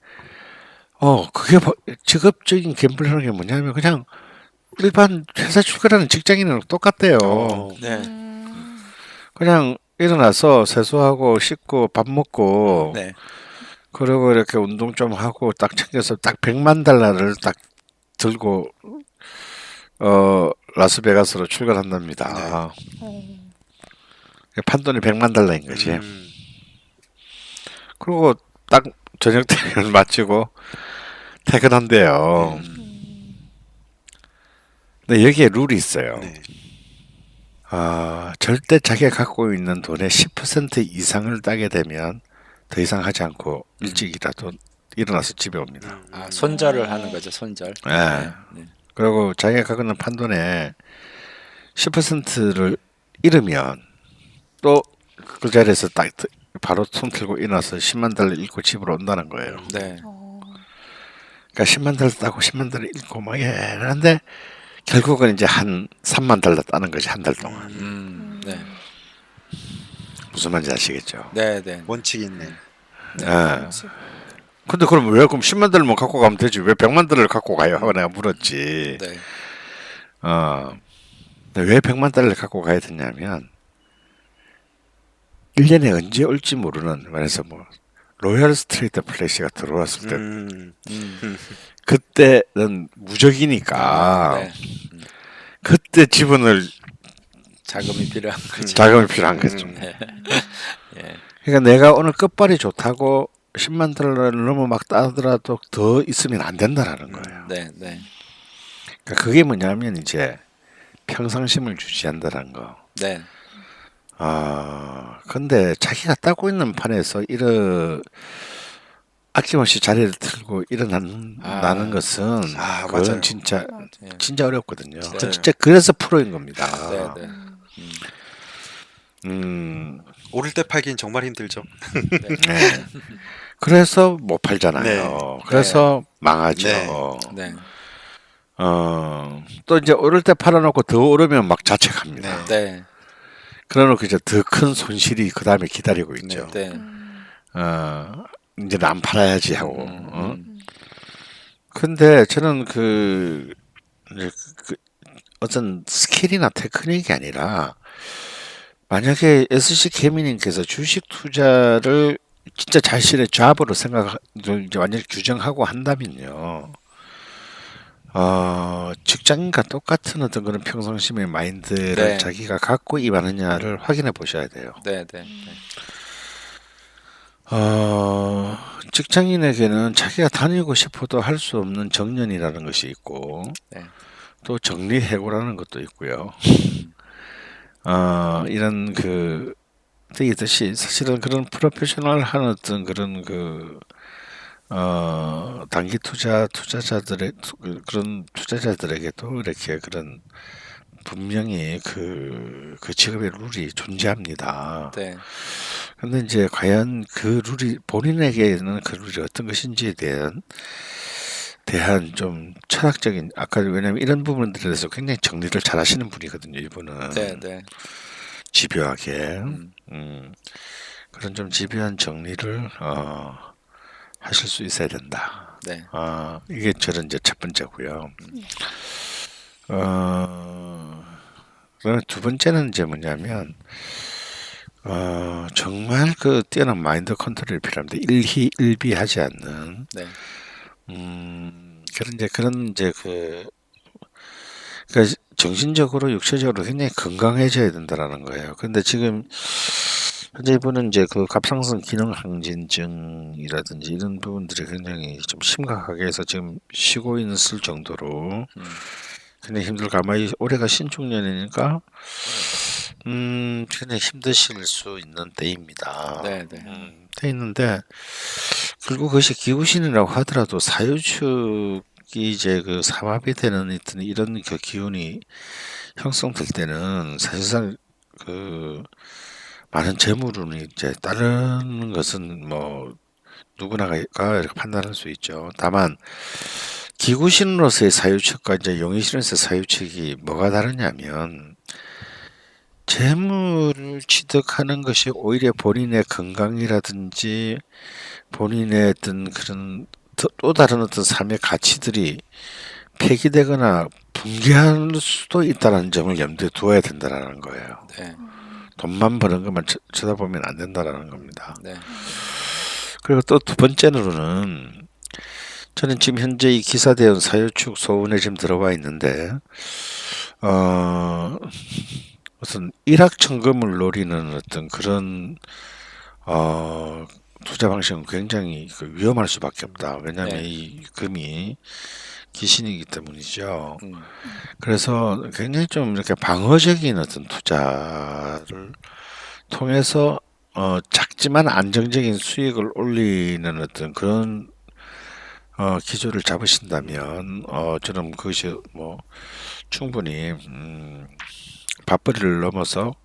그게 직업적인 갬블러라는 게 뭐냐면 그냥 일반 회사 출근하는 직장인은 똑같대요. 네. 그냥 일어나서 세수하고 씻고 밥 먹고 네. 그리고 이렇게 운동 좀 하고 딱 챙겨서 딱 100만 달러를 딱 들고 라스베가스로 출근한답니다. 판돈이 100만 달러인 거지. 그리고 딱 저녁 때를 마치고 퇴근한대요. 근데 여기에 룰이 있어요. 네. 절대 자기가 갖고 있는 돈의 10% 이상을 따게 되면 더 이상 하지 않고 일찍이라도 일어나서 집에 옵니다. 손절을 하는 거죠. 손절. 네. 네. 그리고 자기가 갖고 있는 판돈의 10%를 잃으면 또 그 자리에서 딱 바로 손 들고 일어나서 10만 달러 잃고 집으로 온다는 거예요. 네. 그러니까 10만 달러 따고 10만 달러 잃고 막 이러는데 결국은 이제 한 3만 달러 따는 거지 한 달 동안. 네. 무슨 말인지 아시겠죠? 네, 네. 원칙이 있네. 근데 그럼 왜 그럼 10만 달러만 갖고 가면 되지 왜 100만 달러를 갖고 가요? 하고 내가 물었지. 네. 근데 왜 100만 달러를 갖고 가야 되냐면 1년에 언제 올지 모르는 말해서 뭐 로얄 스트레이트 플래시가 들어왔을 때 그때는 무적이니까 네. 그때 지분을 자금이 필요한 거죠. 자금이 필요한 거죠. 네. 예. 그러니까 내가 오늘 끝발이 좋다고 10만 달러를 넘어 막 따더라도 더 있으면 안 된다라는 거예요. 네, 네. 그러니까 그게 뭐냐면 이제 평상심을 유지한다는 거. 네. 근데 자기가 따고 있는 판에서 아낌없이 자리를 틀고 일어나는 것은 그건 맞아요. 진짜 네. 진짜 어렵거든요. 네. 진짜 그래서 프로인 겁니다. 네, 네. 오를 때 팔긴 정말 힘들죠. 네. 그래서 못 팔잖아요. 네. 그래서 망하죠. 네. 또 이제 오를 때 팔아놓고 더 오르면 막 자책합니다. 네. 그러놓고 이제 더 큰 손실이 그 다음에 기다리고 있죠. 네. 이제는 안 팔아야지 하고. 근데 저는 이제 어떤 스킬이나 테크닉이 아니라 만약에 SC 개미님께서 주식 투자를 진짜 자신의 잡으로 이제 완전히 규정하고 한다면요. 직장인과 똑같은 어떤 그런 평상심의 마인드를 네. 자기가 갖고 임하느냐를 확인해 보셔야 돼요. 네, 네. 직장인에게는 자기가 다니고 싶어도 할 수 없는 정년이라는 것이 있고 네. 또 정리해고라는 것도 있고요. 이런 되듯이 사실은 그런 프로페셔널한 어떤 그런 단기 그런 투자자들에게도 이렇게 그런 분명히 그 직업의 룰이 존재합니다. 네. 근데 이제 과연 그 룰이 본인에게는 그 룰이 어떤 것인지에 대한 좀 철학적인 왜냐면 이런 부분들에 대해서 굉장히 정리를 잘 하시는 분이거든요. 이분은 네, 네. 집요하게 그런 좀 집요한 정리를 하실 수 있어야 된다. 네. 이게 저는 이제 첫 번째고요. 그다음에 두 번째는 이제 뭐냐면 정말 뛰어난 마인드 컨트롤이 필요합니다. 일희일비하지 않는 네. 그런 이제 그러니까 정신적으로 육체적으로 굉장히 건강해져야 된다라는 거예요. 근데 지금 현재 이분은 이제 그 갑상선 기능 항진증이라든지 이런 부분들이 굉장히 좀 심각하게 해서 지금 쉬고 있을 정도로 굉장히 힘들고 아마 올해가 신축년이니까 굉장히 힘드실 수 있는 때입니다. 네, 네. 돼 있는데 결국 그것이 기후신이라고 하더라도 사유축이 이제 그 삼합이 되는 이런 그 기운이 형성될 때는 사실상 그 많은 재물운이 이제 따르는 것은 뭐 누구나가 이렇게 판단할 수 있죠. 다만 기구신으로서의 사유축과 이제 용의신으로서의 사유축이 뭐가 다르냐면 재물을 취득하는 것이 오히려 본인의 건강이라든지 본인의 어떤 그런 또 다른 어떤 삶의 가치들이 폐기되거나 붕괴할 수도 있다는 점을 염두에 두어야 된다는 거예요. 네. 돈만 버는 것만 쳐다보면 안 된다는 겁니다. 네. 그리고 또 두 번째로는 저는 지금 현재 이 기사대원 사유축 소운에 지금 들어와 있는데 무슨 일확천금을 노리는 어떤 그런 투자 방식은 굉장히 위험할 수밖에 없다. 왜냐하면 네. 이 금이 귀신이기 때문이죠. 음. 그래서 굉장히 좀 이렇게 방어적인 어떤 투자를 통해서 작지만 안정적인 수익을 올리는 어떤 그런 기조를 잡으신다면 저는 그것이 뭐 충분히 밥벌이를 넘어서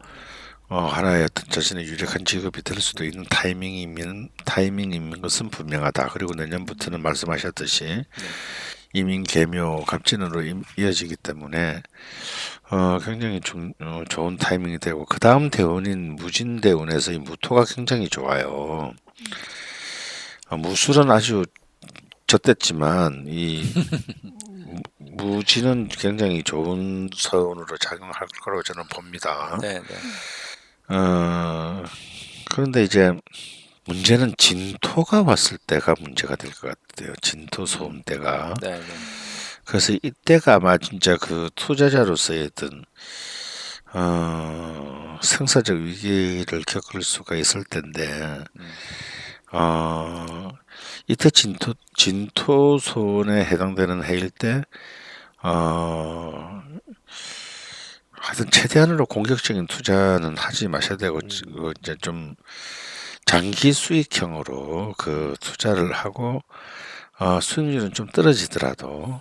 하나의 어떤 자신의 유력한 직업이 될 수도 있는 타이밍인 것은 분명하다. 그리고 내년부터는 말씀하셨듯이 이민 개묘 갑진으로 이어지기 때문에 굉장히 좋은 타이밍이 되고 그 다음 대운인 무진대운에서 이 무토가 굉장히 좋아요. 무술은 아주 젖됐지만 이 무진은 굉장히 좋은 서운으로 작용할 거라고 저는 봅니다. 네, 네. 그런데 이제 문제는 진토가 왔을 때가 문제가 될 것 같아요. 진토 소운 때가. 네, 네. 그래서 이때가 아마 진짜 그 투자자로서의 어떤 생사적 위기를 겪을 수가 있을 텐데 이때 진토 소운에 해당되는 해일 때 하여튼 최대한으로 공격적인 투자는 하지 마셔야 되고 이제 좀 장기 수익형으로 그 투자를 하고 수익률은 좀 떨어지더라도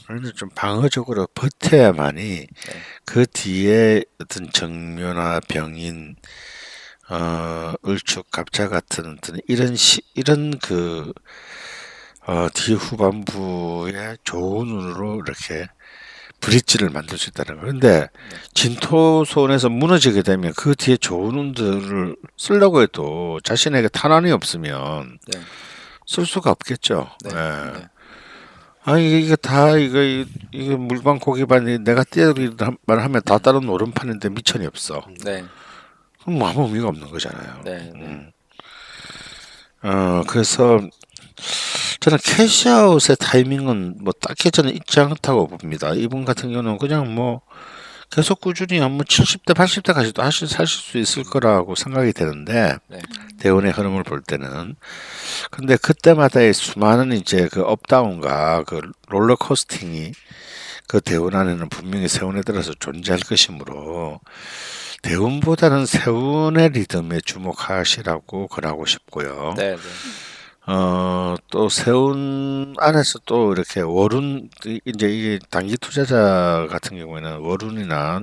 그런데 좀 방어적으로 버텨야만이 그 뒤에 어떤 정묘나 병인 을축 갑자 같은 어떤 이런 그 뒤 후반부에 좋은 운으로 이렇게 브릿지를 만들 수 있다는 거예요. 근데 진토손에서 무너지게 되면 그 뒤에 좋은 운들을 쓰려고 해도 자신에게 탄환이 없으면 네. 쓸 수가 없겠죠. 네. 예. 네. 이게 다 이거 물반 고기반이 내가 떼기만 하면 다 다른 오른판인데 미천이 없어. 네. 그럼 뭐 아무 의미가 없는 거잖아요. 네. 네. 그래서 저는 캐시아웃의 타이밍은 뭐 딱히 저는 있지 않다고 봅니다. 이분 같은 경우는 그냥 뭐 계속 꾸준히 한 뭐 70대, 80대까지도 사실 수 있을 거라고 생각이 되는데 네. 대운의 흐름을 볼 때는 근데 그때마다의 수많은 이제 그 업다운과 그 롤러코스팅이 그 대운 안에는 분명히 세운에 들어서 존재할 것이므로 대운보다는 세운의 리듬에 주목하시라고 권하고 싶고요. 네. 네. 또 세운 안에서 또 이렇게 월운 이제 이게 단기 투자자 같은 경우에는 월운이나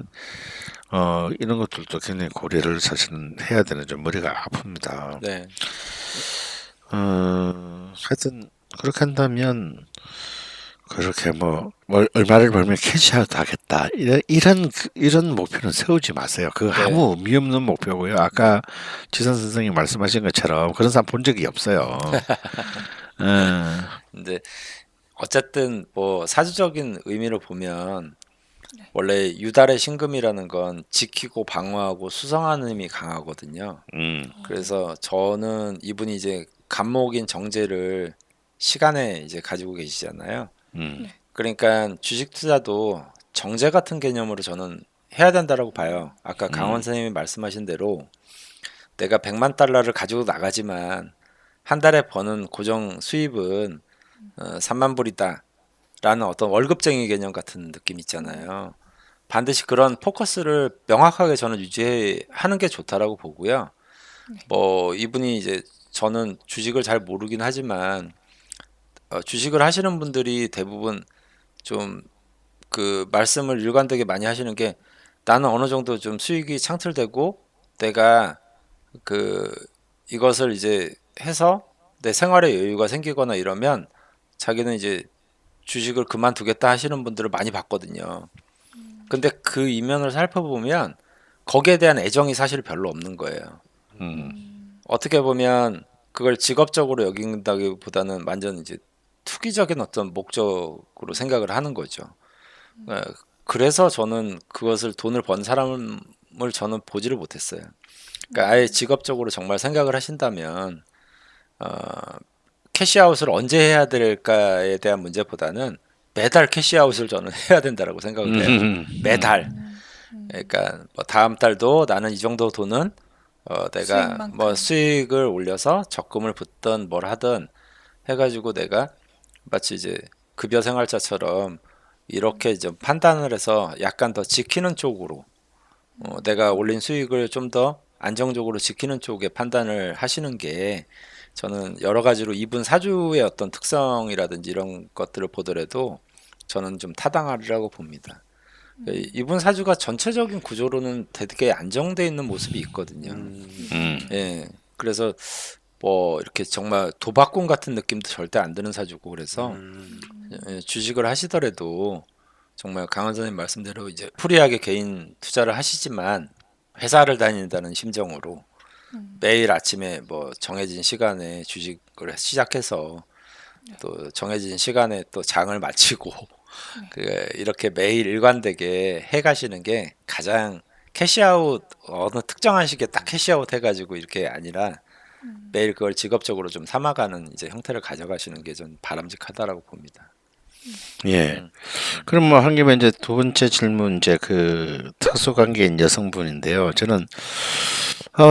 이런 것들도 굉장히 고려를 사실은 해야 되는 좀 머리가 아픕니다. 네. 하여튼 그렇게 한다면 그렇게 뭐 얼마를 벌면 캐시아웃 하겠다 이런 목표는 세우지 마세요. 그거 네. 아무 의미 없는 목표고요. 아까 지선 선생님 말씀하신 것처럼 그런 사람 본 적이 없어요. 근데 어쨌든 뭐 사주적인 의미로 보면 원래 유달의 신금이라는 건 지키고 방어하고 수성하는 힘이 강하거든요. 그래서 저는 이분이 이제 간목인 정제를 시간에 이제 가지고 계시잖아요. 음. 그러니까 주식 투자도 정제 같은 개념으로 저는 해야 된다라고 봐요. 아까 강원 선생님이 말씀하신 대로 내가 100만 달러를 가지고 나가지만 한 달에 버는 고정 수입은 3만 불이다라는 어떤 월급쟁이 개념 같은 느낌 있잖아요. 반드시 그런 포커스를 명확하게 저는 유지하는 게 좋다라고 보고요. 뭐 이분이 이제 저는 주식을 잘 모르긴 하지만 주식을 하시는 분들이 대부분 좀 그 말씀을 일관되게 많이 하시는 게 나는 어느 정도 좀 수익이 창출되고 내가 그 이것을 이제 해서 내 생활에 여유가 생기거나 이러면 자기는 이제 주식을 그만두겠다 하시는 분들을 많이 봤거든요. 근데 그 이면을 살펴보면 거기에 대한 애정이 사실 별로 없는 거예요. 어떻게 보면 그걸 직업적으로 여긴다기보다는 완전 이제 투기적인 어떤 목적으로 생각을 하는 거죠. 그래서 저는 그것을 돈을 번 사람을 저는 보지를 못했어요. 그러니까 아예 직업적으로 정말 생각을 하신다면 캐시아웃을 언제 해야 될까에 대한 문제보다는 매달 캐시아웃을 저는 해야 된다라고 생각을 해요. 매달. 그러니까 뭐 다음 달도 나는 이 정도 돈은 내가 수익만큼. 뭐 수익을 올려서 적금을 붓든 뭘 하든 해가지고 내가 마치 이제 급여 생활자처럼 이렇게 좀 판단을 해서 약간 더 지키는 쪽으로 내가 올린 수익을 좀 더 안정적으로 지키는 쪽에 판단을 하시는 게 저는 여러 가지로 이분 사주의 어떤 특성이라든지 이런 것들을 보더라도 저는 좀 타당하리라고 봅니다. 이분 사주가 전체적인 구조로는 되게 안정돼 있는 모습이 있거든요. 예, 그래서 뭐 이렇게 정말 도박꾼 같은 느낌도 절대 안 드는 사주고 그래서 주식을 하시더라도 정말 강원 선생님 말씀대로 이제 프리하게 개인 투자를 하시지만 회사를 다닌다는 심정으로 매일 아침에 뭐 정해진 시간에 주식을 시작해서 또 정해진 시간에 또 장을 마치고 이렇게 매일 일관되게 해 가시는 게 가장 캐시아웃 어느 특정한 시기에 딱 캐시아웃 해가지고 이렇게 아니라 매일 그걸 직업적으로 좀 삼아가는 이제 형태를 가져가시는 게 좀 바람직하다라고 봅니다. 예. 그럼 뭐 한 김에 이제 두 번째 질문 이제 그 특수 관계인 여성분인데요. 저는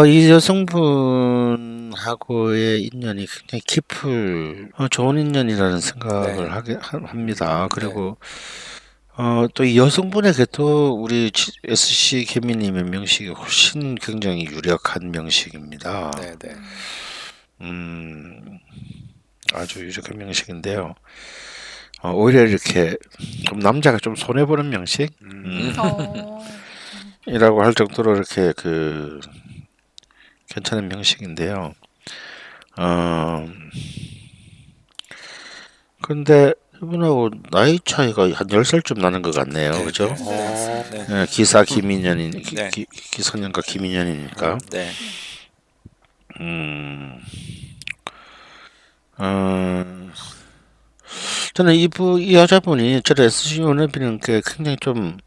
이 여성분하고의 인연이 굉장히 깊을 좋은 인연이라는 생각을 합니다. 그리고 또 이 여성분의 곁도 우리 SC 개미님의 명식이 훨씬 굉장히 유력한 명식입니다. 네, 네. 아주 유력한 명식인데요. 오히려 이렇게 좀 남자가 좀 손해 보는 명식 이라고 할 정도로 이렇게 그 괜찮은 명식인데요. 근데 이분하고 나이 차이가 한 10살쯤 나는 것 같네요. 그죠? 네. 네, 기사 김인연인 네. 기선년과 김인연이니까. 네. 저는 이 여자분이 저를 SC 연예비는 굉장히 좀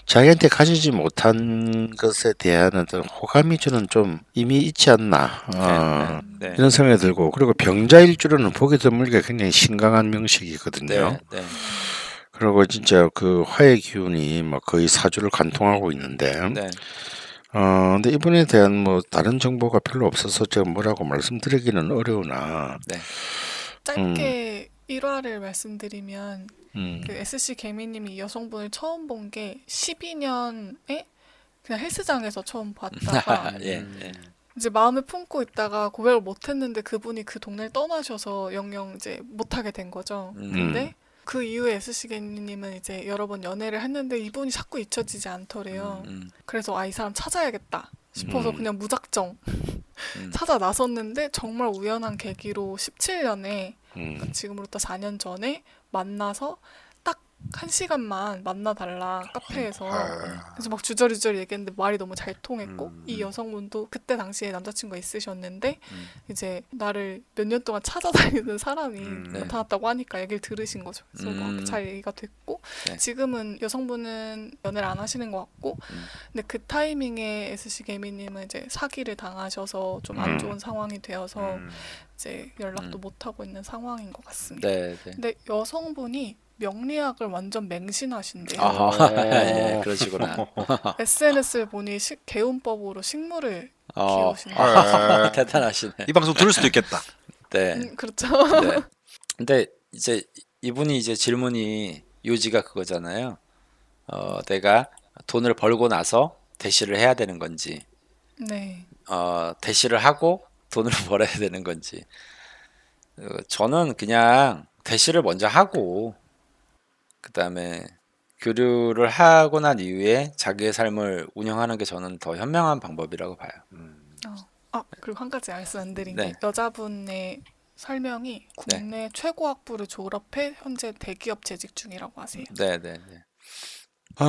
자기한테 가지지 못한 것에 대한 어떤 호감이 저는 좀 이미 있지 않나 네. 이런 생각이 들고, 그리고 병자일 줄은 보기 드물게 굉장히 신강한 명식이거든요. 네. 그리고 진짜 그 화의 기운이 막 거의 사주를 관통하고 있는데 네. 근데 이분에 대한 뭐 다른 정보가 별로 없어서 제가 뭐라고 말씀드리기는 어려우나 네. 짧게 일화를 말씀드리면 그 음. SC 개미님이 이 여성분을 처음 본 게 12년에 그냥 헬스장에서 처음 봤다가 예. 이제 마음을 품고 있다가 고백을 못했는데 그분이 그 동네를 떠나셔서 영영 이제 못하게 된 거죠. 근데 그 이후에 SC 개미님은 이제 여러 번 연애를 했는데 이분이 자꾸 잊혀지지 않더래요. 그래서 이 사람 찾아야겠다 싶어서 그냥 무작정 찾아 나섰는데 정말 우연한 계기로 17년에 그러니까 지금으로부터 4년 전에 만나서 딱 1시간만 만나달라 카페에서. 그래서 막 주저리주저리 얘기했는데 말이 너무 잘 통했고 이 여성분도 그때 당시에 남자친구가 있으셨는데 이제 나를 몇 년 동안 찾아다니는 사람이 나타났다고 하니까 얘기를 들으신 거죠. 그래서 막 잘 얘기가 됐고 네. 지금은 여성분은 연애를 안 하시는 것 같고 근데 그 타이밍에 SC 개미님은 이제 사기를 당하셔서 좀 안 좋은 상황이 되어서 이제 연락도 못 하고 있는 상황인 것 같습니다. 네. 근데 여성분이 명리학을 완전 맹신하신대요. 아, 예, 그러시구나. SNS를 보니 개운법으로 식물을 어, 키우신다. 아, 대단하시네. 이 방송 들을 수도 있겠다. 네. 그렇죠. 네. 근데 이제 이분이 이제 질문이 요지가 그거잖아요. 내가 돈을 벌고 나서 대시를 해야 되는 건지, 네. 대시를 하고 돈을 벌어야 되는 건지. 저는 그냥 대시를 먼저 하고, 그 다음에 교류를 하고 난 이후에 자기의 삶을 운영하는 게 저는 더 현명한 방법이라고 봐요. 그리고 한 가지 말씀 안 드린 네. 게 여자분의 설명이 국내 최고 학부를 졸업해 현재 대기업 재직 중이라고 하세요. 네, 네, 네.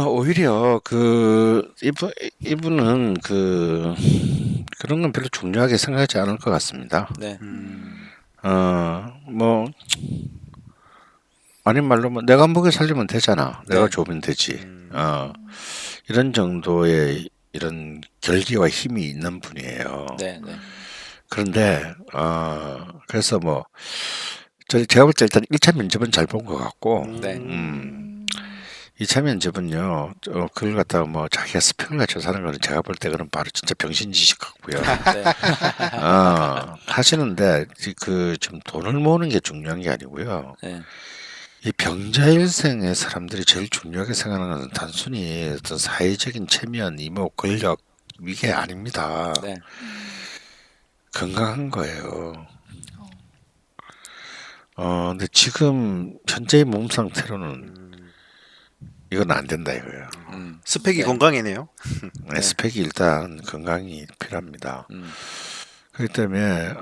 오히려 이분은 그런 건 별로 중요하게 생각하지 않을 것 같습니다. 네. 뭐 아닌 말로 뭐 내가 먹여 살리면 되잖아. 내가 네. 좁으면 되지. 이런 정도의 이런 결기와 힘이 있는 분이에요. 네, 네. 그런데 그래서 뭐 제가 볼 때 일단 1차 면접은 잘 본 것 같고 네. 2차 면접은요 그걸 갖다가 뭐 자기가 스펙을 갖춰 사는 거는 제가 볼 때 그런 바로 진짜 병신지식 같고요. 네. 하시는데 좀 돈을 모으는 게 중요한 게 아니고요. 네. 이 병자일생의 사람들이 제일 중요하게 생각하는 것은 단순히 어떤 사회적인 체면, 이목, 권력 이게 아닙니다. 네. 건강한 거예요. 근데 지금 현재의 몸 상태로는 이건 안 된다 이거예요. 스펙이 네. 건강이네요. 네, 스펙이 일단 건강이 필요합니다. 그렇기 때문에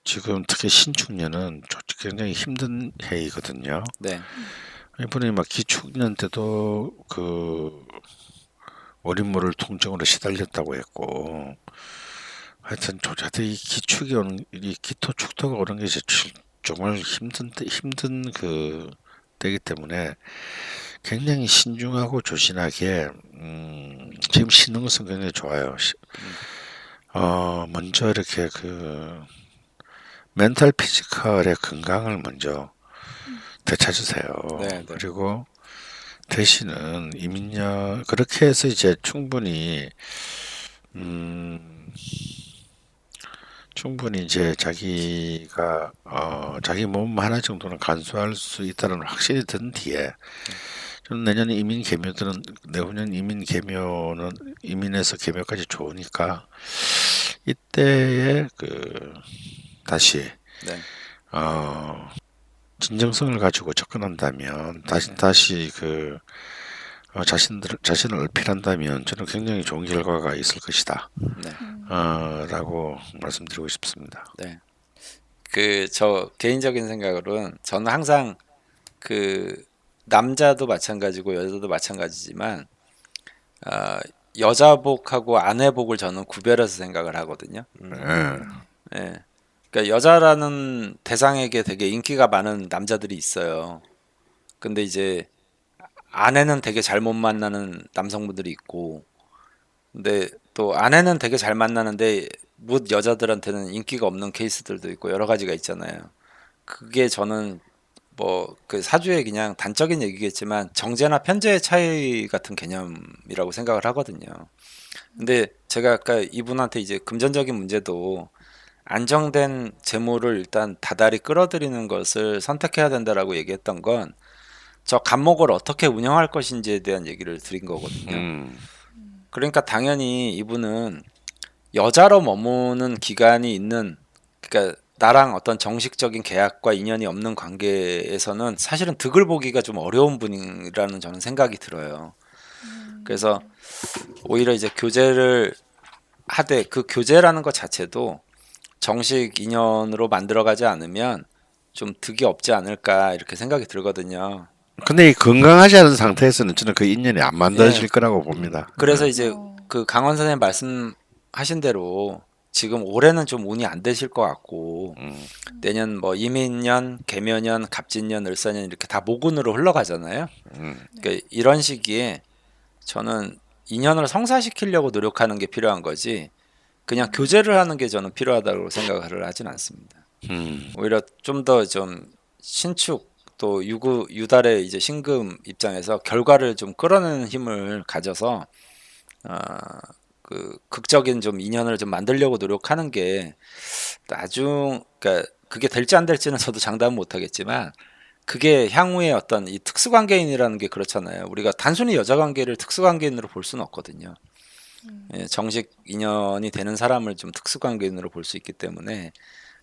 지금 특히 신축년은 굉장히 힘든 해이거든요. 네. 이번에 막 기축년 때도 원인모를 통증으로 시달렸다고 했고, 하여튼 조자도 이 기축이 오는 이 기토 축토가 오는 게 이제 정말 힘든 때이기 때문에 굉장히 신중하고 조신하게 지금 신는 것은 굉장히 좋아요. 먼저 이렇게 멘탈 피지컬의 건강을 먼저 되찾으세요. 네, 네. 그리고 대신은 이민년 그렇게 해서 이제 충분히 이제 자기가 자기 몸 하나 정도는 간수할 수 있다는 확신이 든 뒤에 저는 내년 이민 개묘들은 내후년 이민 개묘는 이민에서 개묘까지 좋으니까 이때에 다시 네. 진정성을 가지고 접근한다면 다시 자신을 어필한다면 저는 굉장히 좋은 결과가 있을 것이다. 네. 라고 말씀드리고 싶습니다. 네. 저 개인적인 생각으로는 저는 항상 남자도 마찬가지고 여자도 마찬가지지만 여자복하고 아내복을 저는 구별해서 생각을 하거든요. 네. 그러니까 여자라는 대상에게 되게 인기가 많은 남자들이 있어요. 근데 이제 아내는 되게 잘 못 만나는 남성분들이 있고, 근데 또 아내는 되게 잘 만나는데 못 여자들한테는 인기가 없는 케이스들도 있고 여러 가지가 있잖아요. 그게 저는 뭐 사주의 그냥 단적인 얘기겠지만 정제나 편제의 차이 같은 개념이라고 생각을 하거든요. 근데 제가 아까 이분한테 이제 금전적인 문제도 안정된 재물을 일단 다달이 끌어들이는 것을 선택해야 된다라고 얘기했던 건 저 간목을 어떻게 운영할 것인지에 대한 얘기를 드린 거거든요. 그러니까 당연히 이분은 여자로 머무는 기간이 있는, 그러니까 나랑 어떤 정식적인 계약과 인연이 없는 관계에서는 사실은 득을 보기가 좀 어려운 분이라는 저는 생각이 들어요. 그래서 오히려 이제 교제를 하되 그 교제라는 것 자체도 정식 인연으로 만들어가지 않으면 좀 득이 없지 않을까 이렇게 생각이 들거든요. 근데 이 건강하지 않은 상태에서는 저는 그 인연이 안 만들어질 거라고 봅니다. 그래서 이제 강원 선생님 말씀하신 대로 지금 올해는 좀 운이 안 되실 것 같고 내년 뭐 이민년, 개묘년, 갑진년, 을사년 이렇게 다 모군으로 흘러가잖아요. 그러니까 이런 시기에 저는 인연을 성사시키려고 노력하는 게 필요한 거지 그냥 교제를 하는 게 저는 필요하다고 생각을 하진 않습니다. 오히려 좀 더 좀 신축 또 유달의 이제 신금 입장에서 결과를 좀 끌어내는 힘을 가져서 그 극적인 좀 인연을 좀 만들려고 노력하는 게 그러니까 그게 될지 안 될지는 저도 장담은 못하겠지만 그게 향후에 어떤 이 특수관계인이라는 게 그렇잖아요. 우리가 단순히 여자 관계를 특수관계인으로 볼 수는 없거든요. 예, 정식 인연이 되는 사람을 좀 특수관계인으로 볼 수 있기 때문에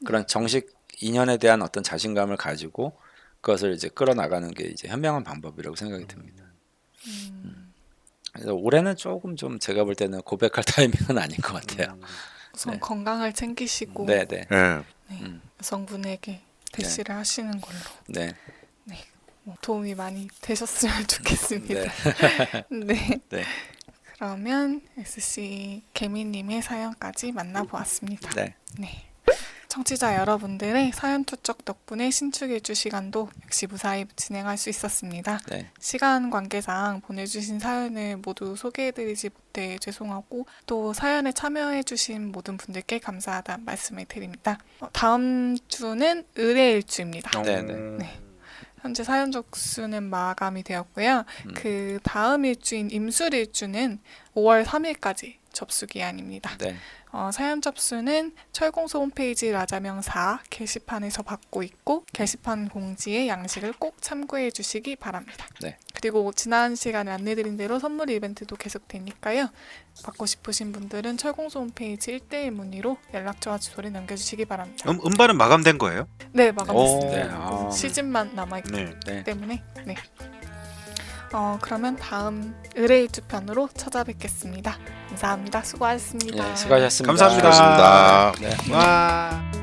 그런 정식 인연에 대한 어떤 자신감을 가지고 그것을 이제 끌어나가는 게 이제 현명한 방법이라고 생각이 듭니다. 그래서 올해는 조금 좀 제가 볼 때는 고백할 타이밍은 아닌 것 같아요. 우선 네. 건강을 챙기시고 네네. 예. 여성분에게 대시를 하시는 걸로 네. 뭐 도움이 많이 되셨으면 좋겠습니다. 네. 네. 네. 그러면 SC 개미님의 사연까지 만나보았습니다. 네. 네. 청취자 여러분들의 사연 투척 덕분에 신축일주 시간도 역시 무사히 진행할 수 있었습니다. 네. 시간 관계상 보내주신 사연을 모두 소개해드리지 못해 죄송하고 또 사연에 참여해주신 모든 분들께 감사하다는 말씀을 드립니다. 다음 주는 의뢰일주입니다. 네네. 네. 현재 사연 접수는 마감이 되었고요. 그 다음 일주인 임술일주는 5월 3일까지 접수 기한입니다. 네. 사연 접수는 철공소 홈페이지 라자명 4 게시판에서 받고 있고 게시판 공지의 양식을 꼭 참고해 주시기 바랍니다. 네. 그리고 지난 시간에 안내드린 대로 선물 이벤트도 계속되니까요. 받고 싶으신 분들은 철공소 홈페이지 1대1 문의로 연락처와 주소를 남겨주시기 바랍니다. 음반은 마감된 거예요? 네, 마감됐습니다. 네. 아. 시즌만 남아있기 네. 때문에 네. 그러면 다음 의뢰일주 편으로 찾아뵙겠습니다. 감사합니다. 수고하셨습니다. 네, 수고하셨습니다. 감사합니다. 고맙습니다. 네. 와.